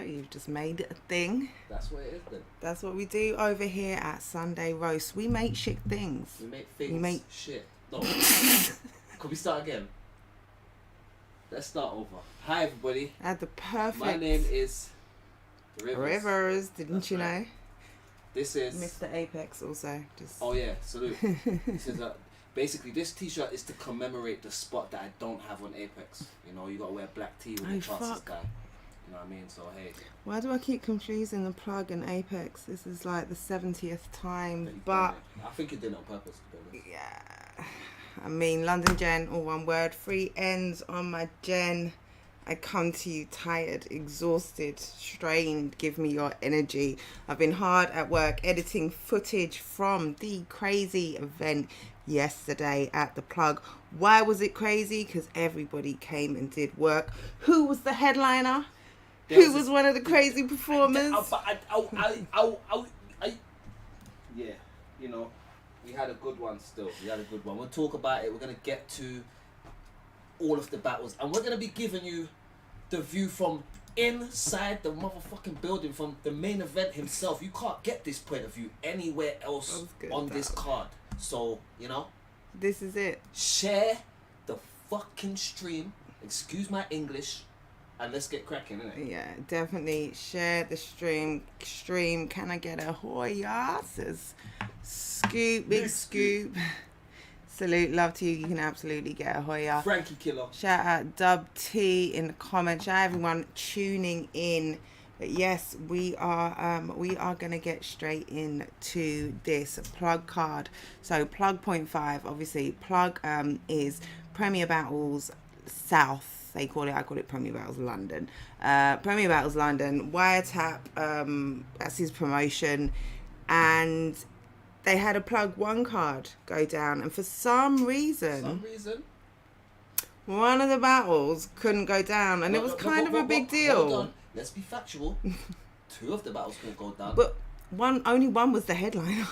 You've just made it a thing. That's what it is then. That's what we do over here at Sunday Roast. We make shit things. We make things. We make shit. No. Could we start again? Let's start over. Hi everybody. At the perfect. My name is Rivers. Didn't That's you right. Know? This is Mr. Apex also. Just. Oh yeah, salute. This is basically this T-shirt is to commemorate the spot that I don't have on Apex. You know, you gotta wear black tee with the chances guy. You know what I mean? So hey. Why do I keep confusing the plug and Apex? This is like the 70th time, but I think you did it on purpose. Yeah. I mean, London Gen, all one word. 3 ends on my Gen. I come to you tired, exhausted, strained. Give me your energy. I've been hard at work editing footage from the crazy event yesterday at the plug. Why was it crazy? Because everybody came and did work. Who was the headliner? Who was one of the crazy performers? Yeah, you know, we had a good one still. We had a good one. We'll talk about it. We're going to get to all of the battles. And we're going to be giving you the view from inside the motherfucking building, from the main event himself. You can't get this point of view anywhere else on this card. So, you know. This is it. Share the fucking stream. Excuse my English. And let's get cracking, innit? Yeah, definitely share the stream. Can I get a Hoya? Says Scoop, big Scoop. Salute, love to you. You can absolutely get a Hoya. Frankie Killer. Shout out Dub T in the comments. Shout out everyone tuning in. But yes, we are gonna get straight into this plug card. So plug 0.5, obviously plug is Premier Battles South. They call it. I call it Premier Battles London. Premier Battles London. Wiretap. That's his promotion, and they had a plug 1 card go down, and for some reason, one of the battles couldn't go down, and it was kind of a big deal. Hold on. Let's be factual. 2 of the battles couldn't go down, but only one was the headliner.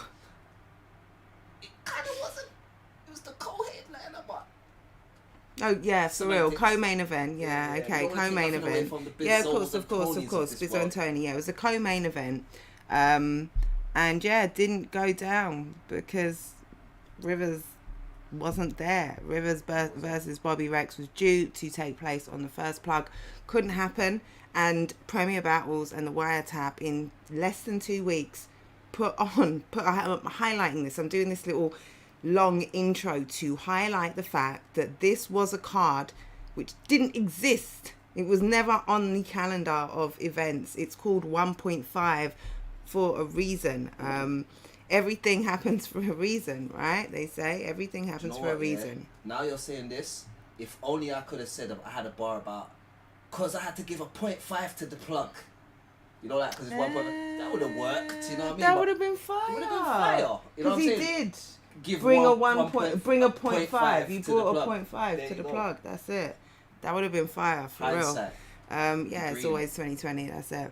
It kind of wasn't. It was the co-headliner, but. Oh yeah, for real. Co-main event, yeah, okay, co-main event. Yeah, of course. Bizzo and Tony, yeah, it was a co-main event. And yeah, it didn't go down because Rivers wasn't there. Rivers versus Bobby Rex was due to take place on the first plug. Couldn't happen. And Premier Battles and the Wiretap in less than 2 weeks I'm highlighting this. I'm doing this little long intro to highlight the fact that this was a card which didn't exist. It was never on the calendar of events. It's called 1.5 for a reason. Everything happens for a reason, right? They say everything happens for a reason. Yeah. Now you're saying this. If only I could have said I had a bar about, because I had to give a 0.5 to the plug. You know that, because it's 1.5. That would have worked, you know what I mean? That would have been fire. It would have been fire. You know what I'm saying? He did. Bring a 0.5. You brought a 0.5 to the plug. That's it. That would have been fire for real. Yeah, it's always 2020. That's it.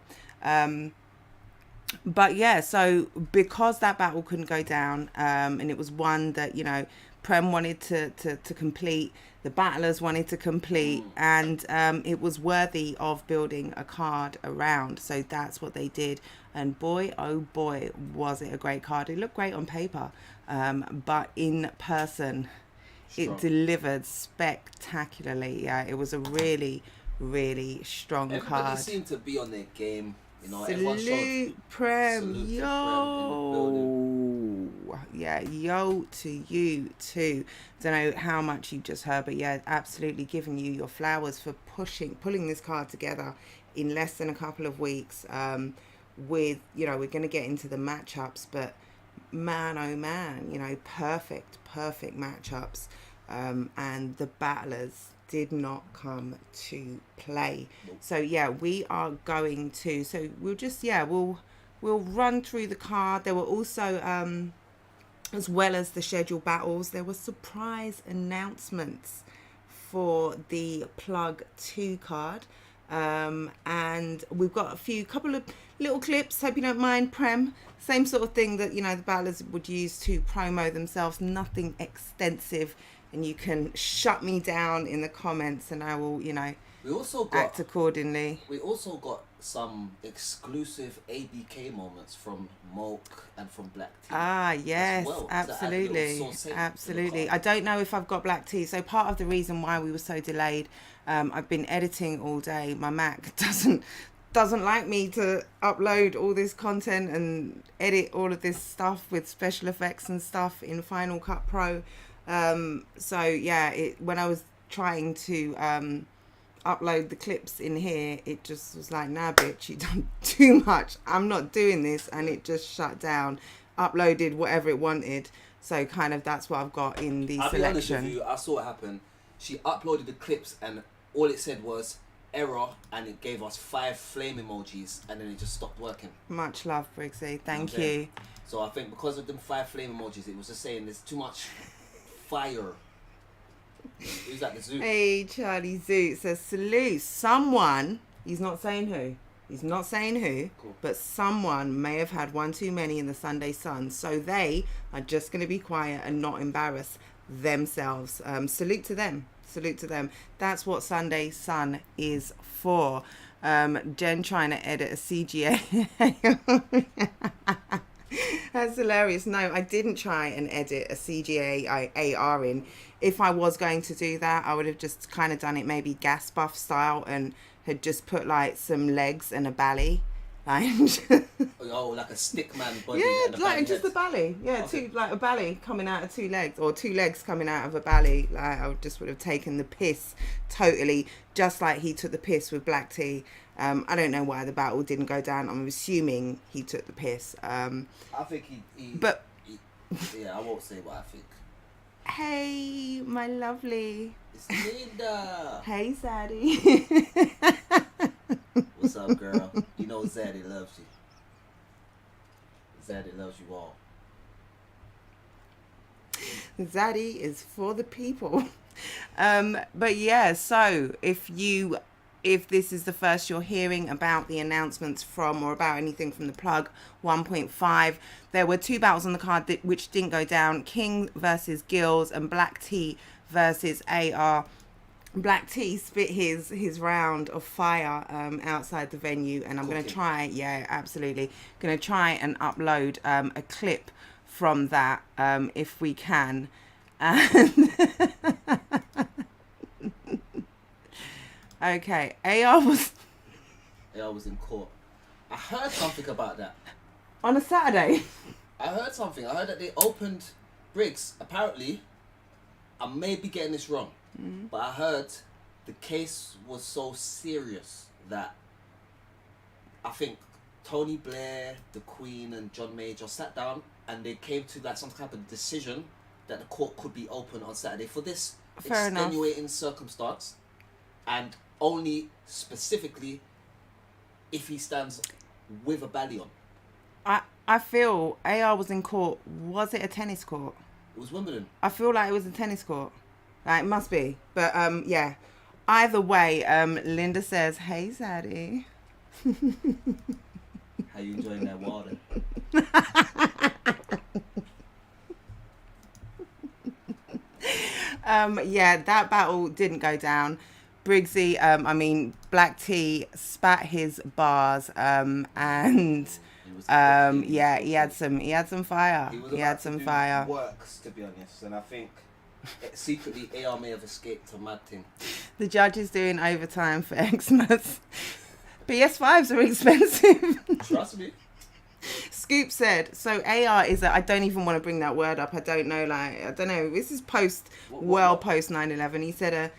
But yeah, so because that battle couldn't go down, and it was one that, you know, Prem wanted to complete, the battlers wanted to complete, and it was worthy of building a card around. So that's what they did. And boy, oh boy, was it a great card. It looked great on paper, but in person, it delivered spectacularly. Yeah, it was a really, really strong card. Everybody seemed to be on their game. You know, salute Prem, yo. Yeah, yo to you too. Don't know how much you just heard, but yeah, absolutely giving you your flowers for pulling this card together in less than a couple of weeks. With, you know, we're going to get into the matchups, but man, oh man, you know, perfect matchups. And the battlers did not come to play. So yeah, we are going to, so we'll just, yeah, we'll run through the card. There were also, as well as the scheduled battles, there were surprise announcements for the plug 2 card. And we've got couple of little clips, hope you don't mind, Prem. Same sort of thing that, you know, the battlers would use to promo themselves, nothing extensive. And you can shut me down in the comments and I will, you know, we also got, act accordingly. We also got some exclusive ABK moments from Moke and from Black Tea. Ah, yes, well, absolutely, absolutely. I don't know if I've got black tea. So part of the reason why we were so delayed, I've been editing all day. My Mac doesn't like me to upload all this content and edit all of this stuff with special effects and stuff in Final Cut Pro. So yeah, when I was trying to upload the clips in here, it just was like, nah bitch, you done too much, I'm not doing this, and it just shut down, uploaded whatever it wanted. So kind of that's what I've got in the selection. I'll be honest with you, I saw it happen. She uploaded the clips and all it said was error, and it gave us 5 flame emojis, and then it just stopped working. Much love, Briggsy, thank you. So I think because of them 5 flame emojis, it was just saying there's too much fire. Who's that, the Zoot? Hey, Charlie Zoot says, salute. Someone, he's not saying who, cool. But someone may have had one too many in the Sunday Sun, so they are just going to be quiet and not embarrass themselves. Salute to them. That's what Sunday Sun is for. Jen trying to edit a CGA. That's hilarious. No, I didn't try and edit a CGA AR in. If I was going to do that, I would have just kind of done it maybe gas buff style and had just put like some legs and a belly. Like, like a stick man body. Yeah, and like just a belly. Yeah, okay. Like a belly coming out of 2 legs, or 2 legs coming out of a belly. Like I would have taken the piss totally, just like he took the piss with Black Tea. I don't know why the battle didn't go down. I'm assuming he took the piss. I think yeah, I won't say what I think. Hey, my lovely. It's Linda. Hey, Zaddy. What's up, girl? You know Zaddy loves you. Zaddy loves you all. Zaddy is for the people. But yeah, so if this is the first you're hearing about the announcements from, or about anything from the plug 1.5, there were 2 battles on the card which didn't go down. King versus Gills and Black Tea versus AR. Black Tea spit his round of fire outside the venue, and I'm going to try, going to try and upload a clip from that if we can. Okay, AR was in court. I heard something about that. On a Saturday? I heard something. I heard that they opened Briggs. Apparently, I may be getting this wrong, but I heard the case was so serious that I think Tony Blair, the Queen, and John Major sat down and they came to like some type of decision that the court could be open on Saturday for this extenuating circumstance, and only specifically if he stands with a belly on. I feel AR was in court. Was it a tennis court? It was Wimbledon. I feel like it was a tennis court. Like, it must be. But yeah. Either way, Linda says, hey, Zaddy. How you enjoying that water? Yeah, that battle didn't go down. Briggsy, Black Tea spat his bars, and yeah, he had some fire. He had some fire. Works, to be honest, and I think secretly AR may have escaped a mad thing. The judge is doing overtime for Xmas. PS5s are expensive. Trust me. Scoop said, so AR is I don't even want to bring that word up. I don't know. This is post 9/11. He said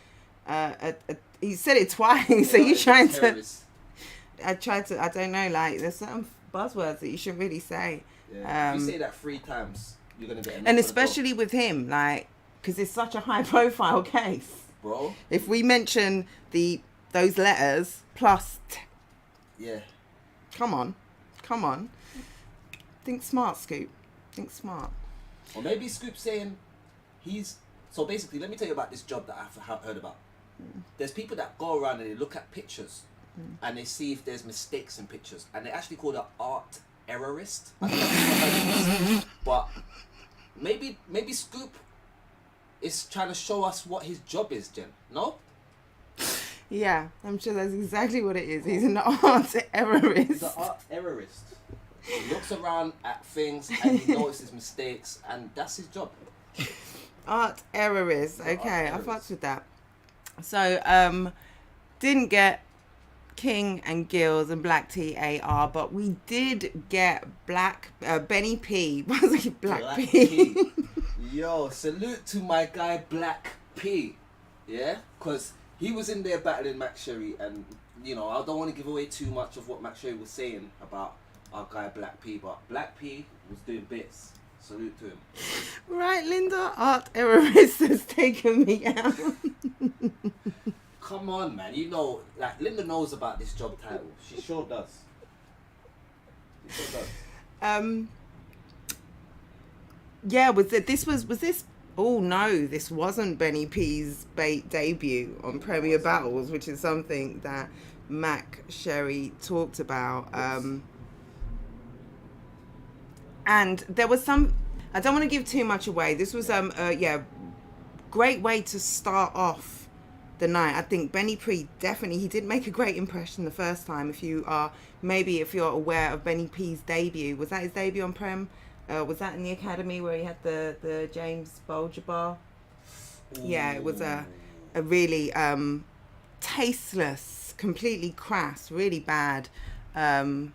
he said it twice. So you trying terrorist. I don't know. Like, there's some buzzwords that you should really say. Yeah. If you say that 3 times, you're gonna get. And especially with him, like, because it's such a high profile case, bro. If we mention those letters plus, yeah. Come on. Think smart, Scoop. Think smart. Or maybe Scoop's saying so basically, let me tell you about this job that I've heard about. There's people that go around and they look at pictures and they see if there's mistakes in pictures, and they're actually called an art errorist. I don't know if you've heard of this, but maybe Scoop is trying to show us what his job is, Jen. No? Yeah, I'm sure that's exactly what it is. He's an art errorist. He's an art errorist. He looks around at things and he notices mistakes, and that's his job. Art errorist. He's an Okay, art I errorist. fucked with that. So, didn't get King and Gills and Black T AR, but we did get Benny P. Was it Black P? Yo, salute to my guy Black P. Yeah, because he was in there battling Max Sherry, and you know I don't want to give away too much of what Max Sherry was saying about our guy Black P, but Black P was doing bits. Salute to him. Right, Linda, art errorist has taken me out. Come on, man. You know, like Linda knows about this job title. She sure does. She sure does. Yeah, was this? Oh no, this wasn't Benny P's debut on Premier Battles, which is something that Mac Sherry talked about. And there was some. I don't want to give too much away. This was great way to start off the night. I think Benny P definitely, he did make a great impression the first time. If you're aware of Benny P's debut, was that his debut on Prem? Was that in the academy where he had the James Bulger bar? Ooh. Yeah, it was a really tasteless, completely crass, really bad joke.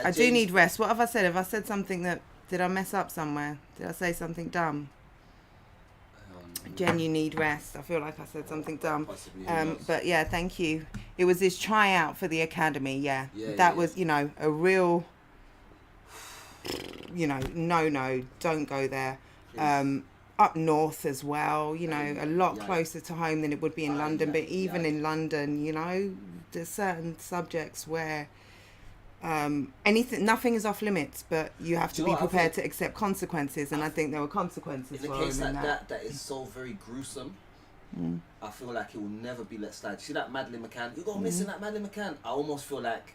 I do need rest. What have I said? Have I said something that, did I mess up somewhere? Did I say something dumb? Jen, you need rest. I feel like I said something dumb. But yeah, thank you. It was his tryout for the academy. Yeah, that was, a real, no, don't go there. Up north as well, a lot closer to home than it would be in London. But even in London, there's certain subjects where nothing is off limits, but you have to be prepared to accept consequences, and I think there were consequences. In a case like that is so very gruesome. I feel like it will never be let slide. See that Madeleine McCann? You go missing that Madeleine McCann. I almost feel like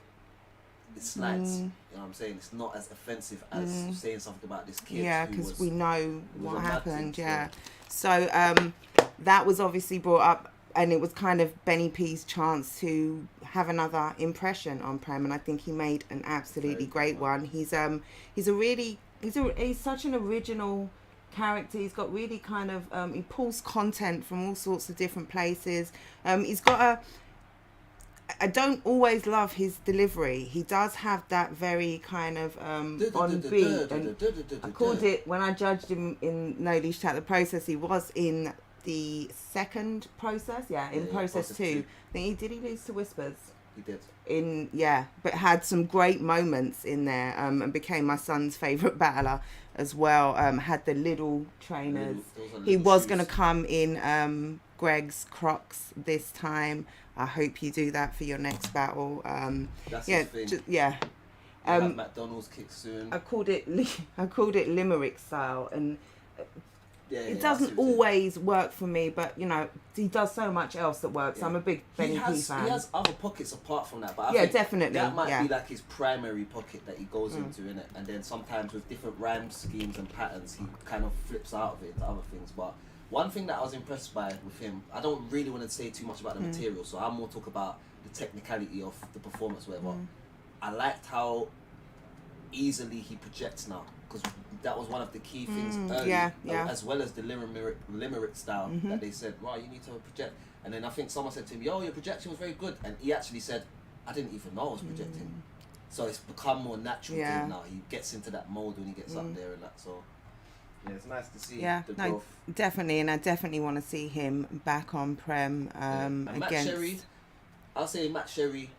it slides. You know what I'm saying? It's not as offensive as saying something about this kid. Yeah, because we know what happened. Yeah, so that was obviously brought up. And it was kind of Benny P's chance to have another impression on Prem, and I think he made an absolutely great one. He's such an original character. He's got really kind of he pulls content from all sorts of different places. He's got I don't always love his delivery. He does have that very kind of on beat. And I called it when I judged him in No Leash Chat. The process he was in. The second process, process 2. I think he lose to Whispers. He did. But had some great moments in there, and became my son's favourite battler as well. Had the little trainers. He was going to come in Greg's Crocs this time. I hope you do that for your next battle. That's his thing. Have McDonald's kick soon. I called it Limerick style, and. It doesn't always work for me, but he does so much else that works. I'm a big Benny P fan. He has other pockets apart from that, but I think definitely that might be like his primary pocket that he goes into, innit? And then sometimes with different rhyme schemes and patterns, he kind of flips out of it into other things. But one thing that I was impressed by with him, I don't really want to say too much about the material, so I'm more talk about the technicality of the performance, whatever. I liked how easily he projects now. Because that was one of the key things early, as well as the limerick style that they said, right, you need to project. And then I think someone said to him, yo, your projection was very good. And he actually said, I didn't even know I was projecting. So it's become more natural to him now. He gets into that mode when he gets up there and that. So, it's nice to see the growth. Definitely. And I definitely want to see him back on Prem and Matt Sherry, I'll say Matt Sherry,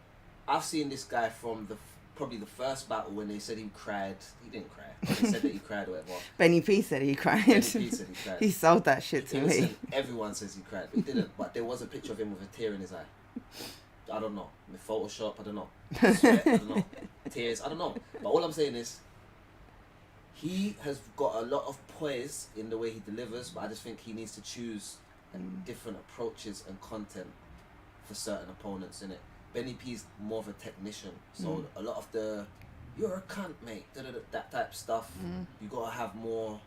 I've seen this guy from probably the first battle when they said he cried. He didn't cry. They said that he cried or whatever. Benny P said he cried. He sold that shit to me. Everyone says he cried, but he didn't. But there was a picture of him with a tear in his eye. I don't know. Photoshop, I don't know. Sweat, I don't know. Tears, I don't know. But all I'm saying is, he has got a lot of poise in the way he delivers, but I just think he needs to choose different approaches and content for certain opponents, innit? Benny P's more of a technician, so a lot of the "you're a cunt, mate," that type of stuff, you gotta have more.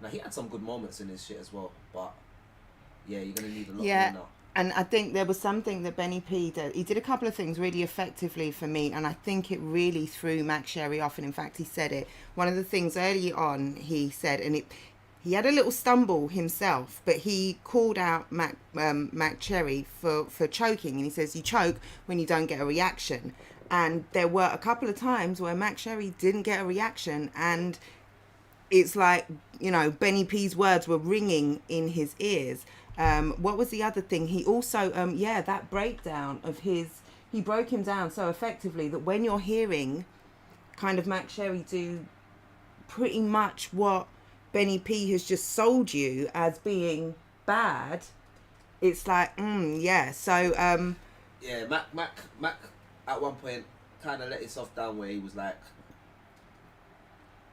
Now he had some good moments in his shit as well, but you're gonna need a lot more now. And I think there was something that Benny P did. He did a couple of things really effectively for me, and I think it really threw Mac Sherry off. And in fact, he said it. One of the things early on he said, and he had a little stumble himself, but he called out Mac Cherry for choking, and he says you choke when you don't get a reaction. And there were a couple of times where Mac Sherry didn't get a reaction, and it's like, you know, Benny P's words were ringing in his ears. What was the other thing? He also, that breakdown of his, he broke him down so effectively that when you're hearing kind of Mac Sherry do pretty much what Benny P has just sold you as being bad, it's like, yeah. So, yeah, Mac at one point kind of let himself down where he was like,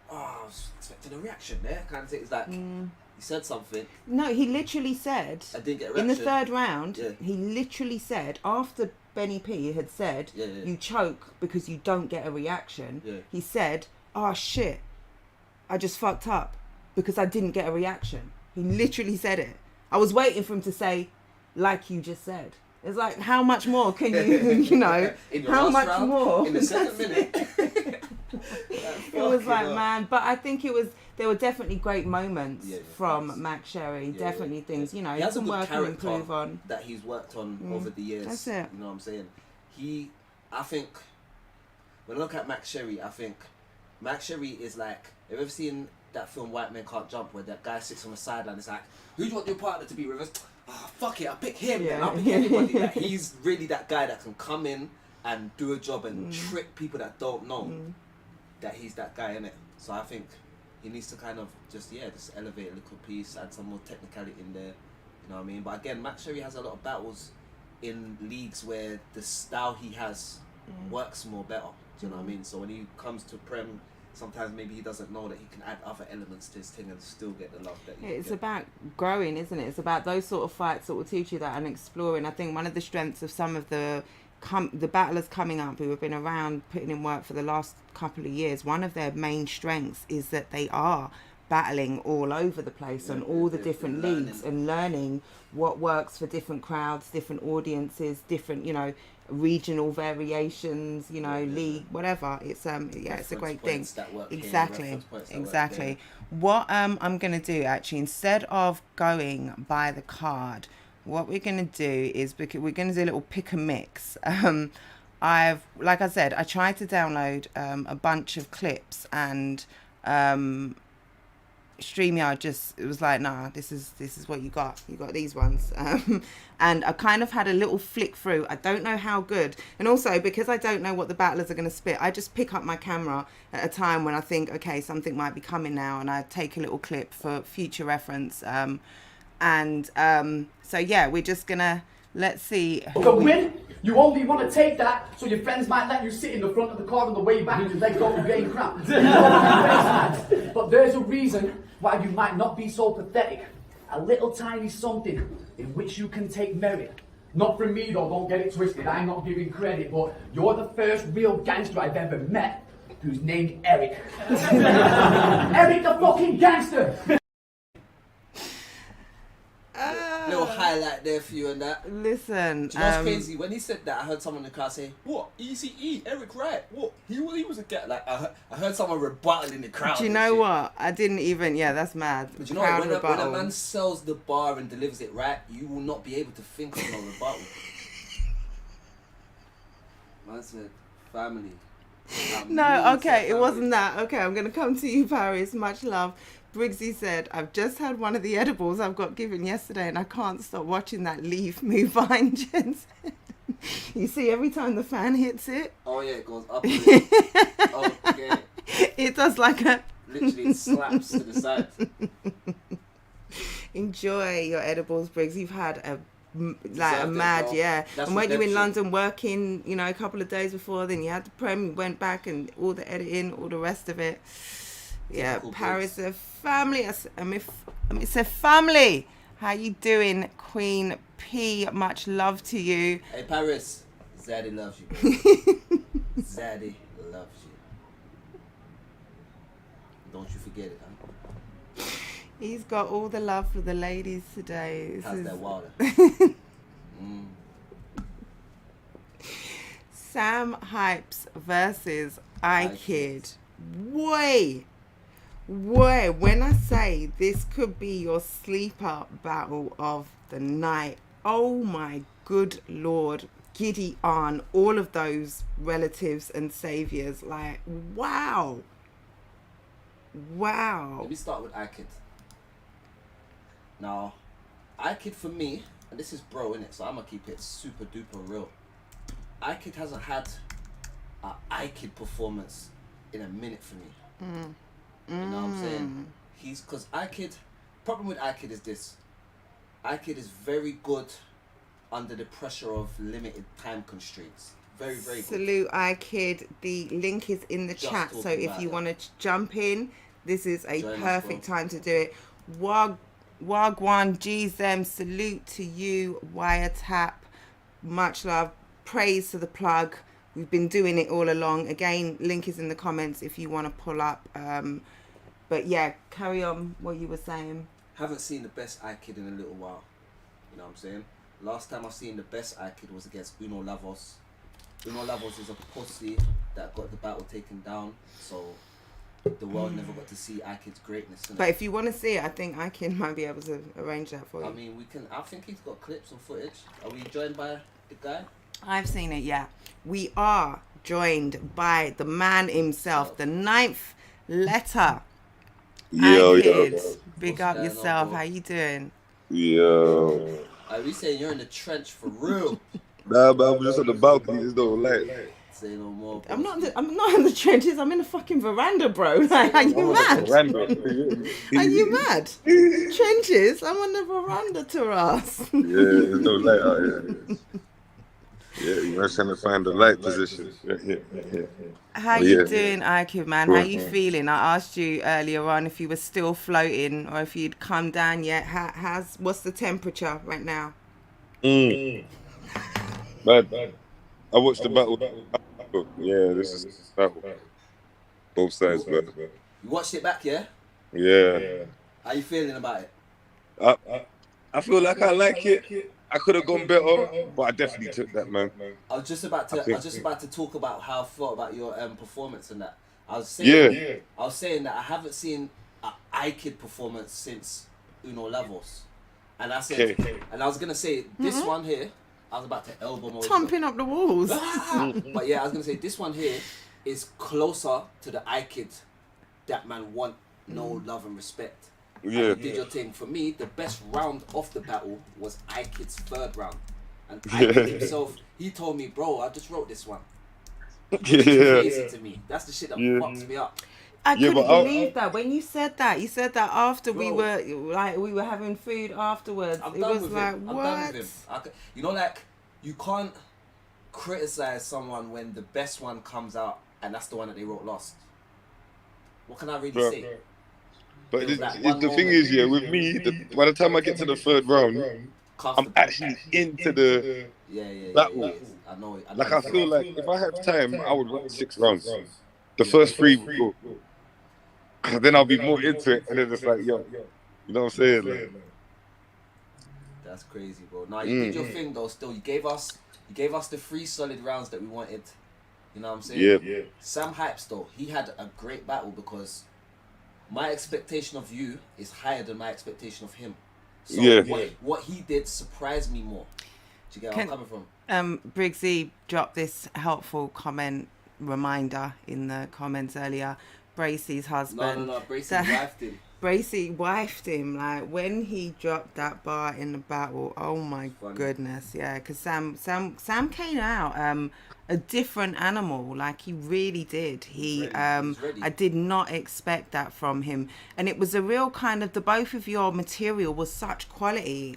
oh, I was expecting a reaction there. Kind of thing. It's like, he said something. No, he literally said, I didn't get a reaction. in the third round, yeah. he literally said, after Benny P had said, you choke because you don't get a reaction, he said, oh shit, I just fucked up because I didn't get a reaction. He literally said it. I was waiting for him to say, like you just said. It's like, how much more can you, you know, how much round, more? In the second minute. It was like, man, but I think there were definitely great moments from Mac Sherry. Definitely things, you know, he has can a good work and improve on. That he's worked on over the years. That's it. You know what I'm saying? I think, when I look at Mac Sherry, I think Mac Sherry is like, have you ever seen that film White Men Can't Jump, where that guy sits on the sideline, it's like, who do you want your partner to be, Rivers? Oh, fuck it, I'll pick him then, I'll pick anybody. Like, he's really that guy that can come in and do a job and trick people that don't know that he's that guy, innit? So I think he needs to kind of just elevate a little piece, add some more technicality in there, you know what I mean? But again, Mac Sherry has a lot of battles in leagues where the style he has works more better, do you know what I mean? So when he comes to Prem, sometimes maybe he doesn't know that he can add other elements to his thing and still get the love that he It's about growing, isn't it? It's about those sort of fights that will teach you that and exploring. I think one of the strengths of some of the battlers coming up who have been around putting in work for the last couple of years, one of their main strengths is that they are battling all over the place on all the different leagues and learning what works for different crowds, different audiences, different, you know, regional variations, you know, league, whatever. It's it's a great thing. Exactly. What I'm gonna do actually, instead of going by the card, what we're gonna do is we're gonna do a little pick and mix. Like I said, I tried to download a bunch of clips, and StreamYard it was like, nah, this is what you got these ones, and I kind of had a little flick through. I don't know how good, and also because I don't know what the battlers are going to spit, I just pick up my camera at a time when I think, okay, something might be coming now, and I take a little clip for future reference. So yeah, we're just gonna, let's see. To win, you only want to take that so your friends might let you sit in the front of the car on the way back with your legs open getting cramped. But there's a reason why you might not be so pathetic. A little tiny something in which you can take merit. Not from me though, don't get it twisted, I'm not giving credit, but you're the first real gangster I've ever met who's named Eric. Eric the fucking gangster! Little highlight there for you and that. Listen, do you know what's crazy? When he said that, I heard someone in the car say, "What? ECE, Eric Wright? What? He was a get like." I heard someone rebuttal in the crowd. Do you know what? I didn't even. Yeah, that's mad. But you know what? When a man sells the bar and delivers it right, you will not be able to think of no rebuttal. Man said, "Family." No, okay, it wasn't that. Okay, I'm gonna come to you, Paris. Much love. Briggsy said, I've just had one of the edibles I've got given yesterday and I can't stop watching that leaf move behind Jensen. You see, every time the fan hits it. Oh yeah, it goes up. Okay. It does like a... Literally it slaps to the side. Enjoy your edibles, Briggs. You've had a mad, That's and weren't you in London working, you know, a couple of days before, then you had the Prem, you went back and all the editing, all the rest of it. Yeah, Paris, a family. It's a family. How you doing, Queen P? Much love to you. Hey, Paris. Zaddy loves you, baby. Zaddy loves you. Don't you forget it, huh? He's got all the love for the ladies today. How's that water? Sam Hypes versus iKid. Way. When I say this could be your sleeper battle of the night, oh my good lord, giddy on, all of those relatives and saviors, like, wow. Let me start with iKid. Now, iKid for me, and this is bro, innit? So I'm gonna keep it super duper real. iKid hasn't had an iKid performance in a minute for me. You know what I'm saying? Because iKid, problem with iKid is this. iKid is very good under the pressure of limited time constraints. Very, very good. Salute iKid. The link is in the chat, so if you want to jump in, this is a perfect time to do it. Wagwan, G's them, salute to you, Wiretap. Much love. Praise to the plug. We've been doing it all along. Again, link is in the comments if you want to pull up. But yeah, carry on what you were saying. Haven't seen the best iKid in a little while. You know what I'm saying? Last time I seen the best iKid was against Uno Lavos. Uno Lavos is a pussy that got the battle taken down. So the world never got to see iKid's greatness. But if you want to see it, I think iKid might be able to arrange that for you. I mean, we can. I think he's got clips and footage. Are we joined by the guy? I've seen it, yeah. We are joined by the man himself, the 9th letter. Yo. Big up yourself. How you doing? Yo. Are we saying you're in the trench for real? Nah, but I'm just on the balcony. There's no light. Say no more. Bro. I'm not in the trenches. I'm in the fucking veranda, bro. Like, are you mad? Are you mad? Trenches? I'm on the veranda, Taras. Yeah, there's no light out here. Yeah, you're trying to find the light position. How you doing, iKid, man? How you feeling? I asked you earlier on if you were still floating or if you'd come down yet. What's the temperature right now? Bad. I watched the battle. Yeah, this is battle. Both sides, but You watched it back, yeah? yeah. How you feeling about it? I feel like I like it. I could have gone better, but I definitely took that, man. I was just about to talk about how I felt about your performance and that. I was saying that I haven't seen an iKid performance since Uno Lavos, and I said, and I was gonna say this one here. I was about to elbow my Thumping up the walls. But yeah, I was gonna say this one here is closer to the iKid that man want no love and respect. Yeah. You did your thing. For me, the best round of the battle was iKid's third round. And iKid himself, he told me, bro, I just wrote this one. Crazy to me. That's the shit that fucks me up. I couldn't believe that. When you said that after we were having food afterwards. I'm it done was with like, him. what? I'm done with him. You know, like, you can't criticize someone when the best one comes out and that's the one that they wrote last. What can I really say? But the thing is, yeah, with me, by the time I get to the third round, I'm actually into the battle. Yeah. I know. Like, I feel like if I have time, I would run 6 rounds. The first 3 would go. Then I'll be more into it, and then it's like, yo, you know what I'm saying? Like, that's crazy, bro. Now you did your thing though. Still, you gave us the 3 solid rounds that we wanted. You know what I'm saying? Yeah. Sam Hypes though, he had a great battle because my expectation of you is higher than my expectation of him. So what he did surprised me more. Do you get where I'm coming from? Briggsy dropped this helpful reminder in the comments earlier. Bracey's husband. No. Bracey wifed him. Bracey wifed him. Like, when he dropped that bar in the battle, oh my goodness, yeah. Because Sam came out a different animal. Like, he really did. He I did not expect that from him, and it was a real kind of, the both of your material was such quality.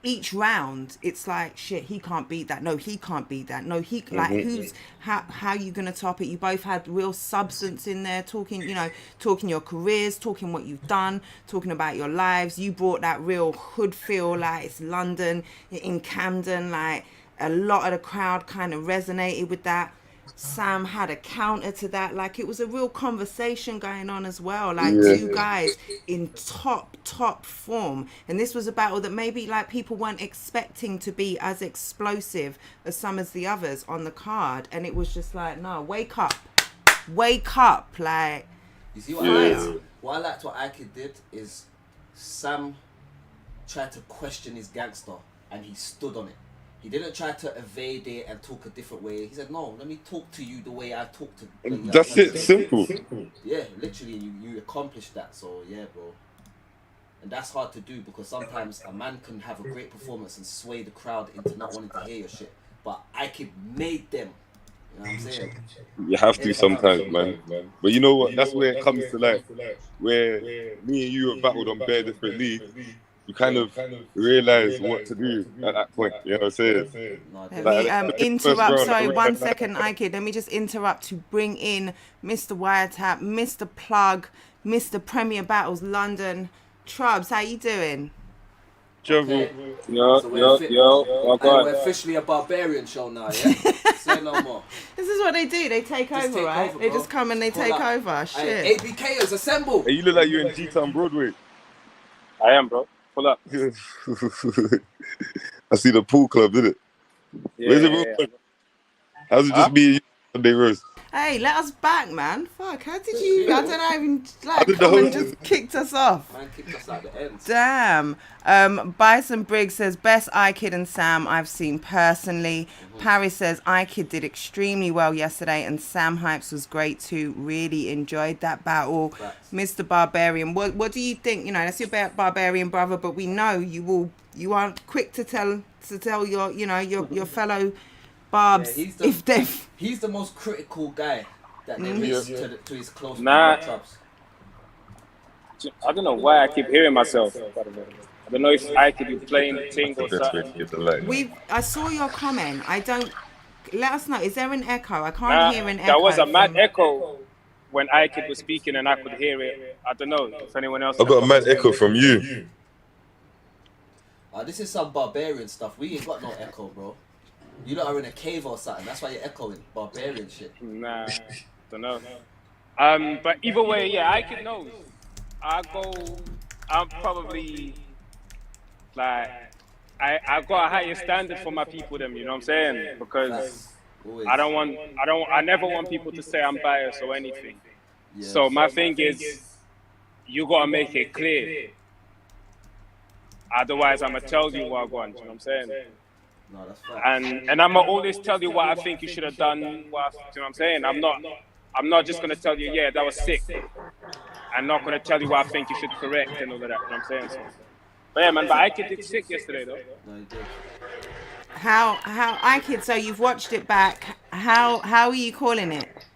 Each round, it's like, shit, he can't beat that. No, he can't beat that. No, he, like, how you gonna top it? You both had real substance in there, talking your careers, talking what you've done, talking about your lives. You brought that real hood feel, like it's London, in Camden, like a lot of the crowd kind of resonated with that. Sam had a counter to that. Like, it was a real conversation going on as well. Like, Yeah. two guys in top form. And this was a battle that maybe, like, people weren't expecting to be as explosive as some as the others on the card. And it was just like, no, wake up. Wake up. Like, You see what what I liked what Ike did is Sam tried to question his gangster and he stood on it. He didn't try to evade it and talk a different way. He said, "No, let me talk to you the way I talk to." That's it. Simple. Yeah, literally, you accomplished that. So yeah, bro. And that's hard to do because sometimes a man can have a great performance and sway the crowd into not wanting to hear your shit. But Ike made them. You know what I'm saying? You have to sometimes, man. But you know what? That's where it comes to like where me and you have battled on bare different leagues. You kind of realize what to do at that point. You know what I'm saying? No, let me interrupt. Sorry, 1 second, Ike. Let me just interrupt to bring in Mr. Wiretap, Mr. Plug, Mr. Premier Battles London. Trubs, how you doing? Okay. Yo, So welcome. we're officially a barbarian show now, yeah? Say no more. This is what they do. They take Just over, take right? over, They bro. just come and they Pull take up. over. Shit. ABKers, assemble! Hey, you look like you're in G-Town Broadway. I am, bro. Pull up. I see the pool club, did it? Where's it? How's it just me and you Sunday roast? Hey, let us back, man. Fuck, how did you? I don't know, even like did the come and host- just kicked us off. Man kicked us out the ends. Damn. Bison Briggs says, best iKid and Sam I've seen personally. Paris says, iKid did extremely well yesterday and Sam Hypes was great too. Really enjoyed that battle. Facts. Mr. Barbarian, what do you think? You know, that's your barbarian brother, but we know you are quick to tell your, you know, your fellow barbs Yeah, he's the most critical guy that there is to his close tribes. I don't know why I keep hearing myself. I don't know if I could be playing the thing or something. I saw your comment. Let us know. Is there an echo? I can't hear an echo. There was a mad echo when Ike was speaking and I could hear it. I don't know if anyone else. I got a mad echo from you. This is some barbarian stuff. We ain't got no echo, bro. You lot are in a cave or something. That's why you're echoing. Barbarian shit. Nah, don't know. But either way, yeah, Ike knows. I'm probably like, I've got a higher standard for my people, them, you know what I'm saying? Because I never want people to say I'm biased or anything. Yeah. So my thing is, you gotta make it clear. Otherwise, I'm gonna tell you what I want, you know what I'm saying? No, that's fine. And I'm gonna always tell you what I think you should have done, you know what I'm saying? I'm not just gonna tell you, yeah, that was sick. I'm not gonna tell you what I think you should correct and all of that, you know what I'm saying? So, but yeah, man, but Ike did sick yesterday, though. No, he did. How Ike, so you've watched it back. How are you calling it?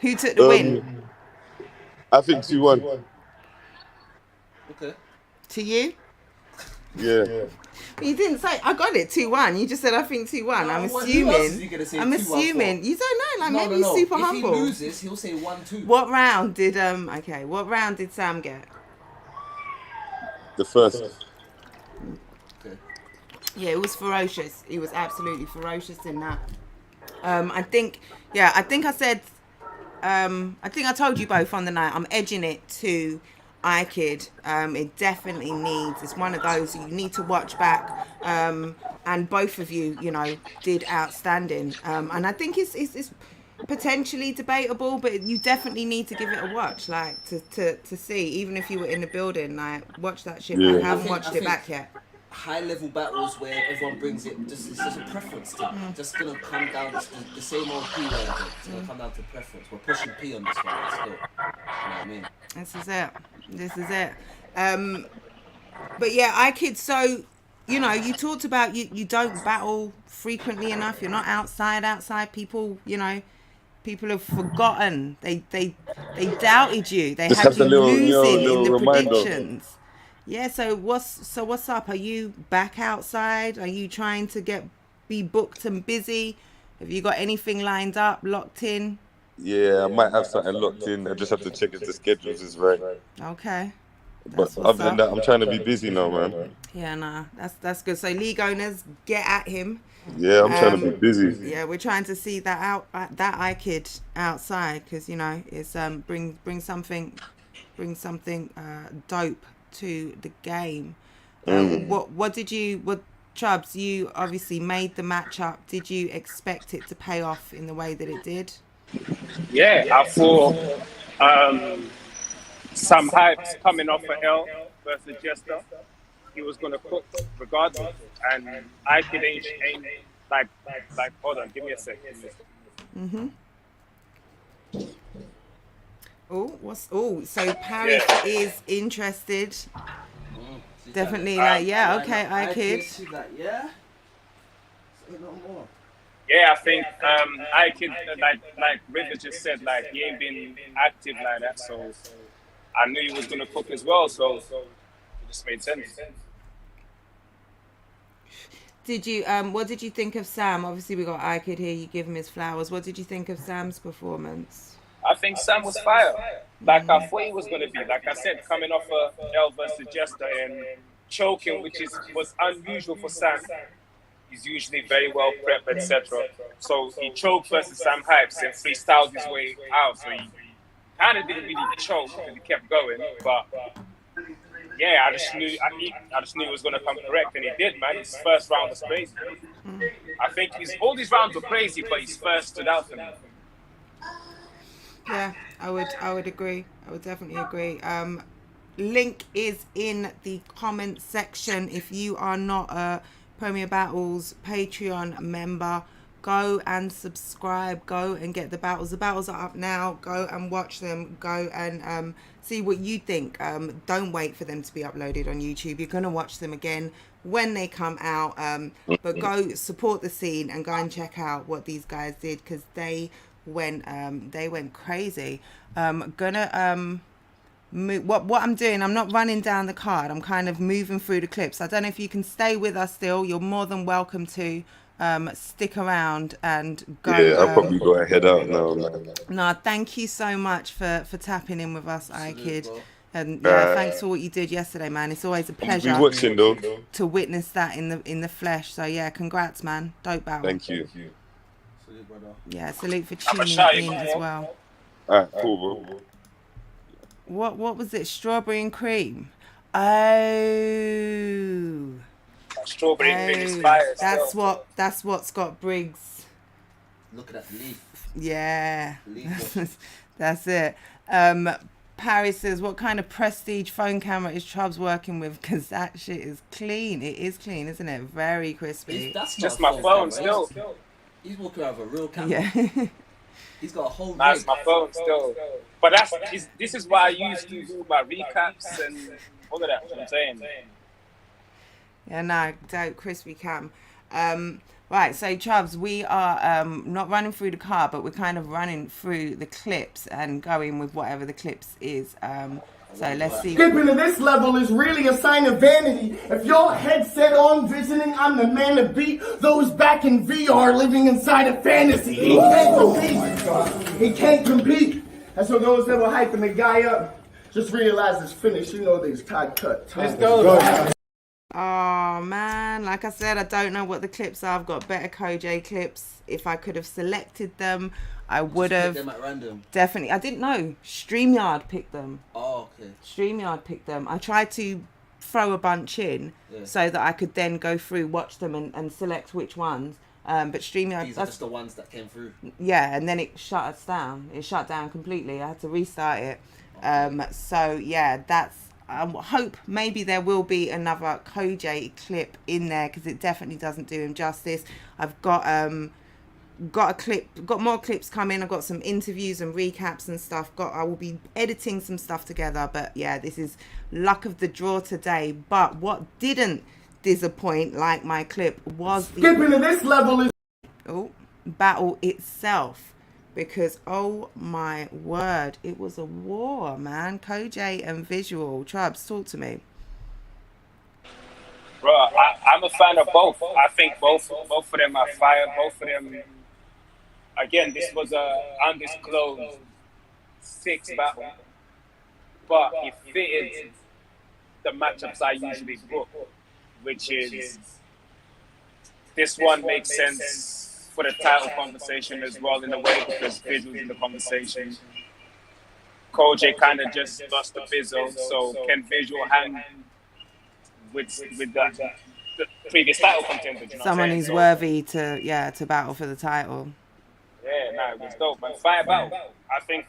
Who took the win? I think 2-1. Okay. To you? Yeah. You didn't say I got it 2-1. You just said I think 2-1. I'm assuming. Who else is he gonna say 2-1 assuming. for? You don't know. Like No, maybe he's super if humble. If he loses, he'll say 1-2. What round did What round did Sam get? The first. Okay. Yeah, it was ferocious. He was absolutely ferocious in that. I think I said. I think I told you both on the night. I'm edging it to iKid. It definitely needs. It's one of those you need to watch back. And both of you, you know, did outstanding. And I think it's potentially debatable, but you definitely need to give it a watch, like to see. Even if you were in the building, like watch that shit. Yeah. I haven't watched it back yet. High level battles where everyone brings it, it's just a preference thing. Just gonna come down to the same old P word. It's gonna come down to preference. We're pushing P on this one still. You know what I mean? This is it. But yeah, iKid, so you know, you talked about you don't battle frequently enough. You're not outside. People, you know, people have forgotten. They doubted you. They Just had have you the little, losing in the reminder. predictions. Yeah, so what's up? Are you back outside? Are you trying to be booked and busy? Have you got anything lined up, locked in? Yeah, I might have something locked in. I just have to check if the schedules is right. Okay. But That's what's other than up. that, I'm trying to be busy now, man. Yeah, nah, that's good. So league owners, get at him. Yeah, I'm trying to be busy. Yeah, we're trying to see that that iKid outside, because you know it's bring something dope to the game. What did you what Chubbs? You obviously made the matchup. Did you expect it to pay off in the way that it did? Yeah, I thought Sam Hype's coming off a L versus Jester. He was gonna cook regardless, and I could ain't like. Hold on, give me a sec. So Paris is interested. Definitely, Like, like, yeah, okay, iKid. She's like, yeah. Say no more. Yeah, I think I could like River just said, like he ain't been active like that, so I knew he was gonna cook as well, so it just made sense. Did you what did you think of Sam? Obviously we got iKid here, you give him his flowers. What did you think of Sam's performance? I think Sam was fire. Like I thought he was gonna be. Like I said, coming off a L versus Jester and choking, which was unusual for Sam. He's usually very well prepped, etc. So he choked versus Sam Hypes and freestyled his way out. So he kind of didn't really choke because he kept going. But yeah, I just knew he was going to come correct, and he did, man. His first round was crazy. I think all these rounds were crazy, but his first stood out for me. Yeah, I would agree. I would definitely agree. Link is in the comment section. If you are not a Premier Battles Patreon member, go and subscribe. Go and get the battles. The battles are up now. Go and watch them. Go and see what you think. Don't wait for them to be uploaded on YouTube. You're gonna watch them again when they come out. But go support the scene and go and check out what these guys did, because they went crazy. What I'm doing, I'm not running down the card. I'm kind of moving through the clips. I don't know if you can stay with us still. You're more than welcome to stick around and go. Yeah, I'll probably go and head out now, man. No, thank you so much for tapping in with us, iKid. Bro. And yeah, thanks for what you did yesterday, man. It's always a pleasure Be watching though. to witness that in the flesh. So yeah, congrats, man. Dope battle. Thank you. Salute, brother. Yeah, salute for I'm a tuning shy, in man. as well. Alright, cool, bro. What was it? Strawberry and cream. Oh, Strawberry cream is fire. that's what Scott Briggs. Looking at the leaf. Yeah, Leaf. that's it. Paris says, what kind of prestige phone camera is Chubbs working with? Because that shit is clean. It is clean, isn't it? Very crispy. That's Just not my a phone camera. still. He's walking around with a real camera. Yeah. He's got a whole That's rig. my phone still. But this is why I used to do my recaps and all of that. You know what I'm saying. Yeah, no, dope, crispy cam. Right, so Chubbs, we are not running through the car, but we're kind of running through the clips and going with whatever the clips is. So let's see. Skipping to this level is really a sign of vanity. If your headset on visioning, I'm the man to beat those back in VR living inside a fantasy. He can't compete. He can't compete. And so those that were hyping the guy up, just realize it's finished. You know these tight cut. Let's go. Oh man, like I said, I don't know what the clips are. I've got better Koj clips. If I could have selected them, I would Pick have. them at random. Definitely. I didn't know. StreamYard picked them. Oh, okay. StreamYard picked them. I tried to throw a bunch in so that I could then go through, watch them and select which ones. But StreamYard... These are just the ones that came through. Yeah, and then it shut us down. It shut down completely. I had to restart it. So, yeah, that's... I hope maybe there will be another Koj clip in there, because it definitely doesn't do him justice. I've got more clips coming. I've got some interviews and recaps and stuff. I will be editing some stuff together. But yeah, this is luck of the draw today. But what didn't disappoint, like my clip, was the Skipping to this level is battle itself. Because, oh my word, it was a war, man. Koj and Visual. Chubbs, talk to me. Bro, I'm a fan of both. I think both of them are fire. Both of them. Again, this was a undisclosed 6 battle, but it fitted the matchups I usually book, which is this one makes sense for the title conversation as well in a way because Visual's in the conversation. Koji kind of just lost the Visual, so can Visual hang with the previous title contender? You know Someone who's worthy to battle for the title. Yeah, nah, it was dope, man. Fire battle. I think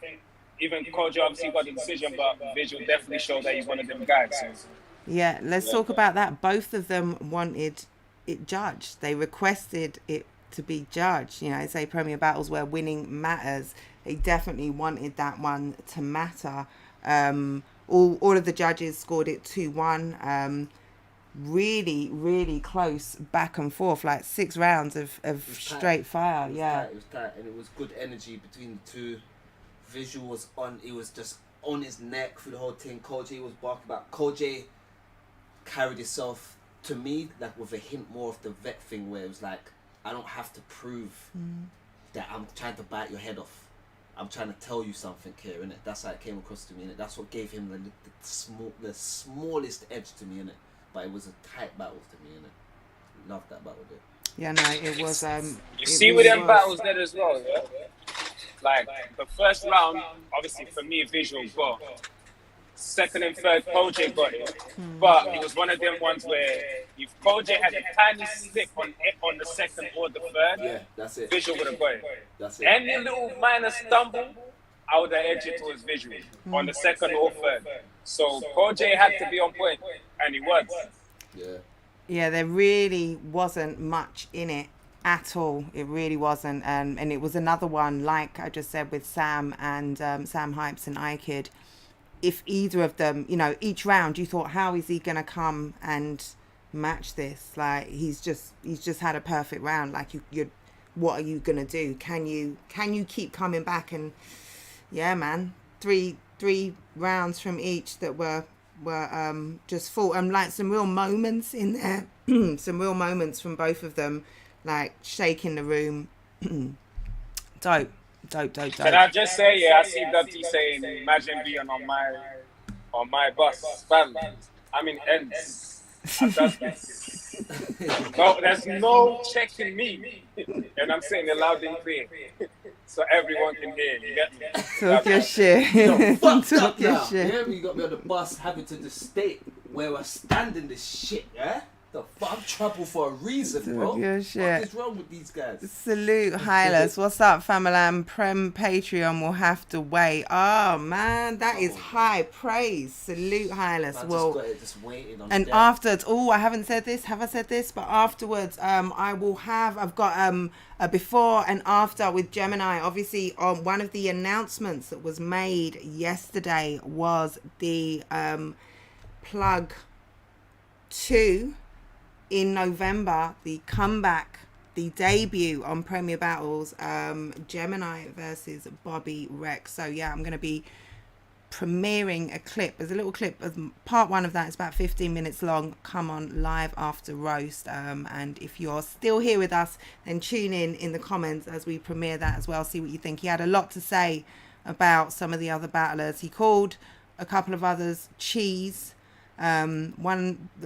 even Koji obviously got the decision, but Visual definitely showed that he's one of them guys. So. Yeah, let's talk about that. Both of them wanted it judged. They requested it to be judged. You know, say Premier Battles where winning matters. They definitely wanted that one to matter. All of the judges scored it 2-1. Really, really close back and forth, like 6 rounds of straight fire. It was tight, and it was good energy between the two. Visual was on, it was just on his neck through the whole thing. Koji was barking about. Koji carried himself, to me, like with a hint more of the vet thing where it was like, I don't have to prove that I'm trying to bite your head off. I'm trying to tell you something here, innit? That's how it came across to me, innit? That's what gave him the smallest edge to me, innit? But it was a tight battle to me, innit? Loved that battle there. Yeah, no, it was. You see with them battles there as well, yeah? Like, the first round, obviously, for me, Visual got. Second and third, Koji got it. But it was one of them ones where if Koji had a tiny slip on the second or the third, yeah, that's it. Visual would have got it. That's it. Any little minor stumble, I would have edged it towards Visual on the second or third. So Koji had to be on point, and he was. Yeah, there really wasn't much in it at all. It really wasn't. And it was another one, like I just said, with Sam and Sam Hypes and iKid. If either of them, you know, each round you thought, how is he going to come and match this? Like, he's just had a perfect round. Like, you're what are you going to do? Can you keep coming back? And yeah, man, three rounds from each that were just full, and like some real moments in there. Some real moments from both of them, like shaking the room. Dope. Can I just say, I see Dubty saying, imagine being on my bus. Fam, I'm in ends. No, there's no checking me. And I'm saying it loud and clear. So everyone can hear. You get me? Talk your shit. Talk your shit. Yeah, we got me on the bus having to just state where we're standing this shit, yeah? The fuck, I'm trouble for a reason, bro. What is wrong with these guys? Salute, Hylas. What's up, Famalam? Prem Patreon will have to wait. Oh man, that is high praise. Salute, Hylas. Well, just waiting on and death. afterwards, I haven't said this. Have I said this? But afterwards, I've got a before and after with Gemin1. Obviously, on one of the announcements that was made yesterday was the plug 2. In November, the comeback, the debut on Premier Battles, Gemin1 versus Bobby Rex. So yeah, I'm going to be premiering a clip. There's a little clip of part 1 of that. It's about 15 minutes long. Come on live after roast. And if you're still here with us, then tune in the comments as we premiere that as well. See what you think. He had a lot to say about some of the other battlers. He called a couple of others cheese. There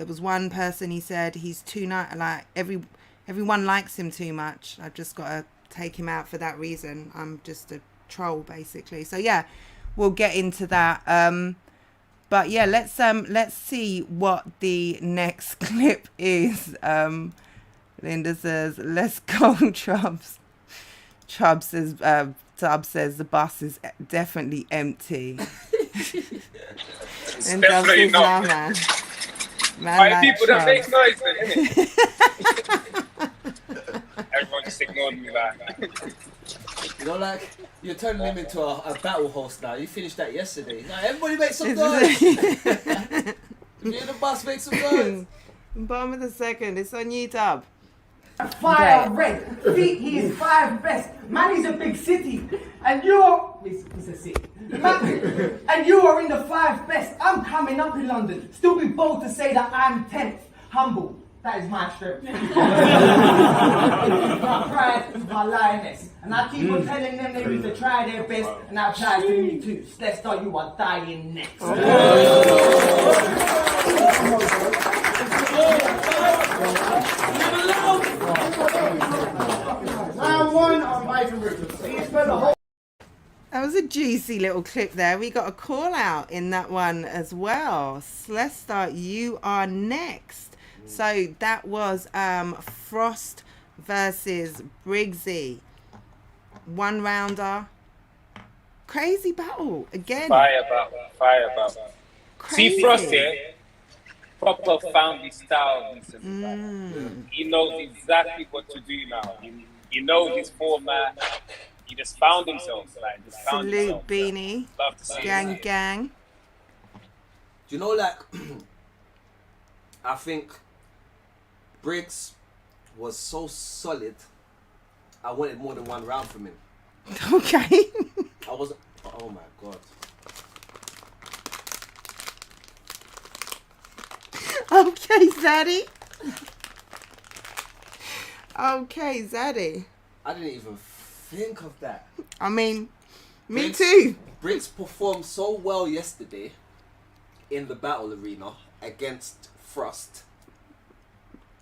was one person, he said he's too nice, like everyone likes him too much. I've just got to take him out for that reason. I'm just a troll basically. So yeah, we'll get into that. But yeah, let's see what the next clip is. Linda says, let's go, Chubbs. Chubbs says, Tubbs says the bus is definitely empty. It's definitely not. Man like people that make noise, then, innit? Everyone just ignored me, like. You know, like, you're turning him into a battle host now. You finished that yesterday. Like, everybody make some noise. If you're in the bus, make some noise. Bottom of the second, it's on YouTube. Fire red. He is 5 best. Man is a big city. And you're... It's a city. Man, and you are in the 5 best. I'm coming up in London. Still be bold to say that I'm 10th. Humble. That is my strength. My pride, my lioness. And I keep on telling them they need to try their best. And that applies to me too. Lester, you are dying next. Round one on Mike and Richard. So you spent the whole. That was a juicy little clip there. We got a call out in that one as well. Celesta, you are next. So that was Frost versus Briggsy. 1 rounder. Crazy battle again. Fire battle. Crazy. See, Frost here, proper found his style recently. He knows exactly what to do now. He knows his format. He just found himself. Like, just found Salute himself. Beanie. Love to see Gang, it. gang. Do you know, like, I think Briggs was so solid, I wanted more than 1 round from him. Okay. I was, oh my God. Okay, Zaddy. Okay, Zaddy. I didn't even think of that. I mean, me Briggs- too. Briggs performed so well yesterday in the battle arena against Frost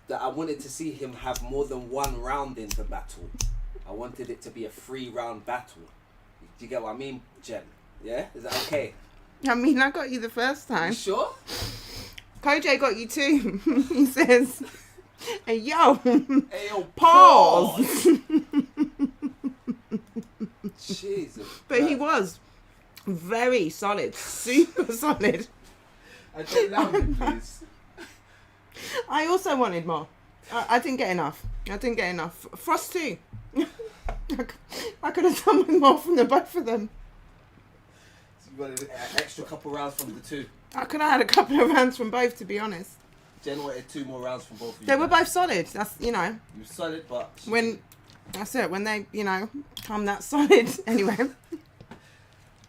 that I wanted to see him have more than 1 round in the battle. I wanted it to be a 3-round battle. Do you get what I mean, Jen? Yeah? Is that okay? I mean, I got you the first You time. sure? Koj got you too. He says, hey, yo, Hey, yo, pause. Jesus. But he was very solid, super solid. I don't loud it, please. I also wanted more. I didn't get enough. Frost too. I could have done with more from the both of them. So you wanted an extra couple rounds from the 2. I could have had a couple of rounds from both, to be honest. Jen wanted 2 more rounds from both of you. They were guys. both solid. That's, you know, You were solid, but that's it. When they, you know, come that solid. Anyway.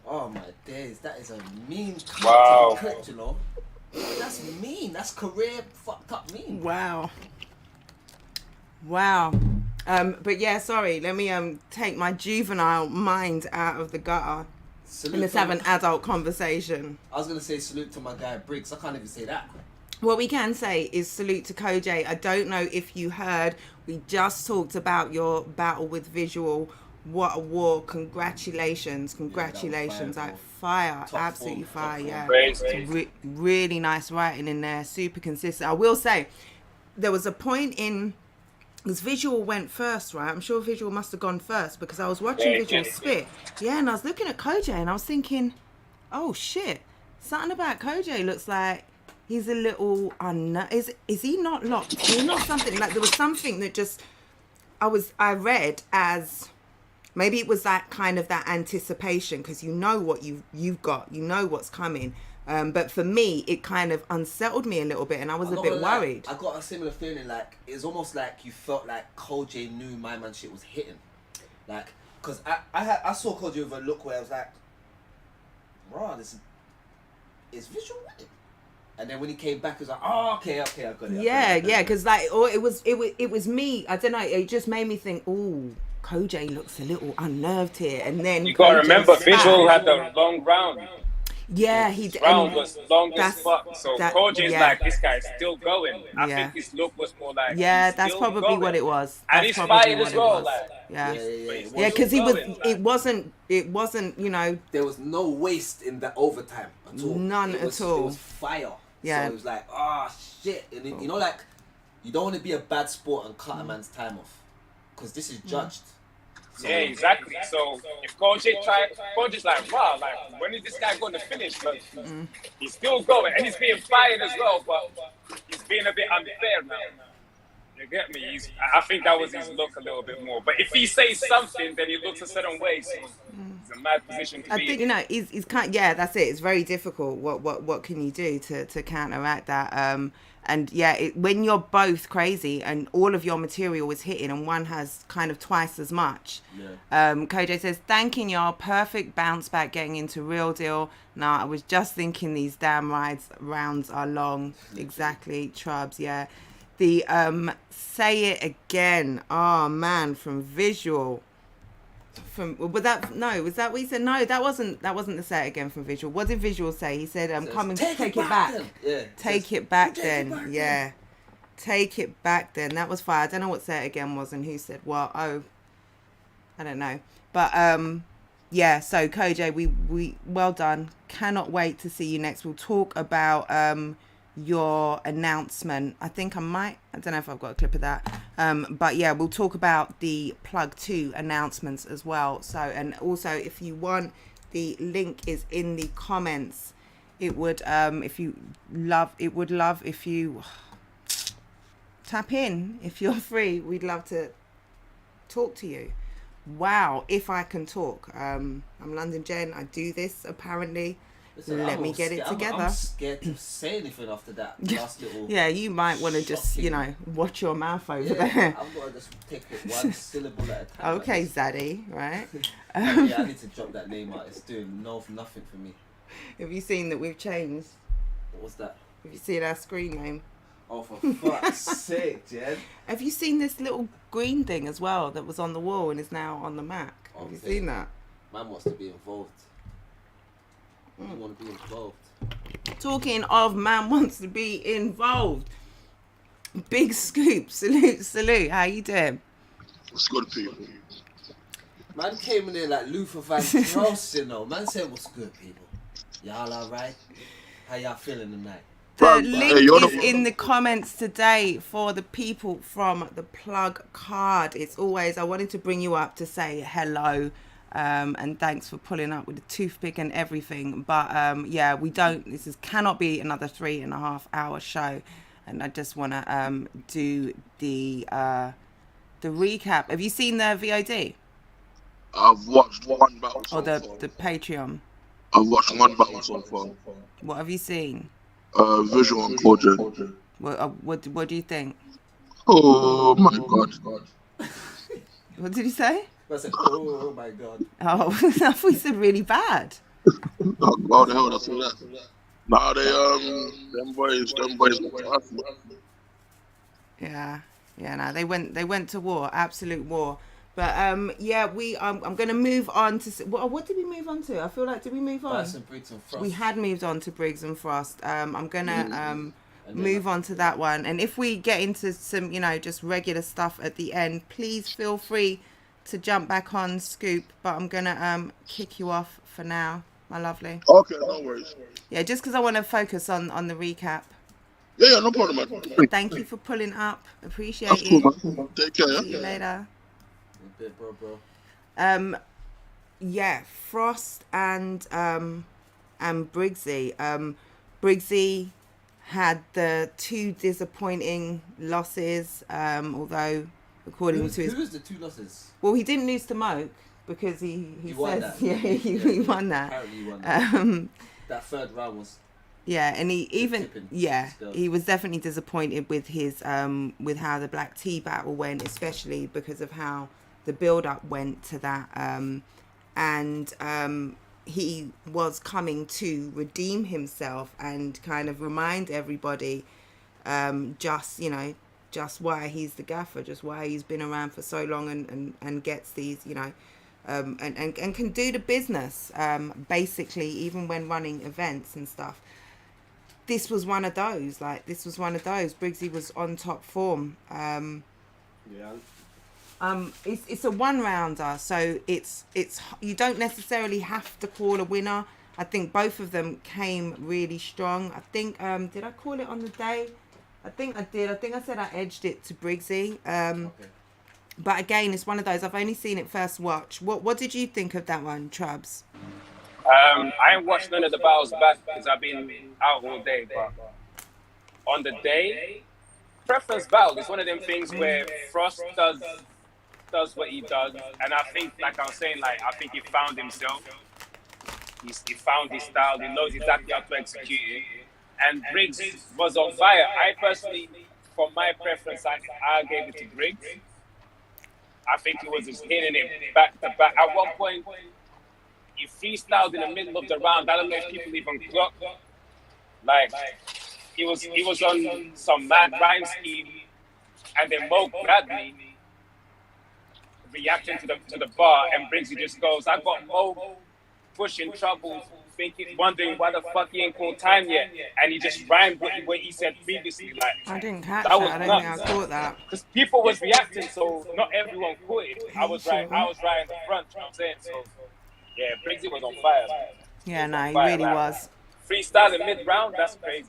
oh my days, that is a mean cut Wow. to the clip, you know. That's mean. That's career fucked up mean. Wow. But yeah, sorry. Let me take my juvenile mind out of the gutter Salute and let's to have my- an adult conversation. I was gonna say salute to my guy Briggs. I can't even say that. What we can say is salute to Koj. I don't know if you heard, we just talked about your battle with Visual. What a war. Congratulations. Congratulations. fire, Like fire. Top Absolutely form, top fire. form. Yeah. Crazy. Really nice writing in there. Super consistent. I will say, there was a point in, because Visual went first, right? I'm sure Visual must have gone first because I was watching Yeah, Visual yeah. spit. Yeah, and I was looking at Koj and I was thinking, oh shit, something about Koj looks like he's a little is he not locked in or something? Like there was something that just I read as maybe it was that kind of that anticipation because you know what you've got, you know what's coming. But for me, it kind of unsettled me a little bit, and I was I'm a not bit gonna lie, worried. I got a similar feeling. Like it's almost like you felt like Koj knew my man shit was hitting. Like, cause I saw Koj with a look where I was like, "Bro, this is Visual winning." And then when he came back, he was like, "Oh, okay, I got it." Yeah, because like, or it was me. I don't know. It just made me think, "Oh, Koj looks a little unnerved here." And then You gotta Koj remember, spat. Visual had the long round. Yeah, he His round was long as that's- fuck. So that- Koji's yeah. like, this guy's still going. I Yeah. think his look was more like, Yeah, he's that's still probably going. what it was. And That's he's probably fired what as it well. was. Like, Yeah, It yeah, because he was. going, like- It wasn't. You know. There was no waste in the overtime at all. None It was, at all. It was fire. Yeah. So it was like, shit. And it, you know, like, you don't want to be a bad sport and cut a man's time off. Because this is judged. So, Yeah, exactly. So if Koji's like, wow, like, when is this guy going to finish? But he's still going. And he's being fired as well, but he's being a bit unfair now. You get me? I think that was his look a little bit more. But if he says something, then he looks a certain way. So it's a mad position to I be think in. he's kind. Yeah, that's it. It's very difficult. What can you do to counteract that? And yeah, when you're both crazy and all of your material is hitting and one has kind of twice as much. Yeah. Koj says, thanking y'all, perfect bounce back getting into Real Deal. Nah, I was just thinking these damn rounds are long. Exactly, Trubs, yeah. The Say It Again, oh man, from Visual. Was that what he said? No, that wasn't the say it again from Visual. What did Visual say? He said, come and take it back. Yeah. Take it back then. Yeah. Take it back then. That was fire. I don't know what say it again was and who said what. Oh, I don't know. But yeah, so Koj, we well done. Cannot wait to see you next. We'll talk about your announcement. I think I don't know if I've got a clip of that. But yeah, we'll talk about the Plug 2 announcements as well. So, and also if you want, the link is in the comments. It would if you love if you tap in if you're free. We'd love to talk to you. Wow, if I can talk. I'm London Jen. I do this apparently. Listen, Let me get it together. I'm scared to say anything after that last little. Yeah, you might want to just, watch your mouth over there. I'm going to just take it one syllable at a time. Okay, Zaddy, right? Yeah, I need to drop that name out. It's doing nothing for me. Have you seen that we've changed? What was that? Have you seen our screen name? Oh, for fuck's sake, Jen. Have you seen this little green thing as well that was on the wall and is now on the Mac? Okay. Have you seen that? Man wants to be involved. You want to be involved. Talking of man wants to be involved. Big scoop. Salute. How you doing? What's good, people? Man came in there like Luther Vandross, Man said, what's good, people? Y'all alright? How y'all feeling tonight? The link is in the comments today for the people from the Plug card. It's always, I wanted to bring you up to say hello. And thanks for pulling up with the toothpick and everything. But yeah, this cannot be another 3.5 hour show. And I just want to do the recap. Have you seen the VOD? I've watched one battle so or the far. the Patreon? I've watched one battle so far. What have you seen? Visual and Koj. What do you think? Oh my god. What did you say? I said, oh my god. Oh, I thought you said really bad. How the hell that's all that? Nah, them boys. Yeah, no, they went to war, absolute war. But yeah, I'm gonna move on to what did we move on to? I feel like did we move on? Briggs and Frost. We had moved on to Briggs and Frost. I'm gonna move on to that one, and if we get into some just regular stuff at the end, please feel free to jump back on Scoop. But I'm gonna kick you off for now, my lovely. Okay, no worries. Yeah, just because I want to focus on the recap. Yeah, no problem, man. Thank you for pulling up. Appreciate That's you. cool, man. Take care. See you later. A bit, bro. Yeah, Frost and Briggsy. Briggsy had the 2 disappointing losses, although according to his... Who was the 2 losses? Well, he didn't lose to Moke because he won says... that. Yeah, he won that. Apparently he won that. That third round was... Yeah, and he even... tipping Yeah, he was definitely disappointed with his with how the Black Tea battle went, especially because of how the build-up went to that. And he was coming to redeem himself and kind of remind everybody just why he's the gaffer, just why he's been around for so long and gets these, and can do the business, basically, even when running events and stuff. This was one of those. Briggsy was on top form. Yeah. It's a 1-rounder, so it's you don't necessarily have to call a winner. I think both of them came really strong. I think did I call it on the day? I think I did. I think I said I edged it to Briggsy. Okay. But again, it's one of those. I've only seen it first watch. What did you think of that one, Trubs? I ain't watched none of the battles back because I've been out all day. But on the day, preference battle is one of them things where Frost does what he does, and I think, like I was saying, I think he found himself. He found his style. He knows exactly how to execute it. And Briggs was on fire. I personally, for my preference, I gave it to Briggs. I think he was just hitting it back to back. At one point, he freestyled in the middle of the round. I don't know if people even clocked. He was on some mad rhyme scheme, and then Mo Bradley reacting to the bar, and Briggsy just goes, I got Mo pushing troubles, wondering why the fuck he ain't called time yet, and he just rhymed what he said previously. Like, I didn't catch that that. was I don't think I nuts. caught that. Because people was reacting, so not everyone caught it. I was Sure? right in the front, you know what I'm saying? So yeah, Briggsy was on fire, man. Yeah, no, he Fire, really like, was. Freestyling mid-round, that's crazy.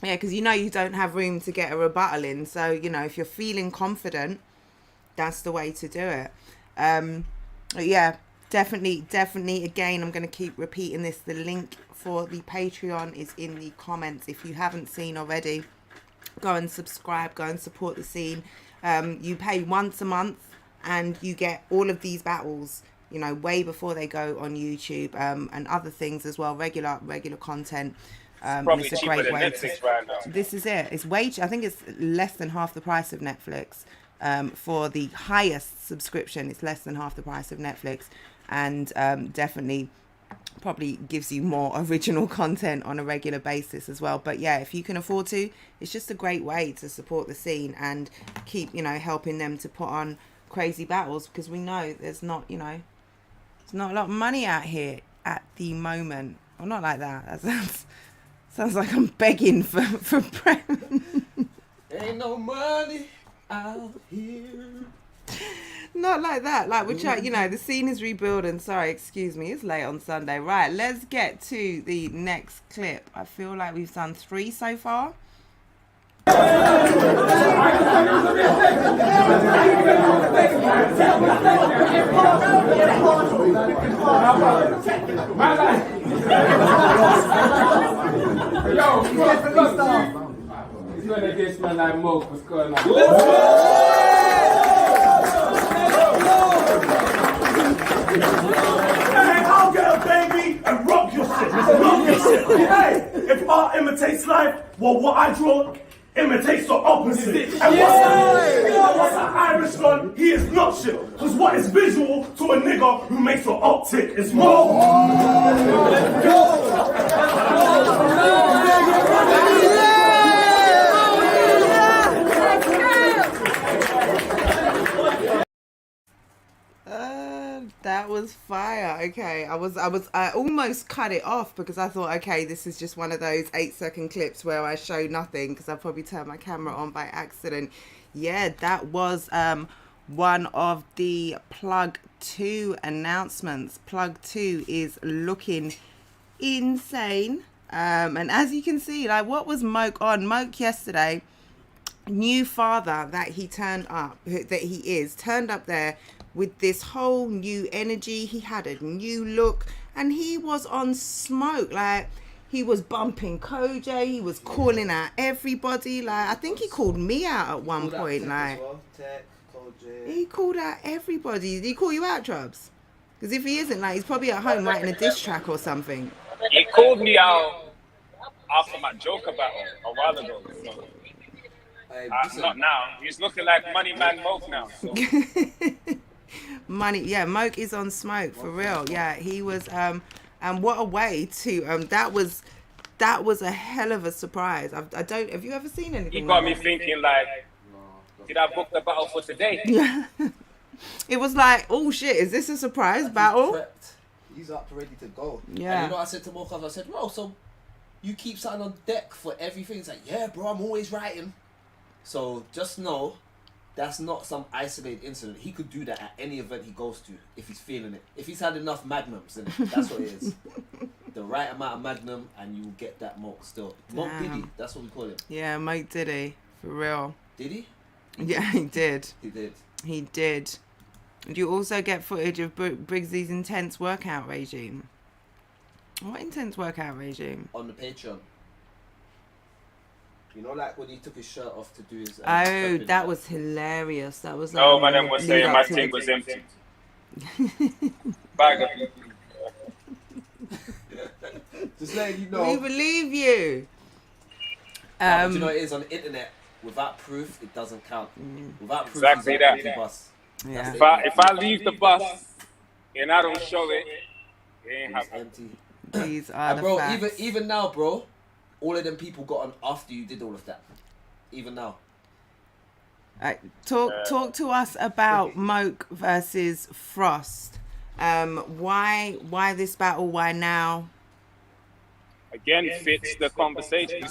Yeah, because you know you don't have room to get a rebuttal in. So, you know, if you're feeling confident, that's the way to do it. But yeah, definitely. Again, I'm going to keep repeating this. The link for the Patreon is in the comments. If you haven't seen already, go and subscribe, go and support the scene. You pay once a month and you get all of these battles, you know, way before they go on YouTube, and other things as well, regular content. Probably it's a cheaper great than way Netflix right now. This is it. It's I think it's less than half the price of Netflix. For the highest subscription, it's less than half the price of Netflix, and definitely probably gives you more original content on a regular basis as well. But yeah, if you can afford to, it's just a great way to support the scene and keep, you know, helping them to put on crazy battles, because we know there's not, you know, there's not a lot of money out here at the moment. Well, not like that. That sounds like I'm begging for bread. Ain't no money out here. Not like that. Like, which, you know, the scene is rebuilding. Sorry, excuse me. It's late on Sunday. Right, let's get to the next clip. I feel like we've done 3 so far. Yo, you wanna get smell like Mo? What's going on? Hey, I'll get a baby and rock your shit. Rock your shit. Hey, if art imitates life, well, what I draw imitates the opposite. And what's an Irish gun? He is not shit. Because what is visual to a nigga who makes an optic is more. That was fire. Okay, I almost cut it off because I thought, okay, this is just one of those 8-second clips where I show nothing because I probably turned my camera on by accident. Yeah, that was one of the Plug 2 announcements. Plug 2 is looking insane. And as you can see, like, what was Moke on? Moke yesterday, new father that he turned up there with this whole new energy. He had a new look and he was on smoke. Like, he was bumping Kojay, he was calling out everybody. Like, I think he called me out at one point. Like, he called out everybody. Did he call you out, Trubs? Because if he isn't, like, he's probably at home writing a diss track or something. He called me out after my Joker battle a while ago. So. Not now. He's looking like Money Man Moke now. So. Money, yeah, Moke is on smoke for real. Yeah, he was and what a way to that was a hell of a surprise. I don't, have you ever seen anything? He got me thinking, like, did I book the battle for today? Yeah. It was like, oh shit, is this a surprise battle? He's up ready to go. Yeah. And you know what I said to Mocha? I said, bro, so you keep something on deck for everything? He's like, yeah, bro, I'm always writing. So just know that's not some isolated incident. He could do that at any event he goes to if he's feeling it. If he's had enough magnums in it, that's what it is. The right amount of magnum and you will get that Moke still. Moke Diddy, that's what we call him. Yeah, Moke Diddy, for real. Did he? Yeah, he did. He did. He did. You also get footage of Briggsy's intense workout regime. What intense workout regime? On the Patreon. You know, like when he took his shirt off to do his... oh, that was hilarious. That was... No, man, them was saying my thing was empty. Bag of Just letting you know. We believe you. But you know, it is on the internet. Without proof, it doesn't count. Without proof, exactly it's that. empty bus. Yeah. If I leave the bus and I don't show it, it ain't happening. Empty. These are the bro, facts. even now, bro, all of them people got on after you did all of that. Even now. Talk to us about Moke versus Frost. Why this battle? Why now? Again, fits the conversation. You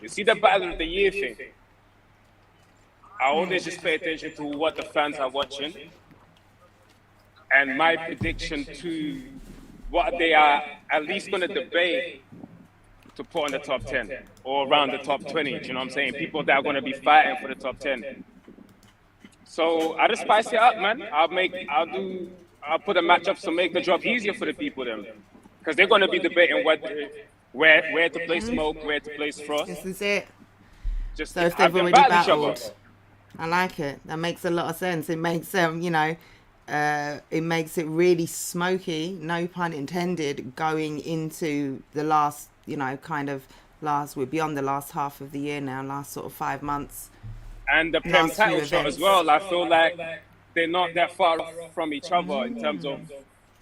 see the battle of the year thing. I always just pay attention to what the fans are watching, and my prediction to what they are at least going to debate to put on the top 10 or around the top 20. Do you know what I'm saying? People that are going to be fighting for the top 10. So I just spice it up, man. I'll put a matchup to make the job easier for the people then, because they're going to be debating where to place Smoke, where to place Frost. This is it. Just So if they've already battled, I like it. That makes a lot of sense. It makes it makes it really smoky, no pun intended, going into the last, we're beyond the last half of the year now, last sort of 5 months. And the Prem title shot as well. I feel like they're not that far from each other in terms of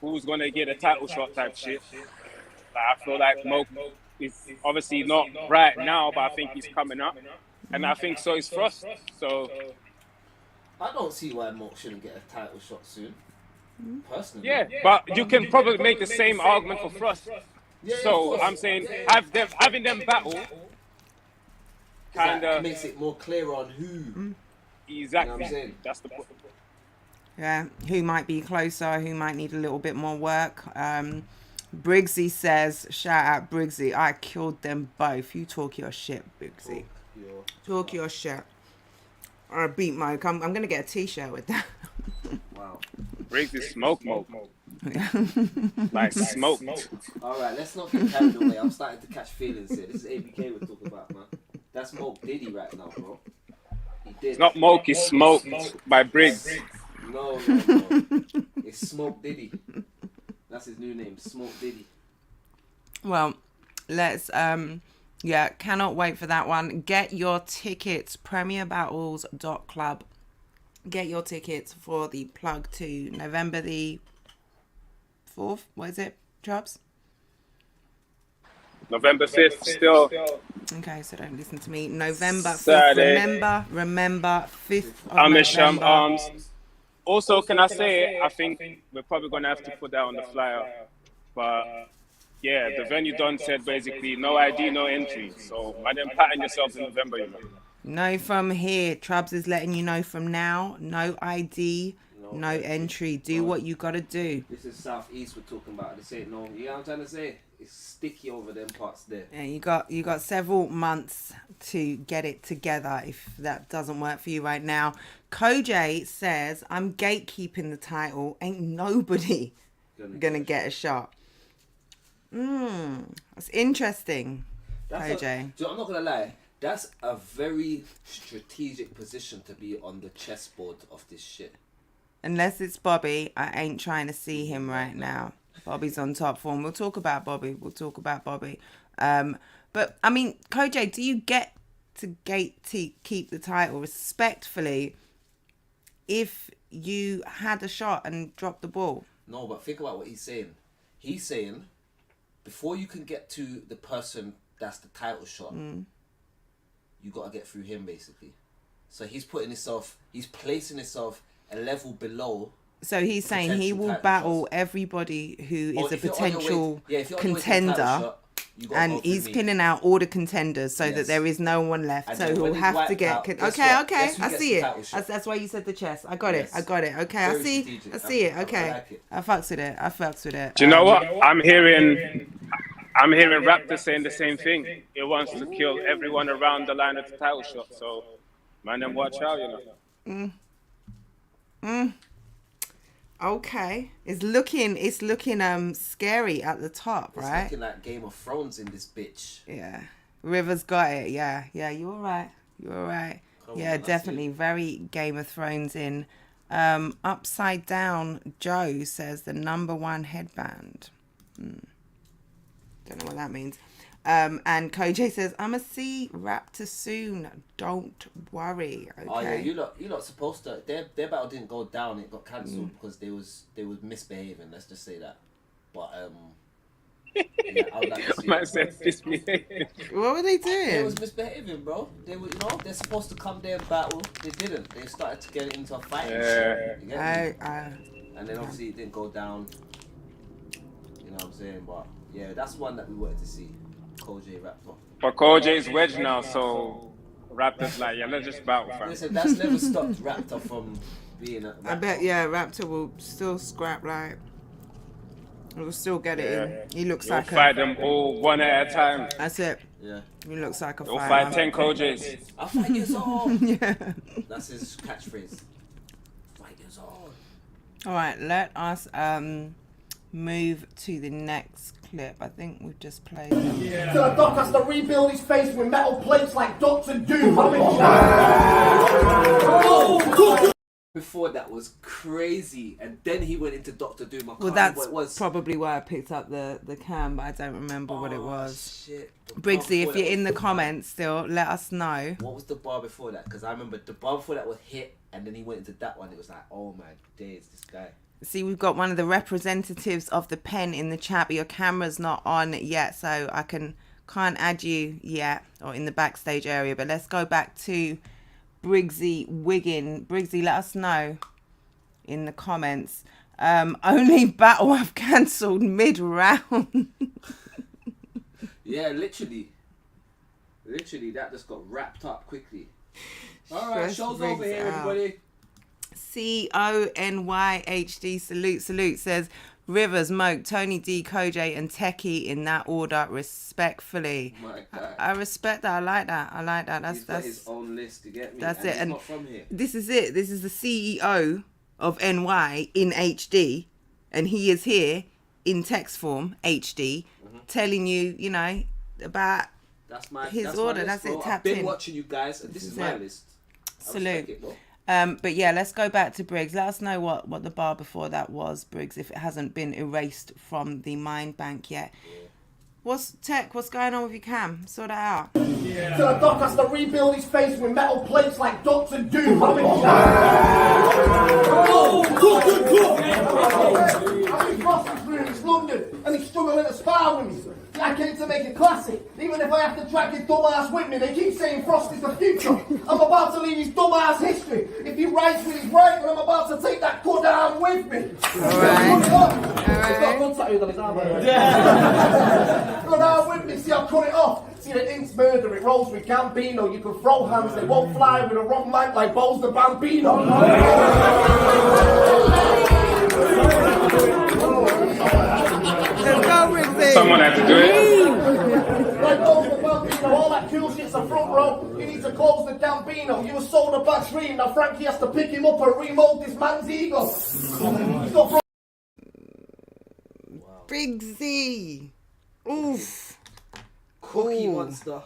who's going to get a title shot type shit. I feel like Moke is obviously not right now, but I think he's coming up. And I think so is Frost. So I don't see why Moke shouldn't get a title shot soon. Personally. yeah, but you can probably make the same argument for Frost. Yeah, So I'm saying having them battle kind of makes it more clear on who. Exactly. You know what I'm saying? That's the point. Yeah, who might be closer, who might need a little bit more work. Briggsy says, shout out Briggsy, I killed them both. You talk your shit, Briggsy. Talk your shit. Or beat Moke. I'm going to get a t-shirt with that. Wow. Briggs is smoke. Like smoke. Alright, let's not get carried away. I'm starting to catch feelings here. This is ABK we're talking about, man. That's Moke Diddy right now, bro. He did. It's not Moke, it's smoked by Briggs. No. It's Smoke Diddy. That's his new name, Smoke Diddy. Well, let's cannot wait for that one. Get your tickets, premierbattles.club. Get your tickets for the plug to November the 4th. What is it, Chops? November 5th still. Okay, so don't listen to me. November 5th. Saturday. Remember 5th of Amisham November. Arms. Also, can I say, I think we're probably going to have to put that on the flyer. But yeah, the venue done said basically no ID, no entry. So, madam, pattern yourselves in November, you know. No from here. Trubs is letting you know from now. No ID, no entry. Do what you got to do. This is Southeast we're talking about. This ain't no, you know what I'm trying to say? It's sticky over them parts there. Yeah, you got several months to get it together if that doesn't work for you right now. Koj says, I'm gatekeeping the title. Ain't nobody gonna get a shot. That's interesting, Koj. I'm not gonna lie. That's a very strategic position to be on the chessboard of this shit. Unless it's Bobby, I ain't trying to see him right now. Bobby's on top form. We'll talk about Bobby. But, I mean, Koj, do you get to keep the title respectfully if you had a shot and dropped the ball? No, but think about what he's saying. He's saying, before you can get to the person that's the title shot, you got to get through him, basically. So he's placing himself a level below. So he's saying he will battle everybody who is a potential contender, and he's pinning out all the contenders so that there is no one left. So he'll have to get. Okay, I see it. That's why you said the chess. I got it. Okay, I see it. Okay, I fucks with it. Do you know what? I'm hearing Raptor saying the same thing. He wants to kill everyone around the line of the title shot. So, man, then watch out, you know. Okay, it's looking scary at the top, right? It's looking like Game of Thrones in this bitch. Yeah, Rivers got it. Yeah, you're right. Yeah, definitely very Game of Thrones in. Upside Down Joe says the #1 headband. Don't know what that means. And Koj says, I'ma see Raptor soon. Don't worry. Okay. Oh yeah, you lot supposed to. Their battle didn't go down. It got cancelled because they was misbehaving. Let's just say that. But Yeah, I would like to see Man it. said misbehaving. What were they They doing? was misbehaving, bro. They were, they're supposed to come there and battle. They didn't. They started to get into a fight and shit. You get me? And then obviously it didn't go down. You know what I'm saying? But yeah, that's one that we wanted to see. Koj Raptor. But Koji's wedge now, so Raptors like, yeah, let's just battle, fam. Listen, that's never stopped Raptor from being a Raptor. I bet, yeah, Raptor will still scrap like. We'll still get it in. He looks You'll like fight them all one at a time. That's it. Yeah. He looks like a You'll fighter. fight 10 Kojis. I'll fight you all. Yeah. That's his catchphrase. Fight you all. All right, let us move to the next clip. I think we've just played them. So the Doc has to rebuild his face with metal plates like Dr. Doom. Before that was crazy, and then he went into Doctor Doom. I Well, can't that's remember what it was. probably why I picked up the cam, but I don't remember what it was. Shit. The Briggsy, bar if you're before in the that was- comments still, let us know. What was the bar before that? Because I remember the bar before that was hit, and then he went into that one. It was like, oh my days, this guy. See, we've got one of the representatives of the pen in the chat, but your camera's not on yet, so I can't add you yet, or in the backstage area. But let's go back to Briggsy Wiggin. Briggsy, let us know in the comments. Only battle I've cancelled mid-round. Yeah, literally, that just got wrapped up quickly. All right, Stress show's Briggs over here, out. everybody. CONYHD salute says Rivers, Moke, Tony D, Koj and Techie in that order respectfully. My God. I respect that. I like that. He's got his own list, you get me? that's and it. He's And not from here. this is it. This is the CEO of NY in HD, and he is here in text form HD, telling you, about That's my his that's order. My That's list, it. bro. Tapped I've been in. watching you guys, and this is my it. list. I Salute. respect it, bro. But yeah, let's go back to Briggs. Let us know what the bar before that was, Briggs, if it hasn't been erased from the mind bank yet. Yeah. What's going on with your cam? Sort that out. So the Doc has to rebuild his face with metal plates like Dr. Doom. I'm in Frosty through East London, and he's struggling to spar with me. I came to make a classic. Even if I have to drag his dumb ass with me, they keep saying Frosty's the future. I'm about to leave his dumb ass history. If he writes with his right, I'm about to take that cut down with me. Alright. Cut down with me, see, I'll cut it off. See, the ink's murder, it rolls with Gambino. You can throw hands, they won't fly with a wrong mic like Bo's the Bambino. Let's go, Briggsy. Someone had to do it. Like Bo's the Bambino, all that cool shit's a front row. You need to close the Gambino. You were sold a back stream, now Frankie has to pick him up and remold this man's ego. He's got Briggsy. Oof. Cookie Ooh. monster.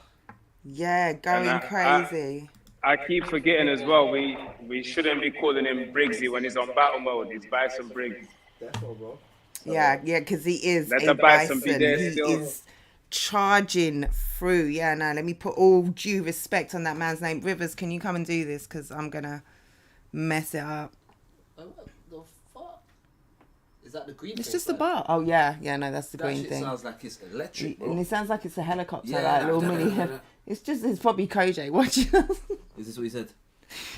Yeah, going And crazy. I keep forgetting as well, we shouldn't be calling him Briggsy when he's on battle mode. He's Bison Briggs. Therefore, bro. Yeah, because he is Let a the bison bison. be there He still. is charging through. Yeah, no, let me put all due respect on that man's name. Rivers, can you come and do this? Because I'm going to mess it up. What the fuck? Is that the green It's thing, just a right? bar. Oh, yeah, no, that's the That green shit thing. sounds like it's electric, bro. And it sounds like it's a helicopter, Yeah, like a little da, da, mini. da, da. It's probably Koj watching us. Is this what he said?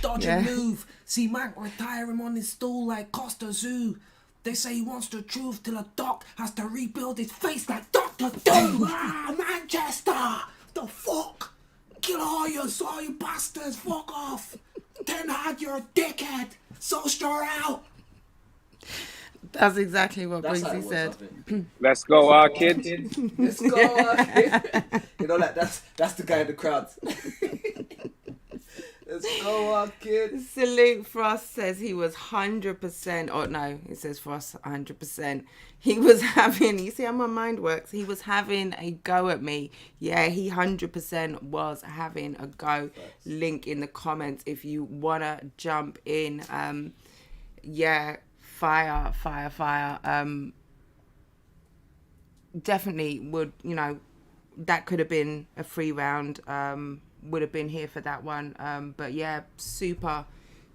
Dodge Yeah. and move. See Mac retire him on his stool like Costa Zoo. They say he wants the truth till a doc has to rebuild his face like Dr. Doom. Manchester. The fuck? Kill all you bastards. Fuck off. Ten Hag, you're a dickhead. Solskjaer out. That's exactly what That's how Briggsy it was, said. I think. Let's go, our kids. Let's go. You know, like that's the guy in the crowd. Let's go, our kids. Salute Frost says he was 100%, or no, it says Frost 100%. He was having, you see how my mind works? He was having a go at me. Yeah, he 100% was having a go. Link in the comments if you want to jump in. Yeah, fire. Definitely would, that could have been a free round. Would have been here for that one. But yeah, super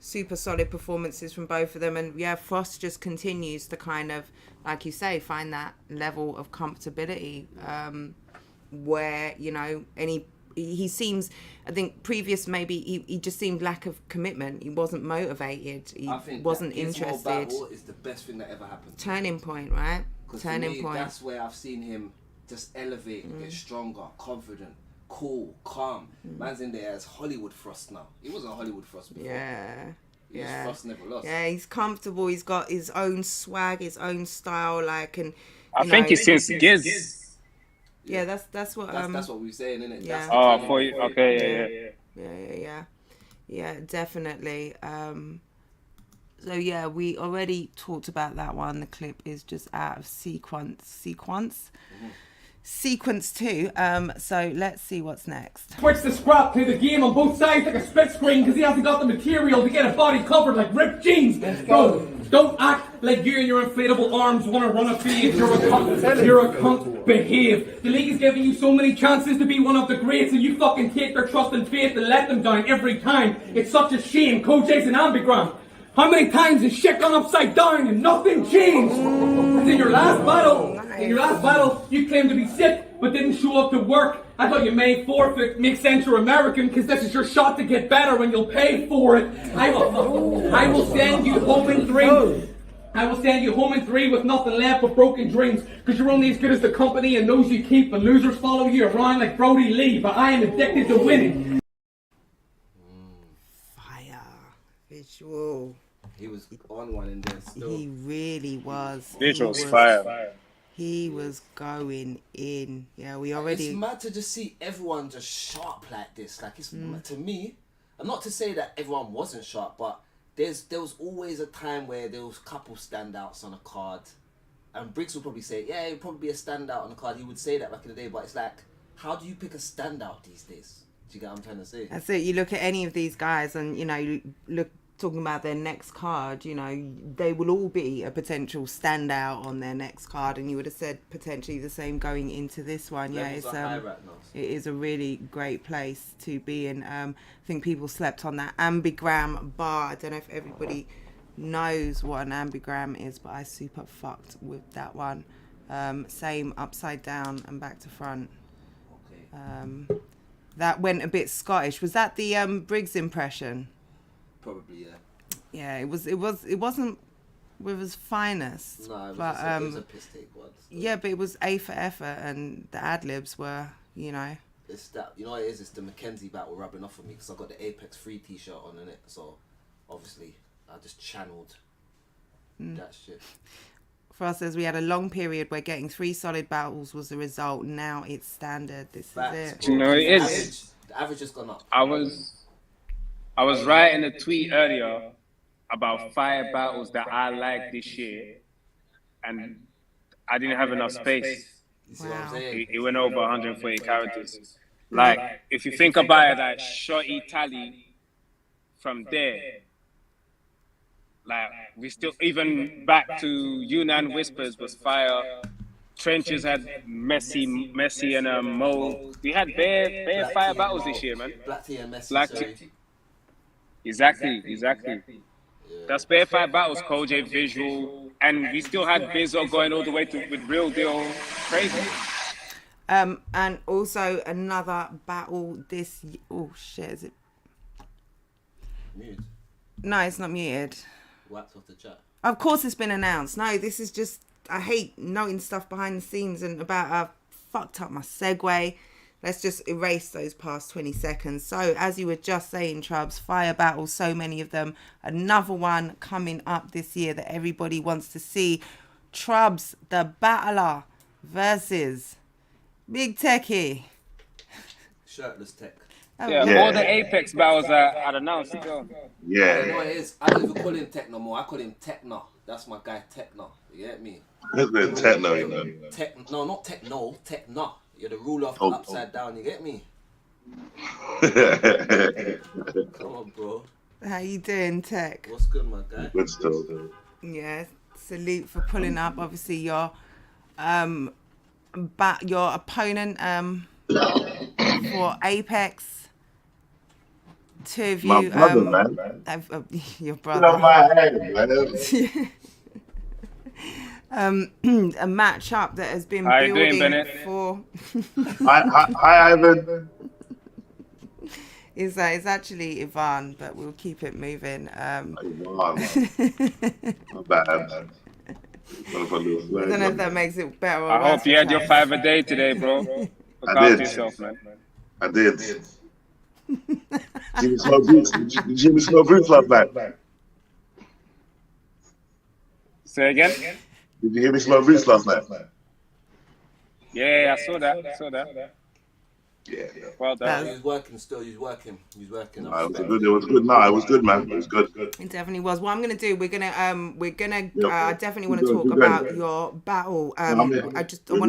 super solid performances from both of them. And yeah, Frost just continues to kind of, like you say, find that level of comfortability where, you know, he seems, I think previous maybe he just seemed lack of commitment. He wasn't motivated. He wasn't interested. Battle is the best thing that ever happened. Turning point, right? Turning point. That's where I've seen him just elevate and get stronger, confident, cool, calm. Man's in there as Hollywood Frost now. He wasn't Hollywood Frost before. Yeah. Frost never lost. Yeah, he's comfortable. He's got his own swag, his own style. Like, and I think it's since Giz. Yeah, that's what. That's what we were saying, isn't it? Yeah. Oh, for you. Okay, yeah, definitely. So yeah, we already talked about that one. The clip is just out of sequence too. So let's see what's next. Switch the scrap, play the game on both sides like a split screen because he hasn't got the material to get a body covered like ripped jeans. Bro, don't act like you and your inflatable arms want to run a feed. You're a cunt. Behave. The league is giving you so many chances to be one of the greats and you fucking take their trust and faith and let them down every time. It's such a shame. Coach Jason Ambigram. How many times has shit gone upside down and nothing changed? And in your last battle, you claimed to be sick but didn't show up to work. I thought you may forfeit, make sense you're American because this is your shot to get better and you'll pay for it. I will send you home in 3. I will send you home in 3 with nothing left but broken dreams because you're only as good as the company and those you keep and losers follow you around like Brody Lee, but I am addicted to winning. Visual. He was on one in there still. He really was. Visuals fire. He was going in. Yeah, we already. It's mad to just see everyone just sharp like this. Like it's to me. And not to say that everyone wasn't sharp, but there was always a time where there was a couple standouts on a card, and Briggs would probably say, yeah, it'd probably be a standout on the card. He would say that back in the day, but it's like, how do you pick a standout these days? Do you get what I'm trying to say? That's it. You look at any of these guys, and you know, you look talking about their next card. You know, they will all be a potential standout on their next card, and you would have said potentially the same going into this one. Yeah, it's it is a really great place to be in. I think people slept on that ambigram bar. I don't know if everybody knows what an ambigram is, but I super fucked with that one. Same upside down and back to front. Okay. That went a bit Scottish. Was that the Briggs impression? Probably, yeah. Yeah, it wasn't with his finest. No, it was a piss take one. Yeah, but it was A for effort, and the ad libs were, you know. It's that, you know what it is? It's the Mackenzie battle rubbing off on me because I got the Apex 3 t-shirt on in it. So obviously, I just channeled that shit. For us, as we had a long period where getting 3 solid battles was the result. Now it's standard. This is it. You know, it is. The average has gone up. I was writing a tweet earlier about 5 battles that I liked this year, and I didn't have enough space. You see what I'm saying? It went over 140 characters. Like, if you think about it, like, Shotty Tally from there, like, we still, even back to Yunnan Whispers was fire. Trenches had Messi and Mo. We had bare fire battles this year, man. Black Tea and Messi, sorry. Exactly. Yeah. That's bare 5 battles, Koj visual, and we still had Bizzo going all the way to with Real Deal. Crazy. And also another battle this. Oh shit! Is it muted? No, it's not muted. Whacked off the chat. Of course, it's been announced. No, this is just. I hate noting stuff behind the scenes and about. I fucked up my segue. Let's just erase those past 20 seconds. So, as you were just saying, Trubs, fire battles, so many of them. Another one coming up this year that everybody wants to see. Trubs, the Battler versus Big Techie. Shirtless Tech. All the Apex battles I'd announced. Yeah. You know what it is? I don't even call him Tech no more. I call him Techno. That's my guy, Techno. You get me? It's been techno, you know. No, not Techno. Techno. You're the ruler of the upside down, you get me? Come on, bro. How you doing, Tech? What's good, my guy? Good stuff. Yeah, salute for pulling up. Obviously, your opponent for Apex two of My you, brother, man. your Get brother. on my head, man. A match-up that has been How you doing, building Bennett? for. Hi, Ivan. It's actually Ivan, but we'll keep it moving. Wow, man. Not bad. I don't know if that makes it better or I worse. hope you had your 5 a day today, bro. Look I after did. yourself, man. I did. Did you smell boots? Did you smell boots last night? Say again? Did you hear me smell boots last night? Yeah, I saw that. Yeah. Well done. He's working still. He's working. It was good. It was good. No, it was good, man. It was good. It definitely was. What I'm gonna do, we're gonna I definitely want to Keep talk going. about your battle. I want to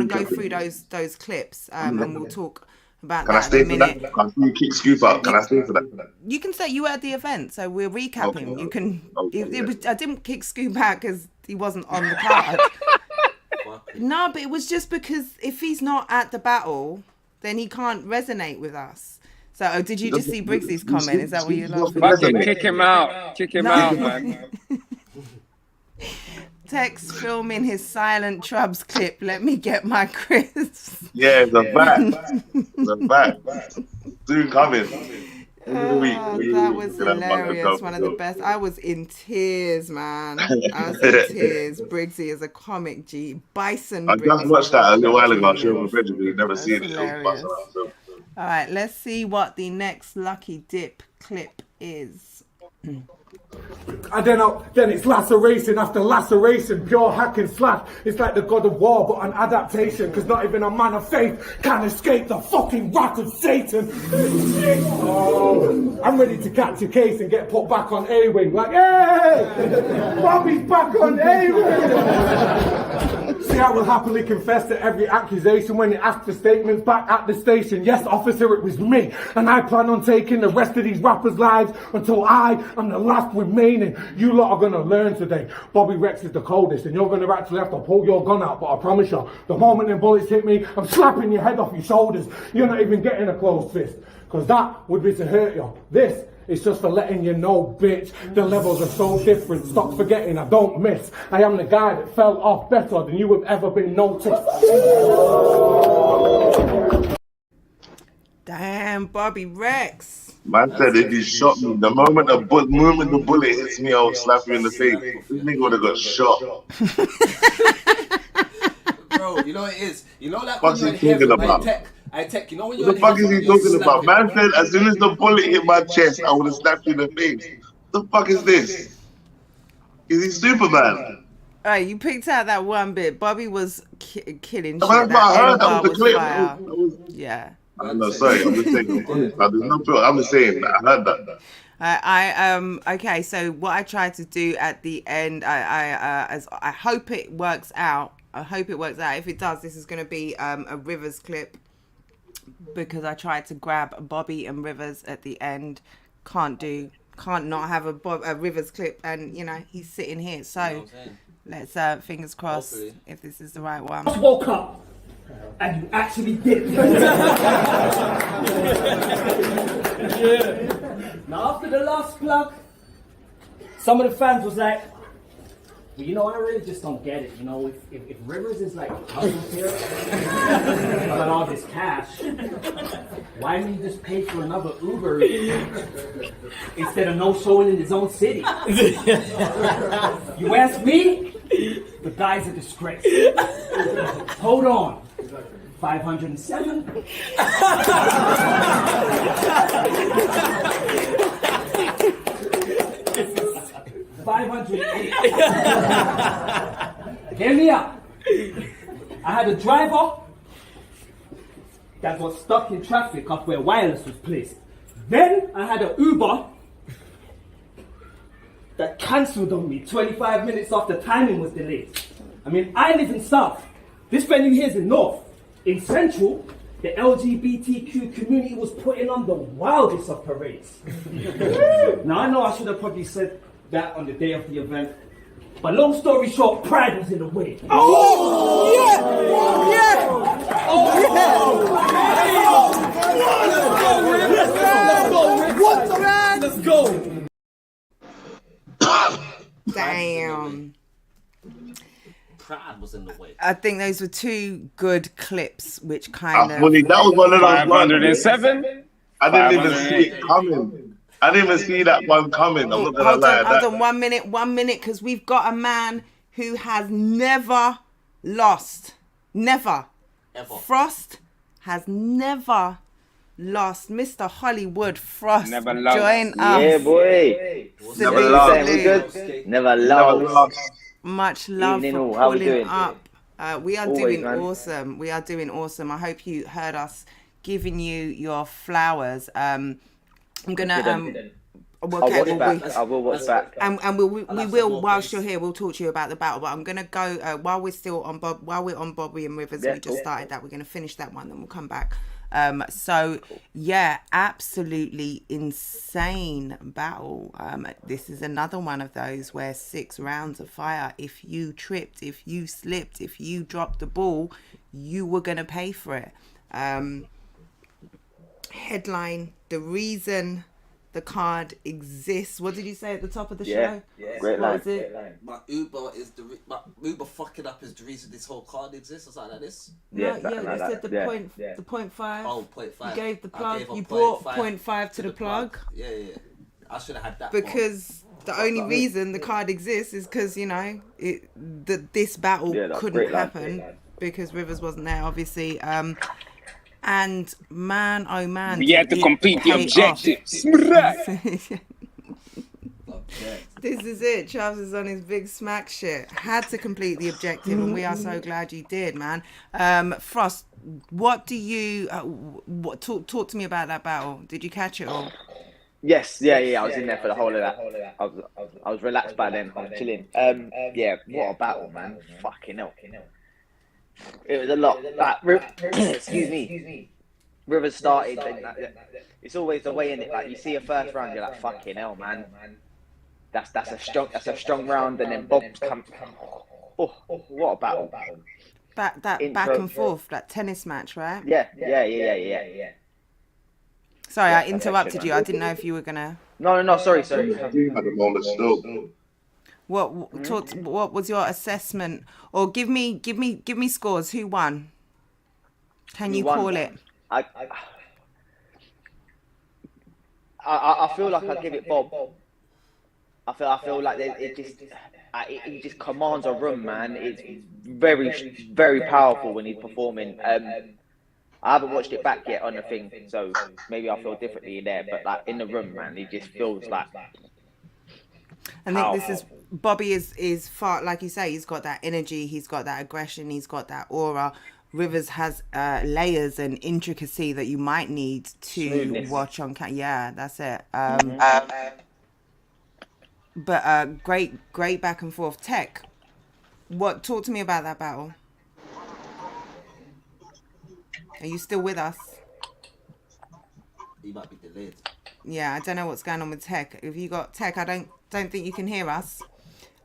go through those clips, and we'll talk about Can I that stay in a for that? minute. Can I see you kick Scoop out? Can I stay for that? You can say you were at the event, so we're recapping. Okay. You can. Okay, I didn't kick Scoop out because he wasn't on the card. No, but it was just because if he's not at the battle, then he can't resonate with us. So, did you just see Briggsy's comment? Is that what you're laughing at? Fucking kick him out. Kick him out, man. Tex filming his silent Trubs clip. Let me get my crisps. Yeah, the back. Soon coming. That was hilarious. One of the best. I was in tears, man. I was in tears. Briggsy is a comic G. Bison I Briggsy. just watched that a little while ago. I'm sure my friend would never seen it. Hilarious. All right, let's see what the next Lucky Dip clip is. And then it's laceration after laceration, pure hack and slash. It's like the God of War, but an adaptation, because not even a man of faith can escape the fucking wrath of Satan. Oh, I'm ready to catch a case and get put back on A-Wing. Like, hey! Bobby's back on A-Wing! See, I will happily confess to every accusation when it asks for statements back at the station. Yes, officer, it was me. And I plan on taking the rest of these rappers' lives until I am the last remaining. You lot are going to learn today. Bobby Rex is the coldest, and you're going to actually have to pull your gun out. But I promise you, the moment them bullets hit me, I'm slapping your head off your shoulders. You're not even getting a closed fist, because that would be to hurt you. This is just for letting you know, bitch, the levels are so different. Stop forgetting, I don't miss. I am the guy that fell off better than you have ever been noticed. Damn, Bobby Rex. Man said if he shot me, the moment the bullet hits me, I'll slap you in the face. This nigga would have got shot. Bro, you know what it is? You know like What's when he you're in talking heaven, about? I tech, you know when you're What the fuck is he talking about? Man Man, said as soon as the bullet hit my chest, I would have slapped you in the face. The fuck is this? Is he Superman? All right, you picked out that one bit. Bobby was killing shit. That's what I heard. That was the clip. Fire. Yeah. No, sorry, I'm just saying. I'm just saying. I heard that. Okay, so what I tried to do at the end, I hope it works out. If it does, this is going to be a Rivers clip, because I tried to grab Bobby and Rivers at the end. Can't not have a Rivers clip, and you know he's sitting here. So let's fingers crossed if this is the right one. Just woke up and you actually did. Now after the last plug, some of the fans was like, well, you know, I really just don't get it. You know, if Rivers is like hustles here about all this cash, why didn't he just pay for another Uber instead of no showing in his own city? You ask me, the guy's a disgrace. Hold on. 507? 508. Hear me out. I had a driver that got stuck in traffic up where Wireless was placed. Then I had an Uber that cancelled on me 25 minutes after timing was delayed. I mean, I live in South. This venue here is in North. In Central, the LGBTQ community was putting on the wildest of parades. Now, I know I should have probably said that on the day of the event, but long story short, pride was in the way. Oh, yeah! Yeah! Oh, yeah! What's up? crowd was in the way. I think those were two good clips, which I kind of. fully, that was one of those ones. 507. I didn't even see it coming. I didn't even see that one coming. I'm not gonna lie. Hold on, 1 minute, because we've got a man who has never lost. Never. Ever. Frost has never lost. Mr. Hollywood Frost, Never lost. join us. Yeah, boy. Never lost. We good? Never lost. Much love Evening for all. How we pulling doing? up. We are Always, doing man. awesome. We are doing awesome. I hope you heard us giving you your flowers. I'm gonna I'll watch back. I will watch back. and we will whilst you're here, we'll talk to you about the battle. But I'm gonna go while we're on Bobby and Rivers. Yeah, we just cool. started that. We're gonna finish that one, then we'll come back. So yeah, absolutely insane battle. This is another one of those where 6 rounds of fire. If you tripped, if you slipped, if you dropped the ball, you were gonna pay for it. Headline: the reason the card exists. What did you say at the top of the show? Yeah, great What line. was it? My Uber fucking up is the reason this whole card exists or something like this. Yeah, No, something you like said that. the Yeah. point, the 0.5. Oh, 0.5. You gave the I plug. gave a You brought 0.5 0.5 to the plug. Yeah. I should have had that. Because the only reason the card exists is because, you know, this battle Yeah, that's couldn't great line, happen great line. because Rivers wasn't there, obviously. And man, oh man. We had to complete the pay objectives. off. This is it. Charles is on his big smack shit. Had to complete the objective, and we are so glad you did, man. Frost, what do you talk to me about that battle? Did you catch it all? Yes, yeah. I was in there for the whole of that. I was relaxed by then. I was chilling. Yeah, what a battle, man. Fucking hell. It was a lot. Excuse me. Rivers started. It's always the way in it. Like you see a first round, you're like, fucking hell, man. That's a strong round, and then Bob's come. Oh, what a battle! Back and forth, that tennis match, right? Yeah. Sorry, I interrupted you. I didn't know if you were gonna. No. Sorry. At the moment, still. What was your assessment? Or give me scores. Who won? Can you call it? I feel like I give it Bob. I feel like he just commands a room, man. It's very, very powerful when he's performing. I haven't watched it back yet on the thing, so maybe I'll feel differently in there. But like in the room, man, he just feels like. I think this is Bobby is far, like you say, he's got that energy, he's got that aggression, he's got that aura. Rivers has layers and intricacy that you might need to watch on. Yeah, that's it. But great back and forth. Tech, talk to me about that battle. Are you still with us? He might be delayed. Yeah, I don't know what's going on with Tech. If you got Tech, I don't think you can hear us.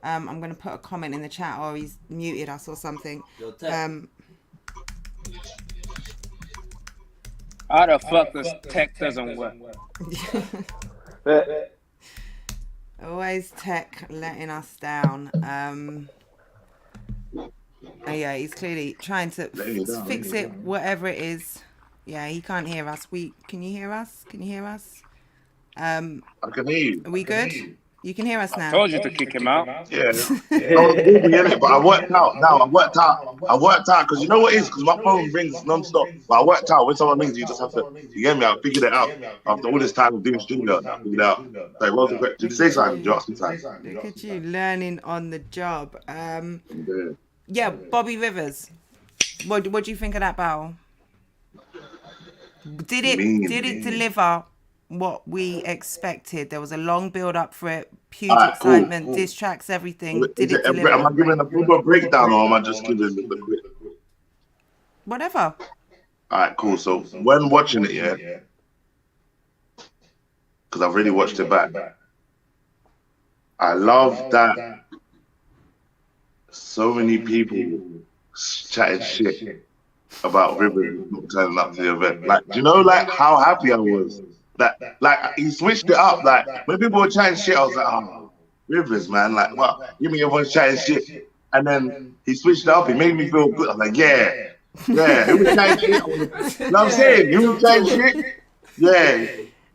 I'm going to put a comment in the chat, or he's muted us or something. Yo, Tech. How the fuck does tech doesn't work? Always Tech letting us down. Yeah, he's clearly trying to fix it, whatever it is. Yeah, he can't hear us. Can you hear us? Can you hear us? I can hear you. Are we good? You can hear us now. Told you to kick him out. Yeah. I was moving in it, but I worked out. Now I worked out because you know what it is? Because my phone rings non-stop. But I worked out when someone rings, you just have to, you get me? I figured it out. After all this time of doing studio, I figured it out. Like, what was the question? Did you say something? Did you ask me something? Look at you learning on the job. Yeah, Bobby Rivers. What do you think of that battle? Did it deliver what we expected? There was a long build up for it, huge excitement, diss tracks, everything. Did it deliver? Am I giving a proper breakdown or am I just giving the quick? Whatever. Alright, cool. So when watching it, yeah, because I've really watched it back, I love that so many people chatted shit about Rivers not turning up to the event. Like, do you know, like how happy I was that, like, he switched it up. Like when people were chatting shit, I was like, oh, Rivers, man, like, what? Give me everyone's chatting shit. and then he switched it up. He made me feel good. I'm like, yeah. Who was trying shit? You know what I'm saying? Who was trying shit? Yeah.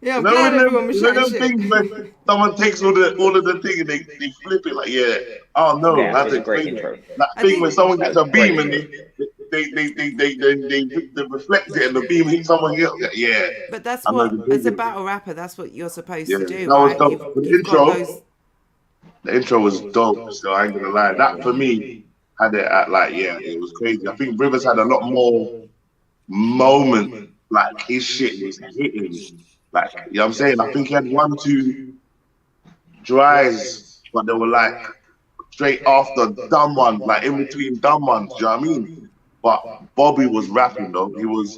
Yeah, I'm You know glad when everyone was them chatting shit. things when someone takes all of the thing and they flip it like, yeah. Oh no, Yeah, that's it's a a great thing. intro. That I thing think- when someone gets a Great beam and intro. they reflect it and the beam hits someone else. Yeah. But that's I know what, the as a thing. battle rapper, that's what you're supposed Yeah, to do, that was right? dope. But You've got those. the intro was dope. So I ain't gonna lie. That for me had it at like, yeah, it was crazy. I think Rivers had a lot more moment. Like his shit was hitting. Like, you know what I'm saying? I think he had 1, 2 dries, but they were like straight after dumb ones, like in between dumb ones. Do you know what I mean? But Bobby was rapping though. He was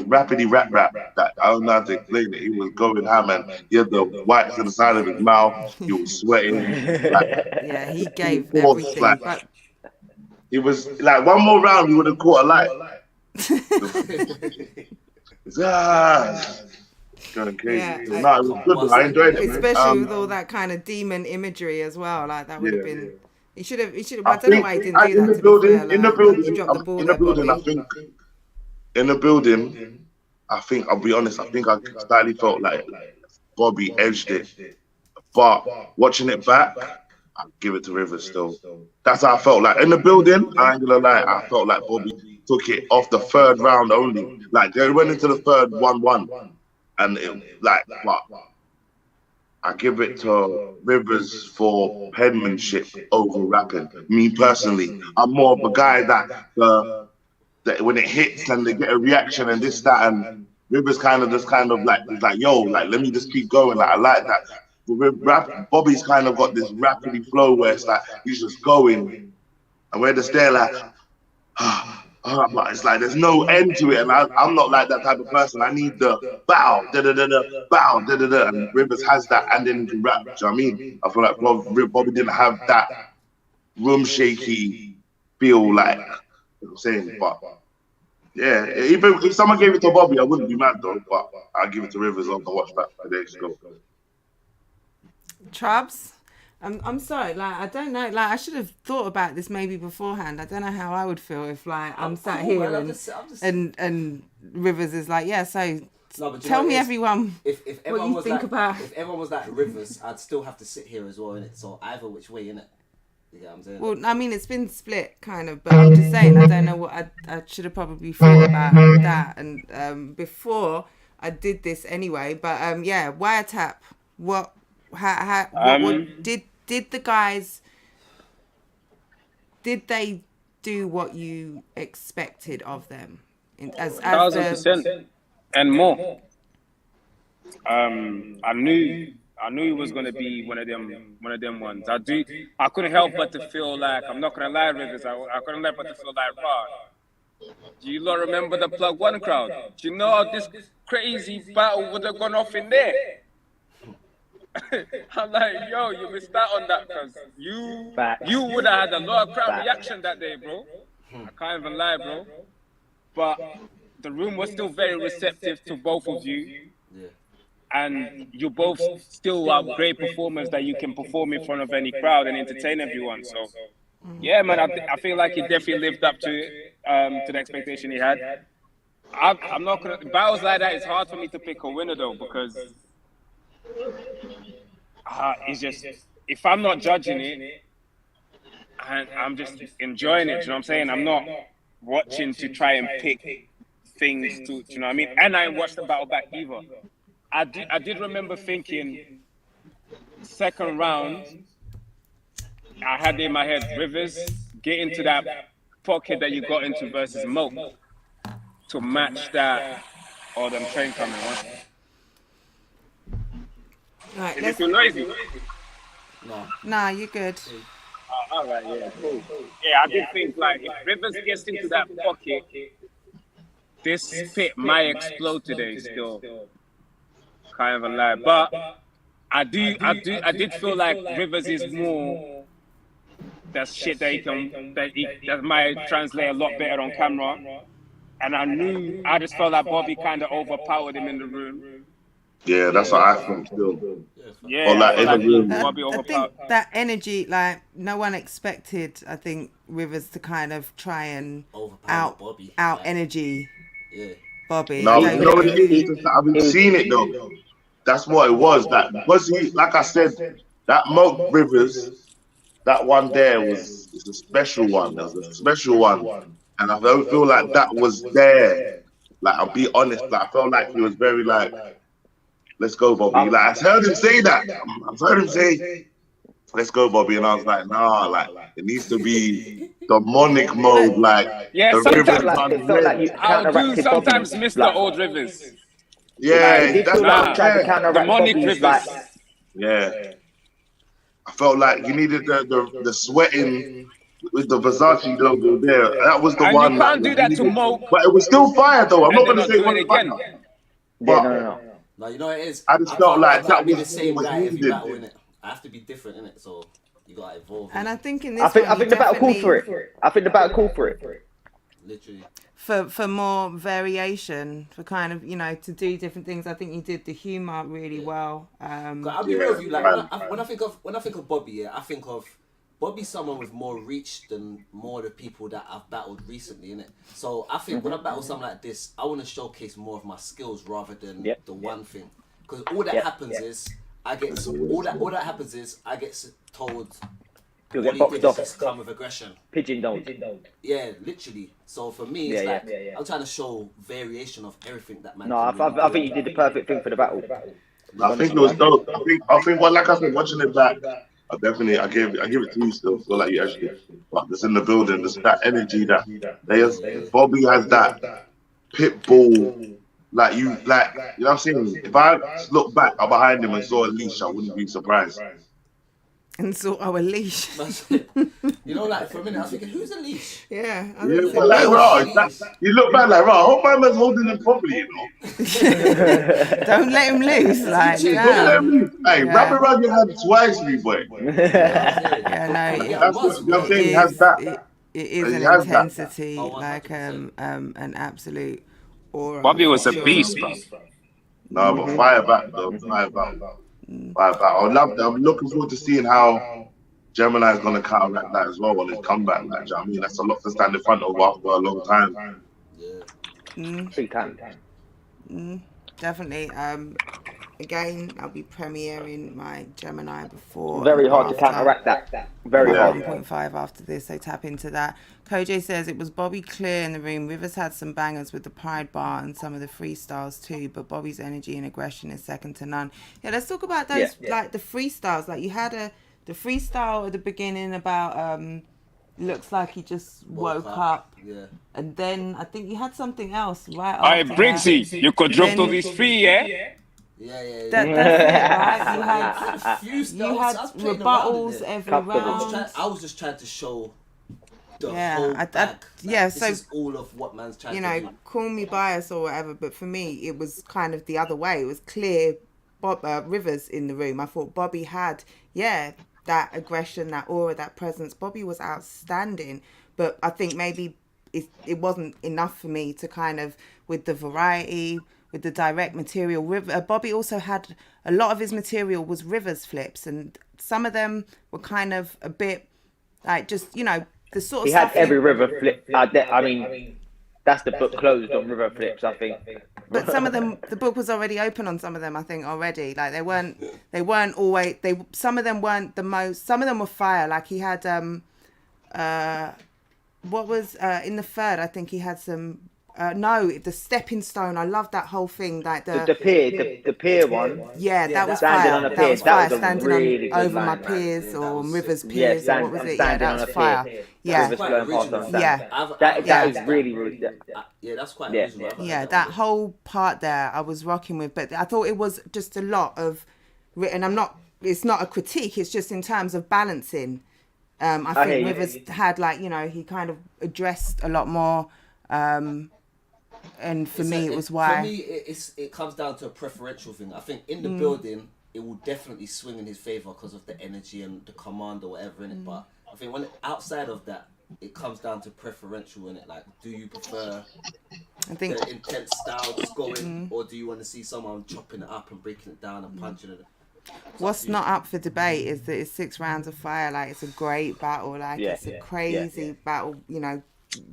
rappity rap. That I don't know how to explain it. He was going ham and he had the whites on the side of his mouth. He was sweating. Like, Yeah, he gave course, everything. like, But it was like one more round, he would have caught a light. Going crazy. Yeah, So, no, it was good. I enjoyed it, man. especially with all that kind of demon imagery as well, like that would have been. He should have. I don't know why he didn't do in that. the building, to be fair, in the like, building, you dropped the ball in the there, building, I Bobby. think in the building, I think I'll be honest. I think I slightly felt like Bobby edged it, but watching it back, I give it to Rivers still. That's how I felt like in the building. I ain't gonna lie, I felt like Bobby took it off the third round only. Like they went into the third 1-1, and it like, but I give it to Rivers for penmanship over rapping. Me personally, I'm more of a guy that when it hits and they get a reaction and this, that, and Rivers kind of like, he's like, yo, like, let me just keep going. Like, I like that. But Bobby's kind of got this rapidly flow where it's like, he's just going. And we're just there like, but it's like, there's no end to it. And I'm not like that type of person. I need the bow, da-da-da-da, bow, da-da-da. And Rivers has that, and then he can rap. Do you know what I mean? I feel like Bobby didn't have that room shaky feel like, you know what I'm saying? But yeah, even if someone gave it to Bobby, I wouldn't be mad though. But I'll give it to Rivers on the watch back today. So. Trabs, I'm sorry. Like, I don't know. Like, I should have thought about this maybe beforehand. I don't know how I would feel if, like, I'm sat here and Rivers is like, yeah. So tell me, everyone, if what everyone you was think like, about. If everyone was like Rivers, I'd still have to sit here as well, innit? So either which way, innit? You know what I'm saying? Well, I mean, it's been split, kind of, but I'm just saying, I don't know what I should have probably thought about that, and before I did this anyway. But yeah, Wiretap. What did the guys? Did they do what you expected of them? As 1,000% and more. I knew it was gonna be one of them ones. I couldn't help but to feel like, I'm not gonna lie, Rivers. I couldn't help but to feel like, wow. Do you lot remember the Plug One crowd? Do you know how this crazy battle would have gone off in there? I'm like, yo, you missed out on that because you would have had a lot of crowd reaction that day, bro. I can't even lie, bro. But the room was still very receptive to both of you. Yeah. And you both still have great performers that you can perform in front of any crowd and entertain everyone. So, yeah, man, I feel like he definitely lived up to the expectation he had. I'm not gonna battles like that. It's hard for me to pick a winner though, because it's just, if I'm not judging it and I'm just enjoying it, you know what I'm saying? I'm not watching to try and pick things to, you know what I mean? And I watched the battle back either. I did remember thinking, second round, I had in my head, Rivers, get into that pocket that you got into versus Moke to match that. Oh, them train coming, huh? Right, Is it too noisy? No. Nah, you're good. All right, yeah, cool. Yeah, I did think, like, if Rivers gets into that pocket, this pit might explode today still. Kind of a lie. But I did feel like Rivers is more that shit that might translate a lot better on camera. And I just felt like Bobby kind of overpowered him in the room. Yeah, that's what I think still. Or Yeah, I like feel in the like room. Bobby I overpowered. think that energy, like no one expected, I think Rivers to kind of try and Overpower Bobby. out Like, energy yeah. Bobby. I No, don't you know know what it is? who. It's just that I've been seeing it though. That's what it was. That because he, like I said, that Moat Rivers, that one there was it's a special one. There was a special one, and I don't feel like that was there. Like I'll be honest, like I felt like he was very like, "Let's go, Bobby." Like I heard him say that. I've heard him say, "Let's go, Bobby," and I was like, "Nah, like it needs to be demonic mode, like Yeah, the It Rivers felt sometimes like unread." you I do counteracted Bobby. sometimes miss the Like, old Rivers. it Yeah, did that's feel like what. you Nah, tried to Yeah, counteract demonic Bobby's Rivers. yeah. I felt like you needed the sweating with the Versace logo there. That was the And you one that can't was do that to needed. Mo But it was still fire though. I'm and not then gonna not say it do it wasn't fire. again. Yeah, But no. No, you know what it is. I just felt I like can't that be the was same what was guy every needed. battle in it. I have to be different in it, so you gotta evolve. And innit? I think in I this think one, the battle called for it. Literally. for more variation, for kind of to do different things. I think you did the humor really well. I'll be real with you. Like when I think of Bobby, yeah, I think of Bobby's someone with more reach than more of the people that I've battled recently, innit? So I think when I battle something like this, I want to showcase more of my skills rather than the one thing. Because all that happens is I get told You'll all get he boxed did off. is just come with aggression. Pigeon-doled. Yeah, literally. So for me, it's I'm trying to show variation of everything that man. No, can really I do. think you did the perfect thing for the battle. I think it was dope. I think well, like I said, watching it back, I give it to you still. Feel like you actually but it's in the building, there's that energy that Bobby has that pit bull. Like you know what I'm saying? If I look back behind him and saw a leash, I wouldn't be surprised. And saw our leash. You know, like for a minute, I was thinking, who's a leash? Yeah. But like, you look back like, I hope my man's holding him properly, you know. Don't let him loose, like. Don't let him loose. Hey, wrap it around your hand twice, me boy. Yeah, no. That's what I'm saying. He has that. It is He an has that. intensity, like an absolute aura. Bobby was a for sure. beast, bro. No, but fire back though. Fire back. I'm looking forward to seeing how Gemini is going to counteract that as well on his comeback. Like, do you know what I mean? That's a lot to stand in front of after a long time. Big time. Definitely. Again, I'll be premiering my Gemini before. Very hard to counteract that. Very hard. 1.5 after this, so tap into that. Koj says it was Bobby clear in the room. Rivers had some bangers with the Pride Bar and some of the freestyles too, but Bobby's energy and aggression is second to none. Yeah, let's talk about those, like the freestyles. Like you had the freestyle at the beginning about looks like he just woke up. Yeah. And then I think you had something else right Alright, after Briggsy, that. you could drop to these free, yeah? Yeah. That's it, right? You had rebuttals every round. I was just trying to show the whole bag. So this is all of what man's trying to do. Call me biased or whatever, but for me, it was kind of the other way. It was clear Rivers in the room. I thought Bobby had, that aggression, that aura, that presence. Bobby was outstanding, but I think maybe it wasn't enough for me to kind of, with the variety, with the direct material. Bobby also had a lot of his material was Rivers flips, and some of them were kind of a bit like just the sort of. He had every River flip. I mean, that's the book closed on River flips, I think. But some of them, the book was already open on some of them, I think, already. Like they weren't always. Some of them weren't the most. Some of them were fire. Like he had what was in the third? I think he had some. The stepping stone. I love that whole thing. Like the pier one. Yeah, that was standing fire. on a That pier. was fire. That was a Standing really on good over my line, piers man. or Rivers piers or what was it? Yeah, standing that on was a fire. pier. Yeah, Rivers flowing past on stand. Yeah. That is really, really. Yeah, that's quite original. Yeah, that whole part there I was rocking with, but I thought it was just a lot of written. It's not a critique. It's just in terms of balancing. I think Rivers had he kind of addressed a lot more. And for me, it was why. For me, it comes down to a preferential thing. I think in the building, it will definitely swing in his favor because of the energy and the command or whatever in it. But I think when outside of that, it comes down to preferential in it. Like, do you prefer think the intense style just going, or do you want to see someone chopping it up and breaking it down and punching it? what's not up for debate is that it's 6 rounds of fire. Like, it's a great battle. Like, it's a crazy battle. You know,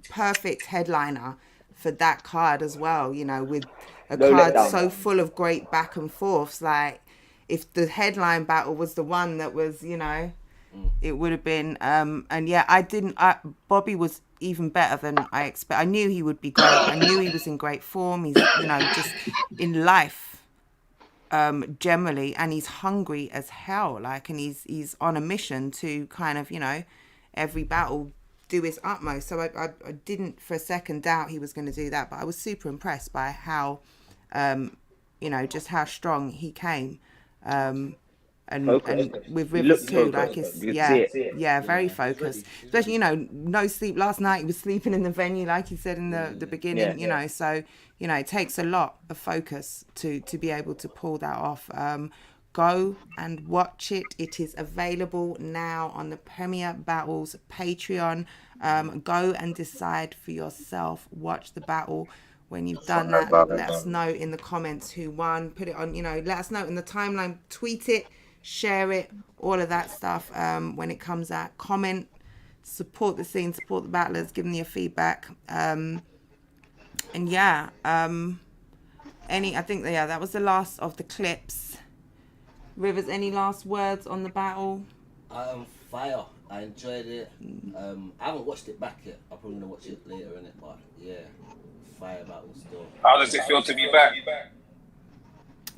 perfect headliner for that card as well. You know, with a card so full of great back and forths. Like, if the headline battle was the one that was, you know, it would have been. And yeah, Bobby was even better than I expect. I knew he would be great. I knew he was in great form. He's, you know, just in life, generally, and he's hungry as hell. Like, and he's on a mission to kind of, you know, every battle do his utmost. So I didn't for a second doubt he was going to do that. But I was super impressed by how, you know, just how strong he came. And with Rivers too, like, it's very focused. Especially, you know, no sleep last night. He was sleeping in the venue, like you said in the beginning. You know, so you know, it takes a lot of focus to be able to pull that off. Go and watch it. It is available now on the Premier Battles Patreon. Go and decide for yourself. Watch the battle. When you've done that, let us know in the comments who won. Put it on, you know, let us know in the timeline. Tweet it, share it, all of that stuff. When it comes out, comment, support the scene, support the battlers, give them your feedback. And yeah, I think that was the last of the clips. Rivers, any last words on the battle? Fire. I enjoyed it. I haven't watched it back yet. I'm probably gonna watch it later in it, but yeah. Fire battle still. How does it feel to be back?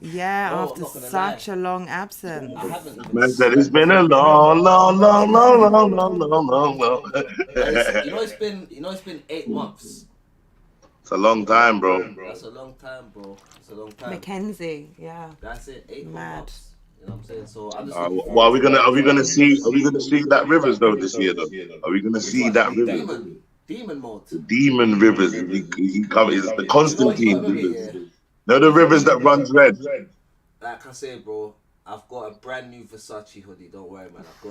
Yeah, after such a long absence. I haven't. Man said it's been a long. It's been 8 months. It's a long time, bro. That's a long time, bro. It's a long time. Mackenzie, yeah. That's it. 8 months. You know what I'm saying? So I'm just. Well, are we gonna see that Rivers though this year though? Are we gonna see that Rivers? Demon mode. The Demon Rivers. He covers the Constantine Rivers. No, the Rivers that runs red. Like I said, bro, I've got a brand new Versace hoodie. Don't worry, man. I've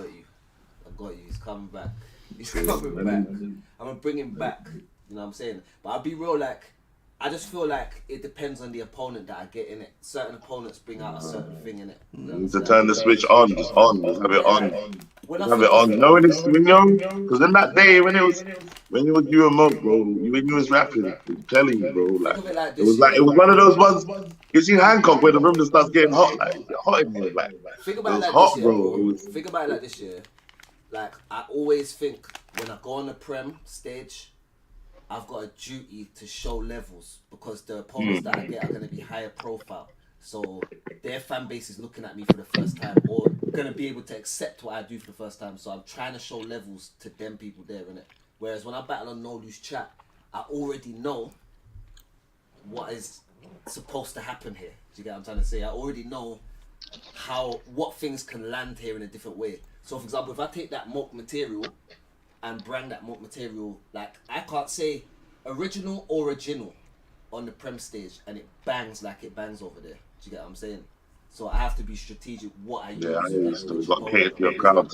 got you. He's coming back. He's coming back. I'm gonna bring him back. You know what I'm saying? But I'll be real, like, I just feel like it depends on the opponent that I get in it. Certain opponents bring out a certain thing in it. To turn the switch on, just have it on. Have it on. No, when because in that day when it was you and Monk, bro, when you was rapping, I'm telling you, bro, like it was one of those ones. You see Hancock where the room just starts getting hot, like hot in here, like think about it like hot, this year, bro. Think about it like this year. Like, I always think when I go on the Prem stage, I've got a duty to show levels because the opponents that I get are going to be higher profile. So their fan base is looking at me for the first time or going to be able to accept what I do for the first time. So I'm trying to show levels to them people there, innit? Whereas when I battle on No Loose Chat, I already know what is supposed to happen here. Do you get what I'm trying to say? I already know what things can land here in a different way. So for example, if I take that mock material and brand that mock material, like, I can't say original on the Prem stage and it bangs like it bangs over there. Do you get what I'm saying? So I have to be strategic what I use. Yeah, you've got to cater to your crowd.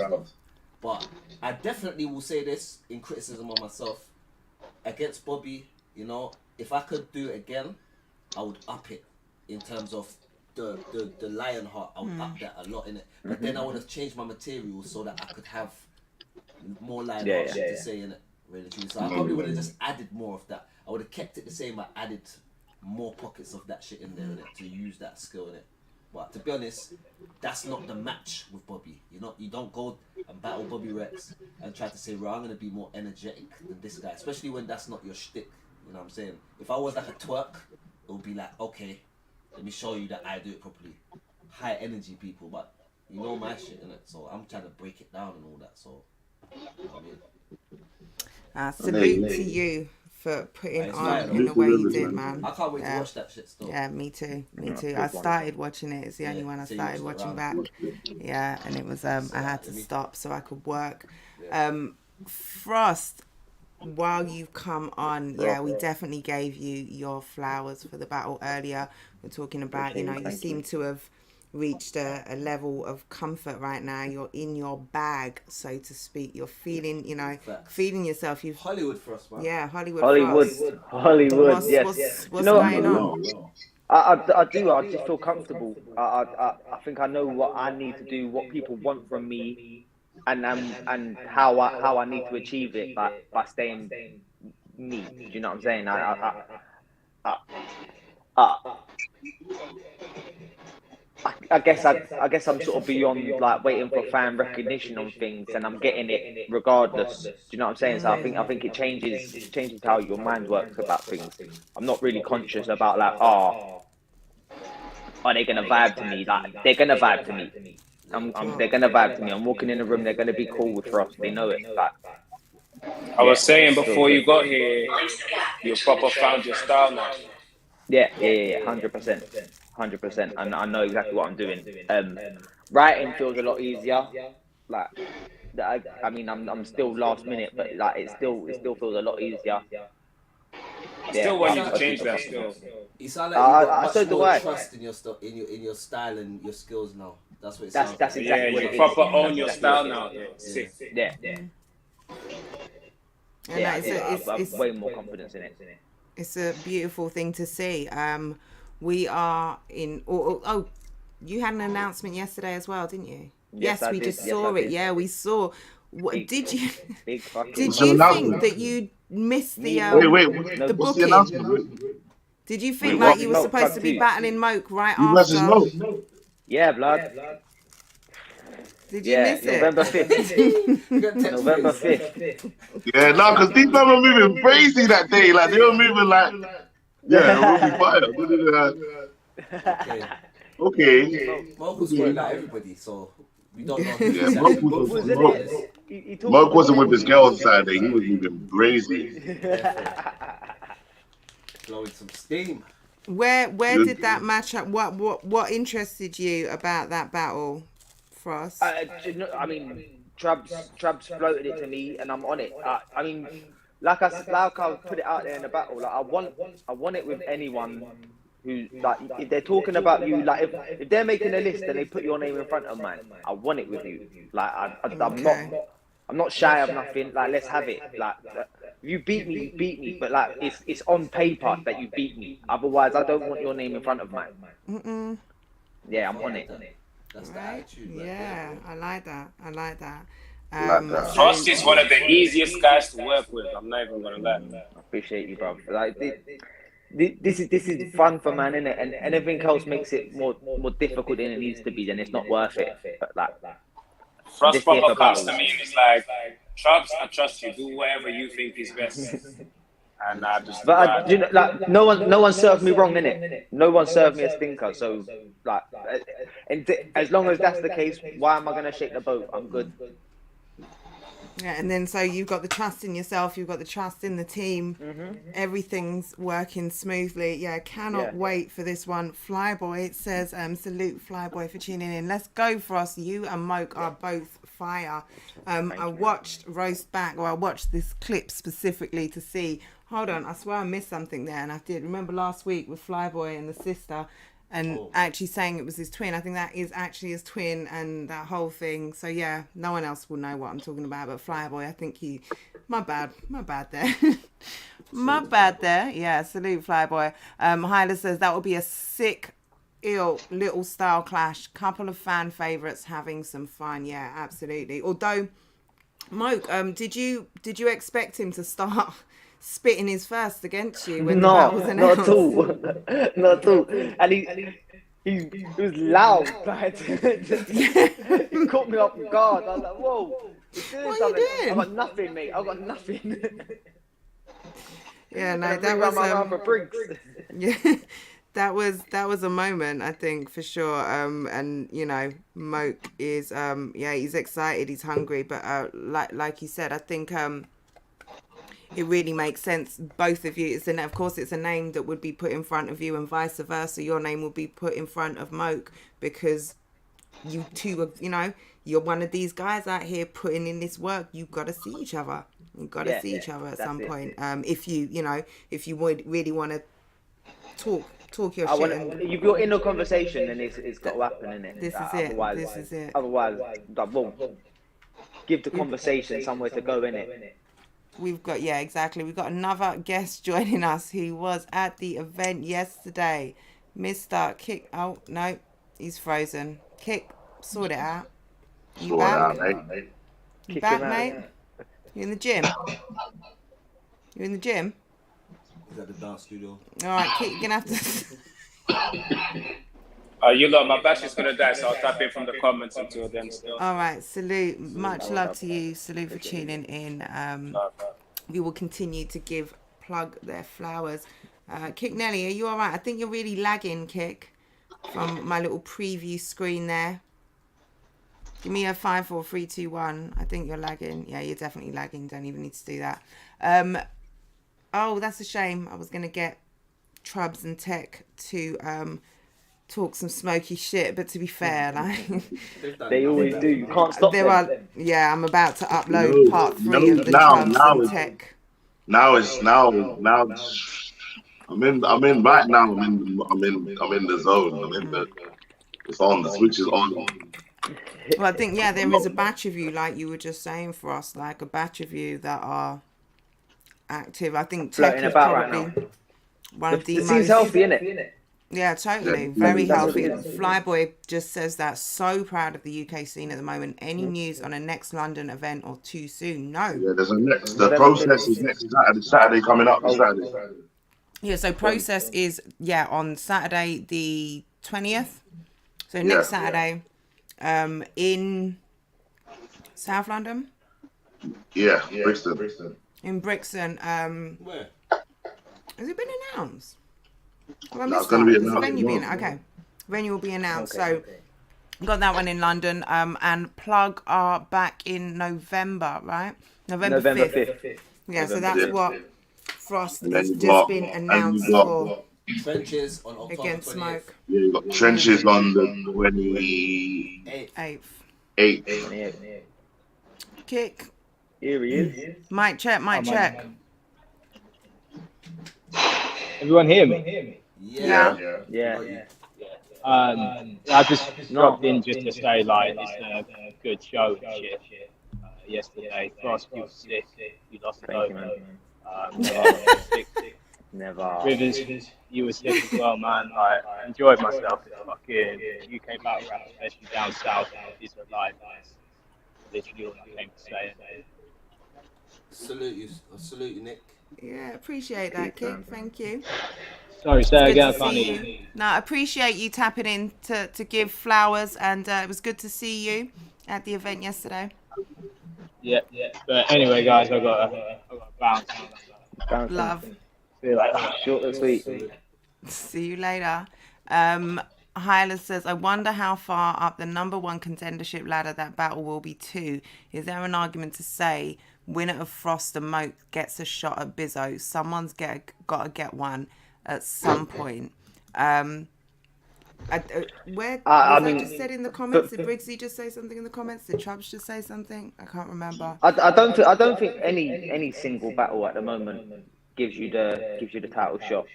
But I definitely will say this in criticism of myself. Against Bobby, you know, if I could do it again, I would up it in terms of the lion heart. I would up that a lot in it. But then I would have changed my material so that I could have more line heart shit to say in it. Really true. So I probably would have just added more of that. I would have kept it the same, but added more pockets of that shit in there in it to use that skill in it. But to be honest, that's not the match with Bobby. You don't go and battle Bobby Rex and try to say, well, I'm gonna be more energetic than this guy, especially when that's not your shtick. You know what I'm saying? If I was like a twerk, it would be like, okay, let me show you that I do it properly. High energy people, but you know my shit in it, so I'm trying to break it down and all that. So, you know what I mean? Salute to you for putting on in the way you did, man. I can't wait to watch that shit still. Yeah, me too. I started watching it. It's the only one I started watching back. Yeah, and it was I had to stop so I could work. Frost, while you've come on, we definitely gave you your flowers for the battle earlier. We're talking about, you seem to have reached a level of comfort right now. You're in your bag, so to speak. You're feeling, feeling yourself. You've Hollywood for us, man. Yeah, Hollywood. Hollywood. What's, Yes. what's going on? I do. I just feel comfortable. I think I know what I need to do, what people want from me, and how I need to achieve it by staying me. Do you know what I'm saying? I guess I'm sort of beyond like waiting for fan recognition on things, and I'm getting it regardless. Do you know what I'm saying? So I think it changes how your mind works about things. I'm not really conscious about like, are they gonna vibe to me? Like they're gonna vibe to me. They're gonna vibe to me. I'm walking in the room. They're gonna be cool with us. They know it. Like, I was saying before you got here, you proper found your style now. Yeah, 100%. And I know exactly what I'm doing. Writing feels a lot easier. Like, I mean, I'm still last minute, but like it still feels a lot easier. I still want you to change that still. You sound like you got much do more I. trust in your style and your skills now. That's what it That's sounds exactly Yeah, what you it is. proper own your style now. Sick. Yeah. And I've way more confidence in it. It's a beautiful thing to see. We are in. Oh, you had an announcement yesterday as well, didn't you? Yes, I we did. just Yes, saw I it. did. Yeah, we saw. What did you? Big fucking. Did What's the you think announcement? that you missed the Wait, the what's the booking? announcement? Did you think Wait, like what? you were No, supposed to part be two. battling Moke right You versus after? Mo. Yeah, blood. Did you miss it? November 5th. November 5th. Yeah, no, because these men were moving crazy that day. Like, they were moving like, yeah, we'll be fire. Okay. Mark was going like everybody, so we don't know. Yeah, Mark wasn't with his girl on Saturday. He was moving crazy. Blowing some steam. Where did that match up? What interested you about that battle, Frost? I mean, Trabs floated it to me, and I'm on it. I mean, like I put it out there in the battle. Like I want it with anyone who, like, if they're talking about you, like if they're making a list and they put your name in front of mine, I want it with you. Like I'm not shy of nothing. Like, let's have it. Like, you beat me, you beat me. But like, it's on paper that you beat me. Otherwise, I don't want your name in front of mine. Yeah, I'm on it. That's the attitude. Right? Yeah, I like that. Frost is one of the easiest guys to work with. I'm not even gonna lie. I appreciate you, bro. Like, this is fun for man, innit? And anything else makes it more difficult than it needs to be. Then it's not worth it. But like, Frost proper comes to me and it's like, Trabs, I trust you. Do whatever you think is best. And I just. But you know, like, no one served me wrong, innit? No one served me a stinker. So like, and as long as that's the case, why am I gonna shake the boat? I'm good. Yeah, and then so you've got the trust in yourself, you've got the trust in the team. Everything's working smoothly. Yeah, cannot wait for this one. Flyboy, it says, salute Flyboy for tuning in. Let's go, Frost. You and Moke are both fire. I watched Roast Back, or I watched this clip specifically to see. Hold on, I swear I missed something there, and I did. Remember last week with Flyboy and the sister, and actually saying it was his twin. I think that is actually his twin, and that whole thing. So yeah, no one else will know what I'm talking about. But Flyboy, I think my bad there. My bad there. Yeah, salute Flyboy. Hyla says that would be a sick, ill little style clash. Couple of fan favorites having some fun. Yeah, absolutely. Although, Moke, did you expect him to start spitting his first against you when the battle was announced? Not at all. And he was loud. Like, he caught me off guard. I was like, whoa, he's doing What something. are you doing? I got nothing, mate. I got nothing. Yeah, no, that was yeah, that was a moment, I think, for sure. And you know, Moke is he's excited, he's hungry, but like you said, I think it really makes sense, both of you. Of course, it's a name that would be put in front of you, and vice versa. Your name will be put in front of Moke, because you two are, you're one of these guys out here putting in this work. You've got to see each other. You've got to see each other at some point. If you would really want to talk talk your I shit. want if you're in a conversation, then it's got to happen, innit? This is it. This is it. Otherwise, like, well, give the conversation somewhere to go, innit? We've got, yeah, exactly. We've got another guest joining us who was at the event yesterday. Mr. Kick. Oh, no, he's frozen. Kick, sort it out. You Sort back? it out, mate. You back, mate? You in the gym? You in the gym? He's at the dance studio. All right, Kick, you're going to have to... You lot, my battery's going to die, so I'll tap in from the comments until then still. All right, salute. Much love to you. Salute for tuning in. We will continue to plug their flowers. Kick Nelly, are you all right? I think you're really lagging, Kick, from my little preview screen there. Give me a 5, 4, 3, 2, 1. I think you're lagging. Yeah, you're definitely lagging. Don't even need to do that. Oh, that's a shame. I was going to get Trubs and Tech to talk some smoky shit, but to be fair, like they always do. You can't stop them. Yeah, I'm about to upload part 3 of the Trubs and Tech. Now I'm in right now. I'm in the zone. It's on. The switch is on. Well, I think there is a batch of you, like you were just saying for us, like a batch of you that are active. I think Tech is probably one of the most. It seems healthy, innit? Yeah, totally. Very healthy. Flyboy just says that. So proud of the UK scene at the moment. Any news on a next London event or too soon? No. Yeah, there's a next. The process is next Saturday coming up. Saturday. Yeah, so process is on Saturday the 20th. So next Saturday, in South London. Yeah, Brixton. In Brixton. Where? Has it been announced? Well, No, it's going to be announced. Venue venue will be announced. Okay, so got that one in London. And Plug are back in November, right? November 5th. Yeah, November, so that's what Frost has just been announced for. Trenches on October against 20th. Smoke. Yeah, you got Trenches on the 28th. Kick. Here he is. Mic check. Everyone hear me? Yeah. I just dropped in just to say, like, it's a good show and shit. Yesterday, Frost, you were sick. You lost the Never. Rivers, you were sick as well, man. I enjoyed myself. It's fucking UK battle rap, especially down south. It's alive. Literally all I came to say. Salute you, Nick. Yeah, appreciate that, Kick. Thank you. Sorry, say again, I can't hear you. No, I appreciate you tapping in to give flowers, and it was good to see you at the event yesterday. Yeah. But anyway, guys, I got to bounce. Love. See you later. Short and sweet. See you later. Hyla says, I wonder how far up the number 1 contendership ladder that battle will be too. Is there an argument to say winner of Frost and Moat gets a shot at Bizzo? Someone's got to get one at some point. Just said in the comments? Did Briggsy just say something in the comments? Did Chubbs just say something? I can't remember. I don't think any single battle at the moment gives you the title shot.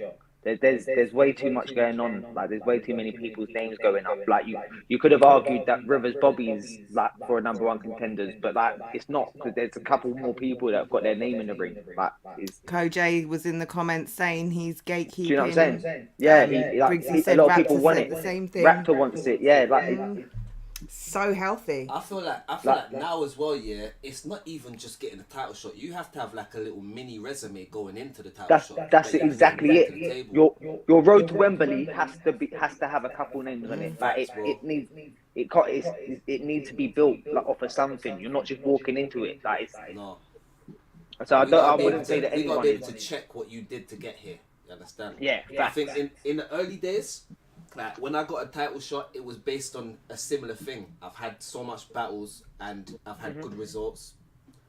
There's way too much going on. Like, there's way too many people's names going up. Like, you could have argued that Rivers Bobby's like for a number 1 contenders, but like it's not, because there's a couple more people that have got their name in the ring. Like, Koj was in the comments saying he's gatekeeping. Do you know what I'm saying? Yeah, a lot of people want it. The same thing. Raptor wants it. Yeah, like. So healthy. I feel like now as well, it's not even just getting a title shot. You have to have like a little mini resume going into the title shot. That's exactly it. Your road to Wembley has to have a couple names on it. Like, it needs to be built like off of something. You're not just walking into it. Like, it's no. So I wouldn't say that anyone. You got to be able to check what you did to get here. You understand? Yeah. I think in the early days, like when I got a title shot, it was based on a similar thing. I've had so much battles and I've had good results.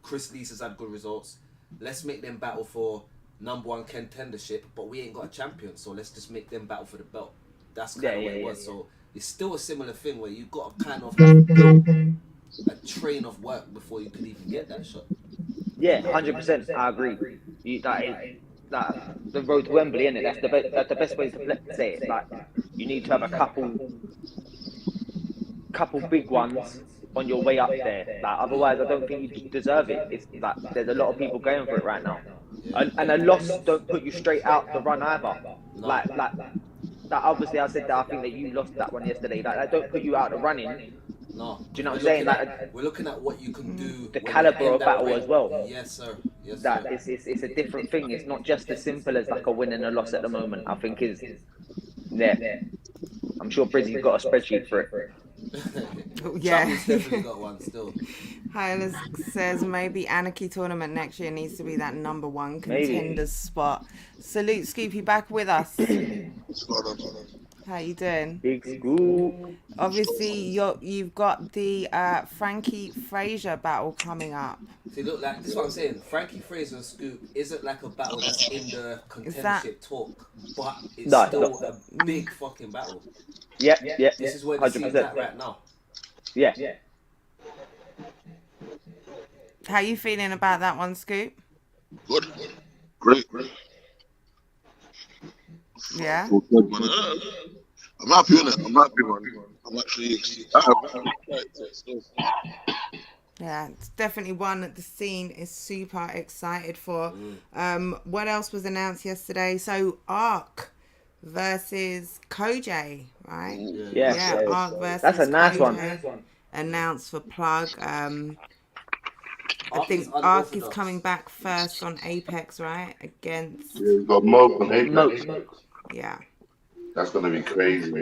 Chris Lees has had good results. Let's make them battle for number 1 contendership, but we ain't got a champion, so let's just make them battle for the belt. That's kind of what it was. So it's still a similar thing where you got to kind of build a train of work before you could even get that shot. Yeah, 100%. I agree. the road to Wembley, isn't it? That's the best way to say it. Like, you need to have a couple big ones on your way up there. Like, otherwise, I don't think you deserve it. It's like there's a lot of people going for it right now, and a loss don't put you straight out the run either. No. Like that. Obviously, I said that I think that you lost that one yesterday. Like, that don't put you out the running. No. Do you know what I'm saying? Like, we're looking at what you can do. The caliber of battle as well. Yes, sir. Yes, that sir. it's a different thing. It's not just as simple as like a win and a loss at the moment. I think is I'm sure Brizzy's got a spreadsheet for it. Yeah. Chappie's definitely got one still. Hylas says maybe Anarchy tournament next year needs to be that number one contender spot. Salute Scoopy, back with us. How you doing? Big Scoop. Obviously, you've got the Frankie Fraser battle coming up. See, look, like, this is what I'm saying. Frankie Fraser and Scoop isn't like a battle that's in the contendership talk, but it's still a big fucking battle. Yeah. This is where the scene's at right now. Yeah. How you feeling about that one, Scoop? Good. Great. Yeah. I'm happy with it. I'm happy, man. I'm actually excited. Yeah, it's definitely one that the scene is super excited for. What else was announced yesterday? So Ark versus Koj, right? Yeah. Ark versus That's a nice Koj one. Announced for Plug. I think Ark is coming back first on Apex, right? Against. Yeah, we've got Moke on Apex. Yeah. That's gonna be crazy.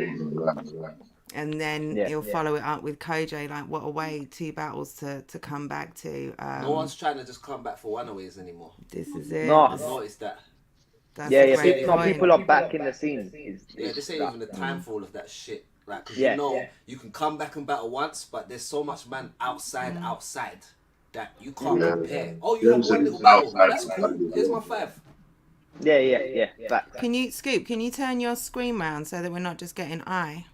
And then he'll follow it up with Koj. Like, what a way, 2 battles to come back to. No one's trying to just come back for one-aways anymore. This is it. No. I've noticed that. People are back in the scene. This ain't even the time for all of that shit. Like, cause you know, you can come back and battle once, but there's so much man outside that you can't compare. Oh, you have one little battle. That's cool. Here's my 5. Yeah. Back. Can you turn your screen round so that we're not just getting eye?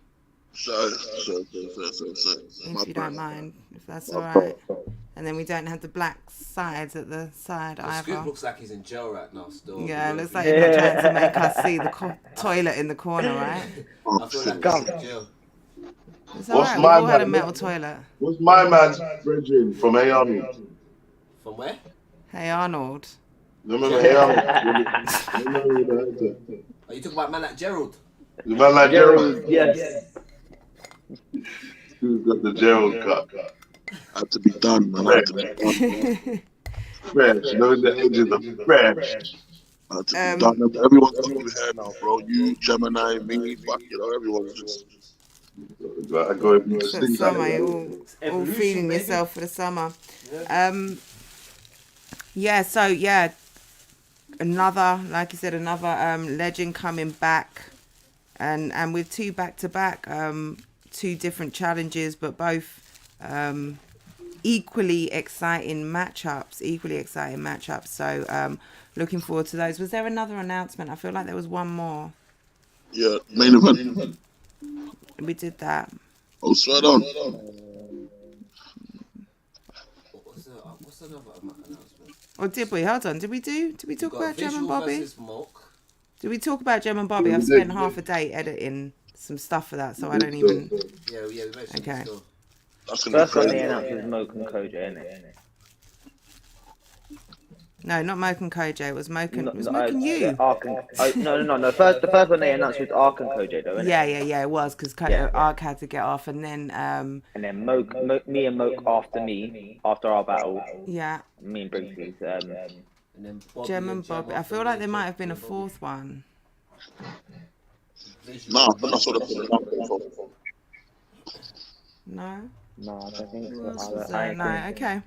Sorry. If you don't mind, if that's all right. And then we don't have the black sides at the side either. Scoop looks like he's in jail right now still. Yeah, it looks like you're not trying to make us see the toilet in the corner, right? I feel like he's in jail. It's all right, we've all had a metal toilet. What's my man's bridging from Hey Arnold? From where? Hey Arnold. Remember Hey Arnold? Are you talking about man like Gerald? The man like Gerald? Yes. Who's got the Gerald cut? Had to be done, man. Had to be done. Fresh, knowing the edges of fresh. Had to be done. Everyone's got new hair now, bro. You, Gemini, me, fuck, everyone's just. I go Summer, you're all feeling yourself for the summer. Another, like you said, another legend coming back, and with 2 back-to-back, 2 different challenges, but both equally exciting matchups. So looking forward to those. Was there another announcement? I feel like there was one more. Yeah, main event. We did that. Oh, sweat on. What's another announcement? Or did we? Hold on. Did we talk about Gemin Bobby? Smoke. Did we talk about Gemin Bobby? I've spent half a day editing some stuff for that, so I don't even. Yeah, we mentioned okay. it still. First one they announced was Moke and Koj, isn't it? No, not Moke and Koj. It was Moke and you. No. The first one they announced was Ark and Koj, though, isn't it? Yeah, it was because Ark had to get off, and then me and Moke after our battle. Yeah. Me and Briggs's. And then Gemin Bobby. I feel like there might have been a 4th one. No, I'm not sort of. No. No, I don't think so. No.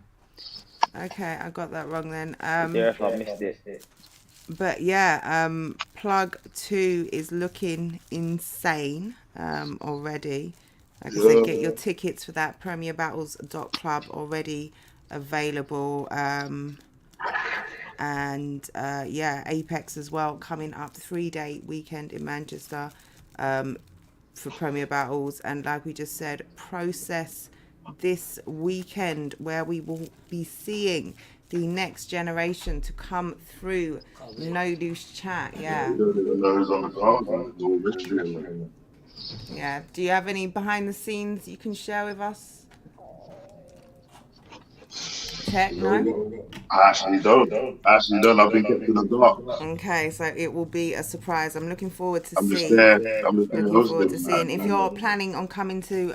Okay, I got that wrong then. If I missed it. But yeah, Plug 2 is looking insane already. Like I said, get your tickets for that. PremierBattles.club already available. Apex as well coming up. 3-day weekend in Manchester for Premier Battles. And like we just said, Process this weekend, where we will be seeing the next generation to come through. No loose chat. Yeah. Those on the card, it's all mystery. Yeah. Do you have any behind the scenes you can share with us? Tech, no? I actually don't. I've been kept in the dark. Okay, so it will be a surprise. I'm looking forward to I'm just seeing. there. I'm just Looking forward to seeing. If you're planning on coming to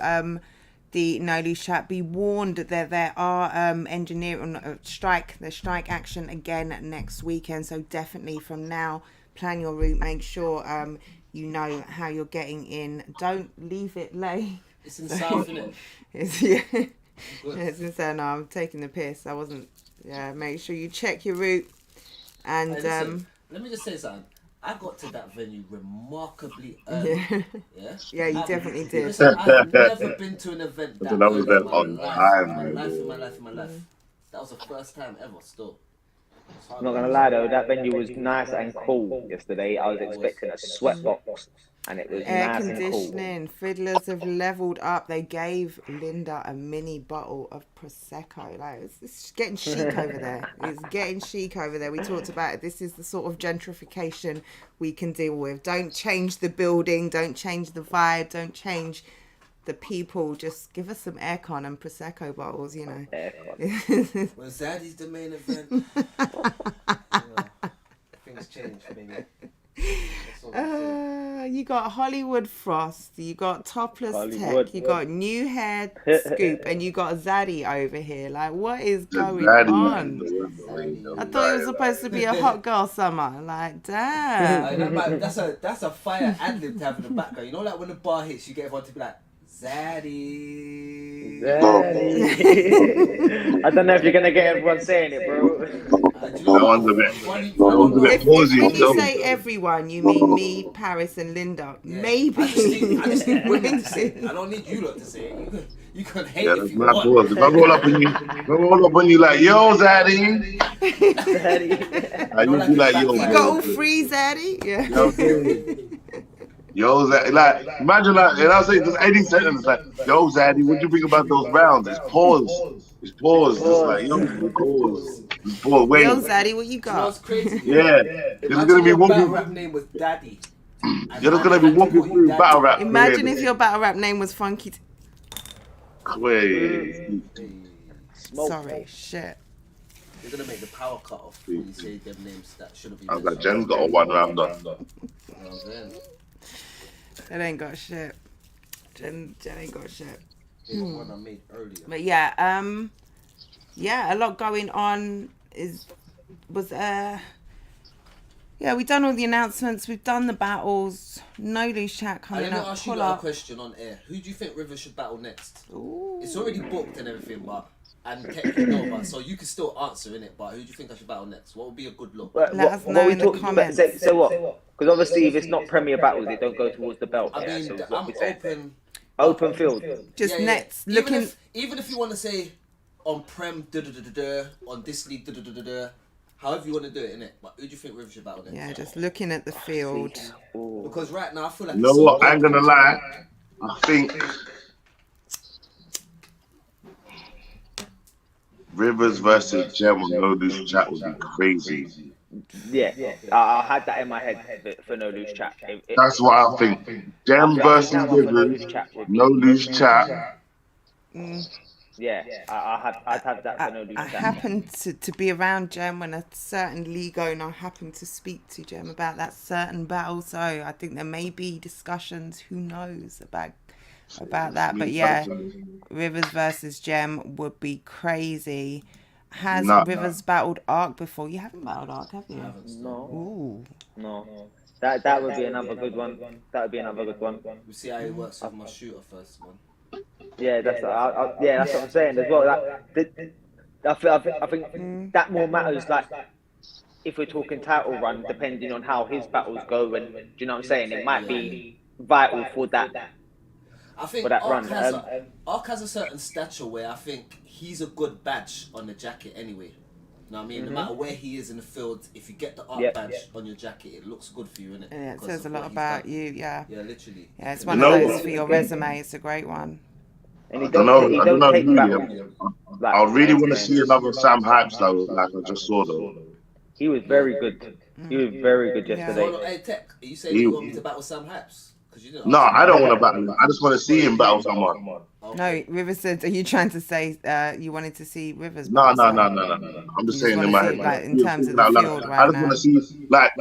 the No Loose Chat, be warned that there are engineering strike. There's strike action again next weekend. So definitely from now, plan your route. Make sure you know how you're getting in. Don't leave it late. It's in South, isn't it? Yeah. It's insane. No, I'm taking the piss. I wasn't. Yeah, make sure you check your route. And Hey, listen, let me just say something. I got to that venue remarkably early. Yeah, yeah, you definitely did. Listen, I've never been to an event that That was early in that my on life. time, In my life. That was the first time ever. Still. I'm not gonna lie though, that venue was nice and cool yesterday. I was expecting a sweatbox, and it was Air nice and cool. conditioning. Fiddlers have leveled up. They gave Linda a mini bottle of prosecco. Like it's getting chic over there. It's getting chic over there. We talked about it. This is the sort of gentrification we can deal with. Don't change the building. Don't change the vibe. Don't change the people. Just give us some aircon and prosecco bottles. You know. When Zaddy's the main event, things change, baby. You got Hollywood Frost, you got Topless Hollywood. Tech, you got New Hair Scoop, and you got Zaddy over here. Like, what is going on? I thought it was supposed to be a hot girl summer. Like, damn. That's a fire ad-lib to have in the background. You know, like when the bar hits, you get everyone to be like, Zaddy. I don't know if you're gonna get everyone saying it, bro. That one's a bit If when you say everyone, you mean me, Paris, and Linda. Yeah. Maybe. I just need women to say it. I don't need you lot to say it. You can hate Yeah, if that's you my want. pause. If I roll up on you like, yo, Zaddy. I Not you like like, yo, You got all three, Zaddy? Yeah. You know what I'm saying? Yo, Zaddy, like, imagine like, and I'll say just any sentence like, yo, Zaddy, what do you think about those rounds? It's pause. It's pause. It's like, yo, pause. It's pause. Wait. Yo, Zaddy, what you You know got? what's crazy? Yeah. It's gonna be your battle walking. rap name was Daddy. You're just gonna be walking through battle rap. Imagine if your battle rap name was Funky. Wait. Sorry, shit. You're gonna make the power cut off when you say them names that shouldn't be. I was like, Jen's got a one round done. You know what I'm saying? It ain't got shit. Jen ain't got shit. It was one I made earlier. But yeah, a lot going on. Yeah, we've done all the announcements. We've done the battles. No Loose Chat coming Let me up. ask you Pull a up. question on air. Who do you think Rivers should battle next? Ooh. It's already booked and everything, and technically no, but so you can still answer in it. But who do you think I should battle next? What would be a good look? Let us know in the comments. So what? Because obviously, if it's not Premier battles, they don't go towards the belt. I mean, so I'm what we saying? open field. Just Yeah. nets. Even Looking. even if you want to say on Prem, on this league, however you want to do it, innit? But who do you think Rivers should battle next? Yeah, just looking at the field. Because right now I feel like You know what? I ain't gonna lie. I think Rivers versus Gem on No Loose Chat would be crazy. Yeah. I had that in my head for No Loose Chat. That's what I think. Gem versus Rivers, No Loose Chat. Yeah, I'd have that for No Loose I Chat. happened to be around Jem when a certain league owner happened to speak to Jem about that certain battle. So I think there may be discussions. Who knows about that? But yeah, Rivers versus Jem would be crazy. Has Rivers battled Ark before? You haven't battled Ark, have you? No. Ooh. No. That would be another good one. That would be another good one. We see how it works with my shooter first, man. Yeah, that's what I'm saying as well. I think that more matters. Like if we're talking title run, depending on how his battles go, and do you know what I'm saying? It might be vital for that. I think for that Ark run. Ark has a certain stature where I think he's a good badge on the jacket anyway. You know what I mean? No matter where he is in the field, if you get the Ark badge on your jacket, it looks good for you, innit? Yeah, it says a lot about you. Yeah. Yeah, literally. Yeah, it's one of those for your resume. It's a great one. And I don't know. he I don't don't know take who battles yet. like I really want to man. see another Sam Hypes though, like I just saw though. He was very good. He was very good yesterday. So, hey, Tech, are you saying He- you want me to battle Sam Hypes? Because you didn't No, ask me. I don't want to battle him. I just want to see him battle someone. No, Rivers said, are you trying to say you wanted to see Rivers? No. battle I'm You just just saying want in to my see head. it, like, in terms of the I field right just want now. to see, like,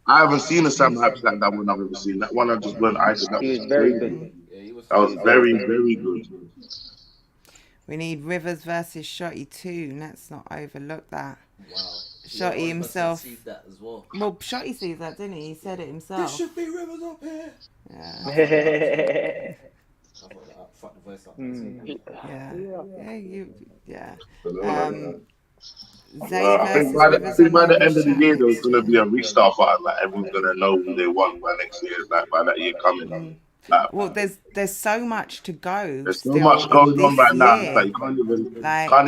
I haven't seen a Sam Hypes like that one I've ever seen. That one I just went ice. That He was was very crazy. good. Yeah, he was That was very very, good. very good. We need Rivers versus Shotty too. Let's not overlook that. Wow. Shotty Yeah, himself. sees that as well. Well, Shotty sees that, didn't he? He said it There himself. should be Rivers up here. Yeah. I thought that up, fuck the voice up. Yeah. Yeah. I Zay think versus by Rivers the and end of Nobody's the year, there's next. going to be a restart button. Like everyone's going to know who they want by next year. Like by that year coming. Like, Well, there's so much to go. there's so still much going on this right now. year. Like you can't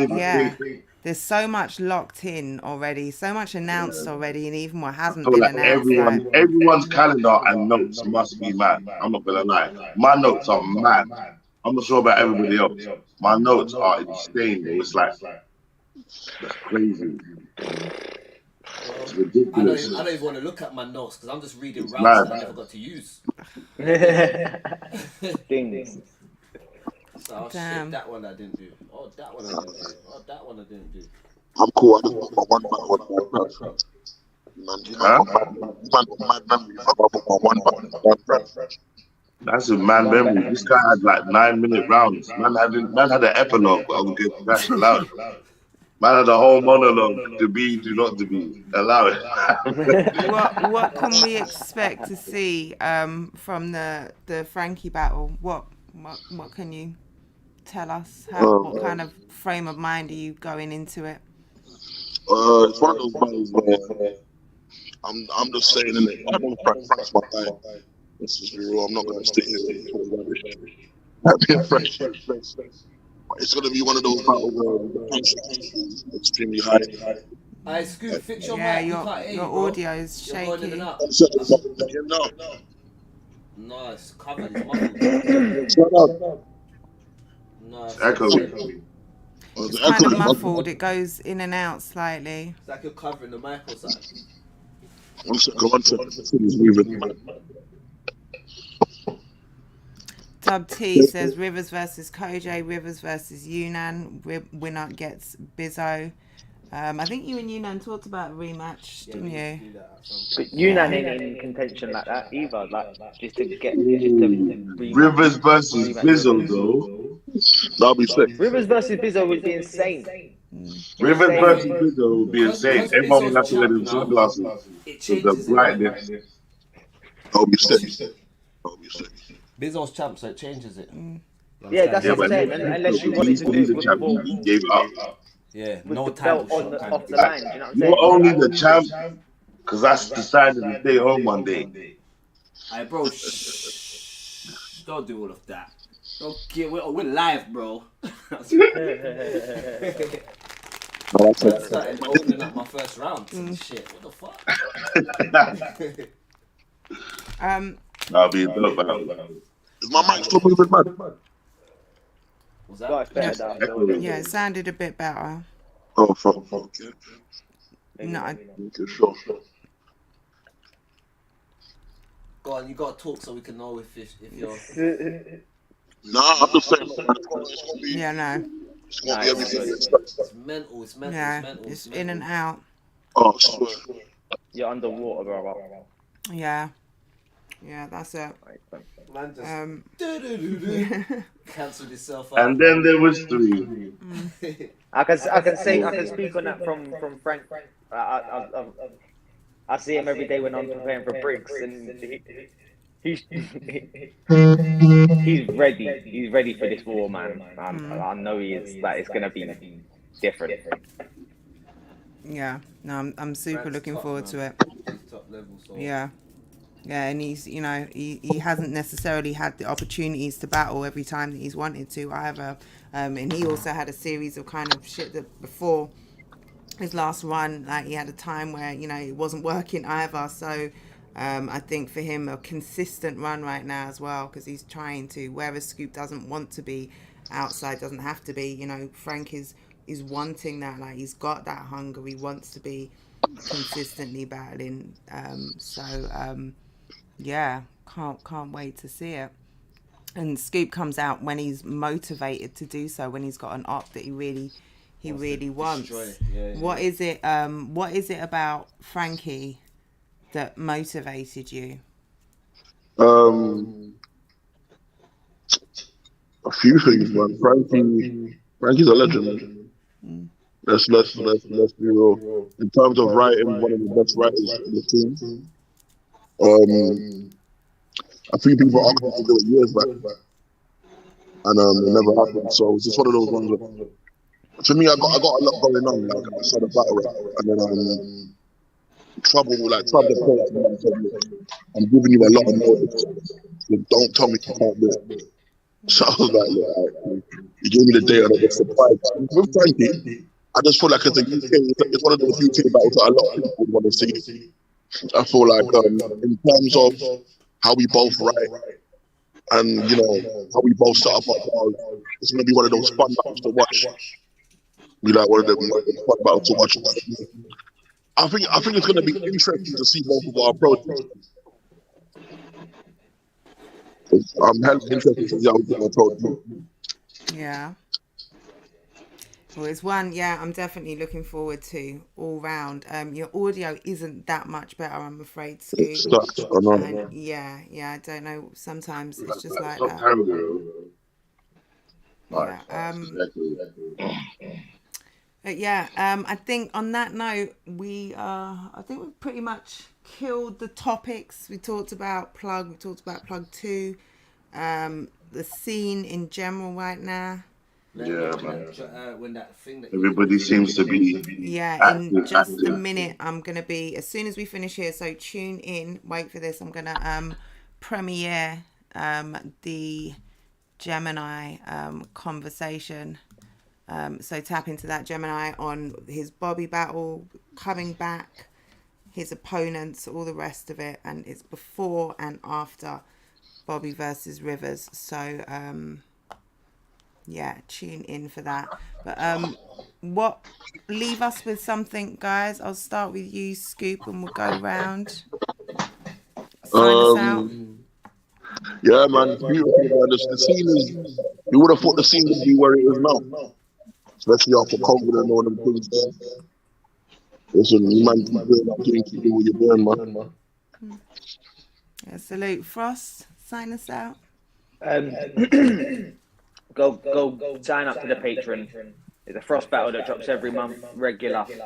even Yeah. think. There's so much locked in already, so much announced already, and even what hasn't So been like announced. everyone's calendar and notes must be mad. I'm not gonna lie. My notes are mad. I'm not sure about everybody else. My notes are insane, bro. It's like that's crazy. It's ridiculous. I don't even want to look at my notes because I'm just reading It's rounds mad. that I never got to use. Things. So, oh, shit, that one I didn't do. Oh, that one I didn't do. Oh, that one I didn't do. I'm cool. I just want my one battle on man. Huh? Man, mad memory. I put my one battle on one. That's a man memory. This guy had like 9-minute rounds. Man had an epilogue, but I would get that allowed. Man had a whole monologue to be, do not to be. Allow it. What can we expect to see from the Frankie battle? What can you tell us? What kind of frame of mind are you going into it? It's one of those battles where I'm just saying, innit? I know Frank's my guy. Let's just be real. I'm not gonna sit here and talk about this. Frank. It's gonna be one of those battles where the tension is extremely high. Hey, Scoop, fix your Yeah, mic. your audio is You're going in shaky. and out. Nice. Covered. It's muffled. Nice. Echoing. It's kind of muffled. It goes in and out slightly. It's like you're covering the mic or something. One second. Dub T says Rivers versus Koj, Rivers versus Yunnan. Winner gets Bizzo. I think you and Yunnan talked about a rematch, didn't you? But Yunnan ain't in contention like that either. Like just to Rivers versus Bizzo though. That'll be sick. Rivers versus Bizzo would be insane. Rivers versus Bizzo would be insane. Everyone would have to wear them sunglasses. With the brightness. That'll be sick. Bizzo's champ, so it changes it. Yeah, that's what I'm saying. Unless you wanted to do it with the ball. He gave up. Yeah, with no the time belt off the line. Do you know what I'm saying? Not only the champ, because that's decided to stay home one day. Hey, bro, shh. Don't do all of that. Don't get. We're live, bro. I started opening up my first round. Shit, what the fuck? That'll be a dope battle. Is my mic still moving, man? Was that? Yeah, it sounded a bit better. Oh, fuck, okay. No, Okay, sure. Go on, you gotta talk so we can know if you're. Nah, I'm just saying. yeah, no. It's gonna be everything. It's mental. It's mental. Yeah, it's mental. it's in and out. Oh, I swear. You're underwater, bro. Yeah, that's it. Man just cancelled himself out. And then there was 3. I can speak on that from Frank. I see him every day when I'm preparing for Briggs, and he's ready. He's ready for this war, man. I know he is. Like it's gonna be different. Yeah, no, I'm super Frank's looking top, forward man. to it. He's top level, so. Yeah, and he's he hasn't necessarily had the opportunities to battle every time that he's wanted to either. And he also had a series of kind of shit that before his last run, like he had a time where it wasn't working either. So I think for him a consistent run right now as well, because he's trying to, whereas Scoop doesn't want to be outside doesn't have to be. You know, Frank is wanting that. Like, he's got that hunger. He wants to be consistently battling. Yeah, can't wait to see it. And Scoop comes out when he's motivated to do so, when he's got an op that he really wants. What is it about Frankie that motivated you? A few things, man. Frankie's a legend, man. Let's be real. In terms of writing, one of the best writers in the team. A few people asked me to do it years back, and it never happened. So it's just one of those ones. To me, I got a lot going on, like outside of battle rap, and then trouble the coach. I'm giving you a lot of notice. So don't tell me you can't do it. So I was like, look, you gave me the day and I was surprised. With Frankie, I just feel like as a UK, it's one of those UK battles that a lot of people would want to see. I feel like in terms of how we both write and how we both set up our battles, it's gonna be one of those fun battles to watch. Be like one of them fun battles to watch. I think it's gonna be interesting to see both of our approaches. I'm hella interested to see how we're gonna approach it. Yeah. Well, it's one, I'm definitely looking forward to all round. Your audio isn't that much better, I'm afraid, Scoop. It sucks. I know. And I don't know. Sometimes it's just like that. I think on that note, I think we've pretty much killed the topics. We talked about Plug. We talked about Plug 2. The scene in general right now. Yeah, man. When that thing that everybody seems to be. Yeah, in just a minute, I'm gonna be, as soon as we finish here. So tune in. Wait for this. I'm gonna premiere the Gemini conversation. So tap into that, Gemini, on his Bobby battle coming back, his opponents, all the rest of it, and it's before and after Bobby versus Rivers. So tune in for that. But leave us with something, guys. I'll start with you, Scoop, and we'll go round. Sign us out. Yeah, man, it's beautiful, man. The scene is, you would have thought the scene would be where it is now, especially after COVID and all them things. Listen, man, keep doing what you're doing, man. Yeah, salute. Frost, sign us out. Go sign up to the Patreon. It's a Frost battle that drops every month, regular. They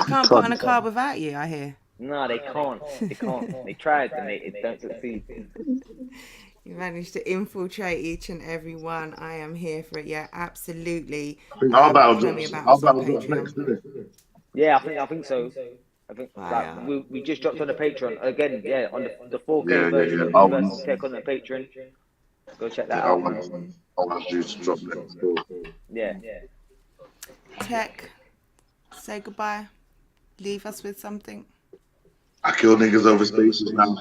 can't put on a card without you, I hear. No, they can't. They tried and they don't succeed. You managed to infiltrate each and every one. I am here for it. Yeah, absolutely. Our battle's next, isn't it? Yeah, I think so. I think we just dropped on the Patreon again. Yeah, on the 4K version of Universal Tech on the Patreon. Go check that out. I want you to drop next. Yeah. Tech, say goodbye. Leave us with something. I kill niggas over spaces now.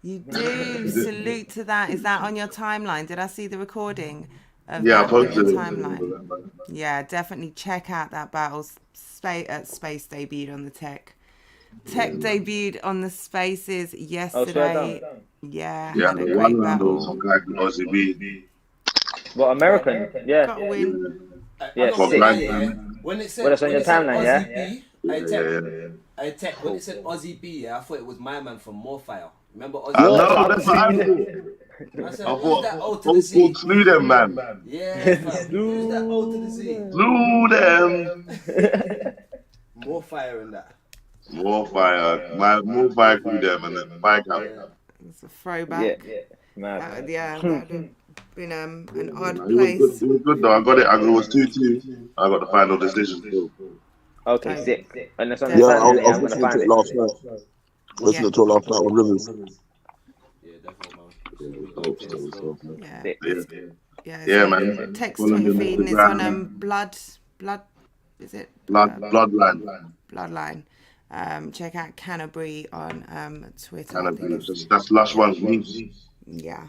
You do. Salute to that. Is that on your timeline? Did I see the recording of I that on your posted timeline? Yeah, definitely check out that battle. Space debuted on the Tech. Tech debuted on the Spaces yesterday. Yeah, had a great battle. Some guy from Aussie B. What, American? Yeah. Got a win. Yeah, when it said, that's on your timeline, I Tech, when it said Aussie B, I thought it was my man from Morefire. Remember Aussie? I know, that's what I thought. I thought slew them, man. Yeah, who's that O to the Z? Slew them. More fire in that. More fire through them, and then bike out. It's a throwback. Yeah. That would have been an odd It place. was good though. I got it. It was 2-2. I got the final decision still. Okay, sick. And that's on I was listening to it last night. Listening to it last night on Rivers. Yeah, man. Text on your feed, and it's on blood. Is it Bloodline? Check out Canterbury on Twitter. That's Lush One's niece. Yeah.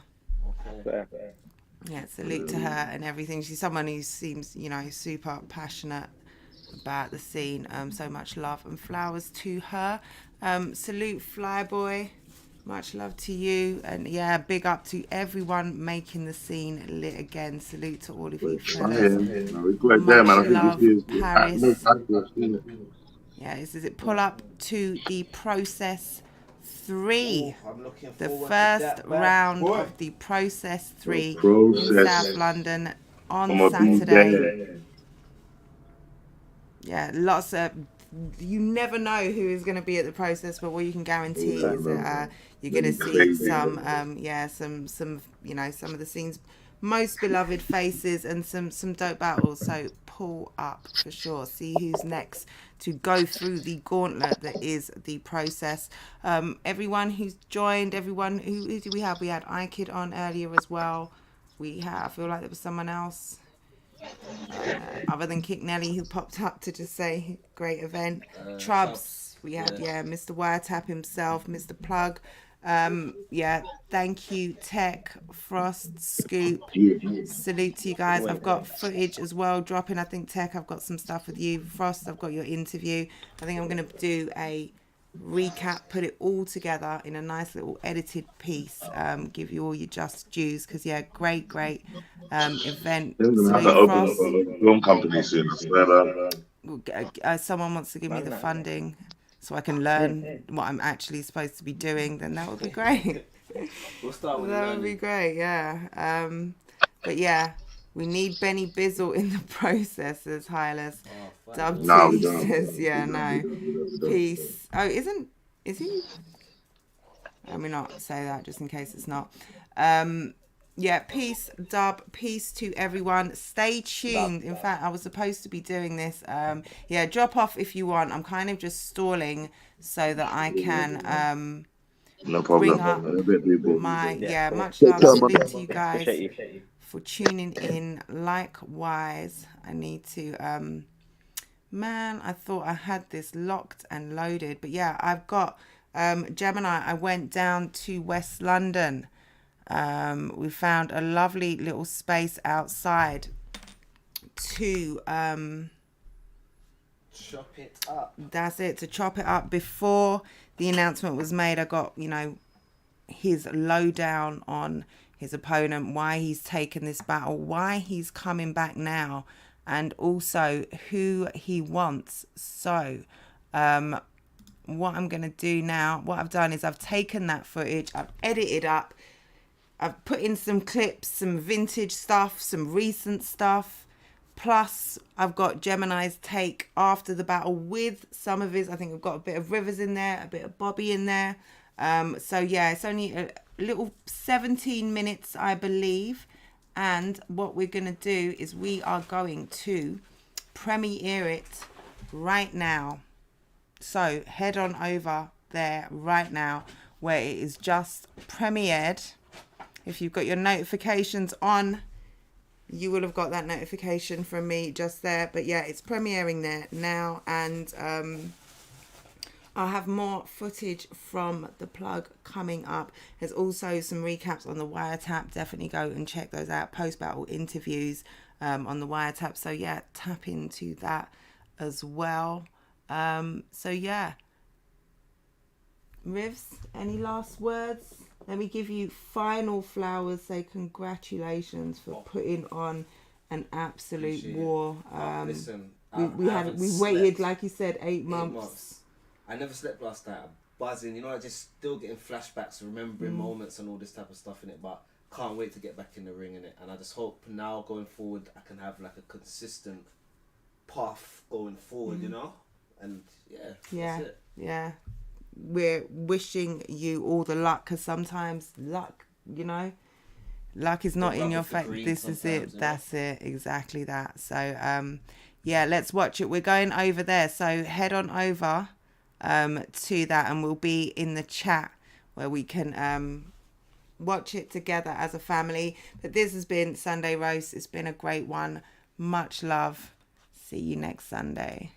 Okay. Yeah, salute to her and everything. She's someone who seems, super passionate about the scene. So much love and flowers to her. Salute Flyboy. Much love to you. And yeah, big up to everyone making the scene lit again. Salute to all of you fellas. We've got it there, man. I think Love, this is Paris. accurate, isn't it? Yeah, this is it. Pull up to the process 3. I'm looking The forward to first that, round boy. of the process 3 in Process. South London on I'm gonna be Saturday. there. Yeah, lots of. You never know who is going to be at the process, but what you can guarantee is that you're going to see some of the scene's most beloved faces and some dope battles. So pull up for sure. See who's next to go through the gauntlet that is the process. Everyone who's joined, who do we have? We had iKid on earlier as well. I feel like there was someone else. Other than Kick Nelly, who popped up to just say great event. Trubs, we had Mr. Wiretap himself, Mr. Plug. Thank you, Tech, Frost, Scoop. Salute to you guys. I've got footage as well dropping. I think Tech, I've got some stuff with you. Frost, I've got your interview. I think I'm going to do a recap, put it all together in a nice little edited piece, give you all your just dues, because great event. They're gonna have to open up a film company soon. I swear. Someone wants to give me the funding so I can learn what I'm actually supposed to be doing, then that would be great. We'll start with that would be great, yeah. But yeah, we need Benny Bizzle in the process, as Hylas. Dub T says, Peace. Oh, is he? Let me not say that just in case it's not. Peace, Dub, peace to everyone. Stay tuned. In fact, I was supposed to be doing this. Drop off if you want. I'm kind of just stalling so that I can no problem. bring up much love. Salute to you guys for tuning in. Likewise, I need to I thought I had this locked and loaded, but yeah, I've got Gemini. I went down to West London. We found a lovely little space outside to chop it up. That's it, to chop it up. Before the announcement was made, I got his lowdown on his opponent, why he's taken this battle, why he's coming back now, and also who he wants. So what I'm going to do now, what I've done is I've taken that footage, I've edited up, I've put in some clips, some vintage stuff, some recent stuff. Plus, I've got Gemini's take after the battle with some of his. I think we've got a bit of Rivers in there, a bit of Bobby in there. It's only a little 17 minutes, I believe. And what we're going to do is we are going to premiere it right now. So head on over there right now where it is just premiered. If you've got your notifications on, you will have got that notification from me just there. But yeah, it's premiering there now. And I'll have more footage from the plug coming up. There's also some recaps on the Wiretap. Definitely go and check those out. Post-battle interviews on the Wiretap. So yeah, tap into that as well. Rivs, any last words? Let me give you final flowers. Say congratulations for putting on an absolute war. Listen, we waited, like you said, 8 months. I never slept last night. I'm buzzing. I just still getting flashbacks, remembering moments and all this type of stuff in it. But can't wait to get back in the ring in it. And I just hope now going forward, I can have like a consistent path going forward. And that's it. Yeah. We're wishing you all the luck, because sometimes luck is not in your favor. This is it. That's it. Exactly that. So let's watch it. We're going over there, so head on over to that, and we'll be in the chat where we can watch it together as a family. But this has been Sunday Roast. It's been a great one. Much love. See you next Sunday.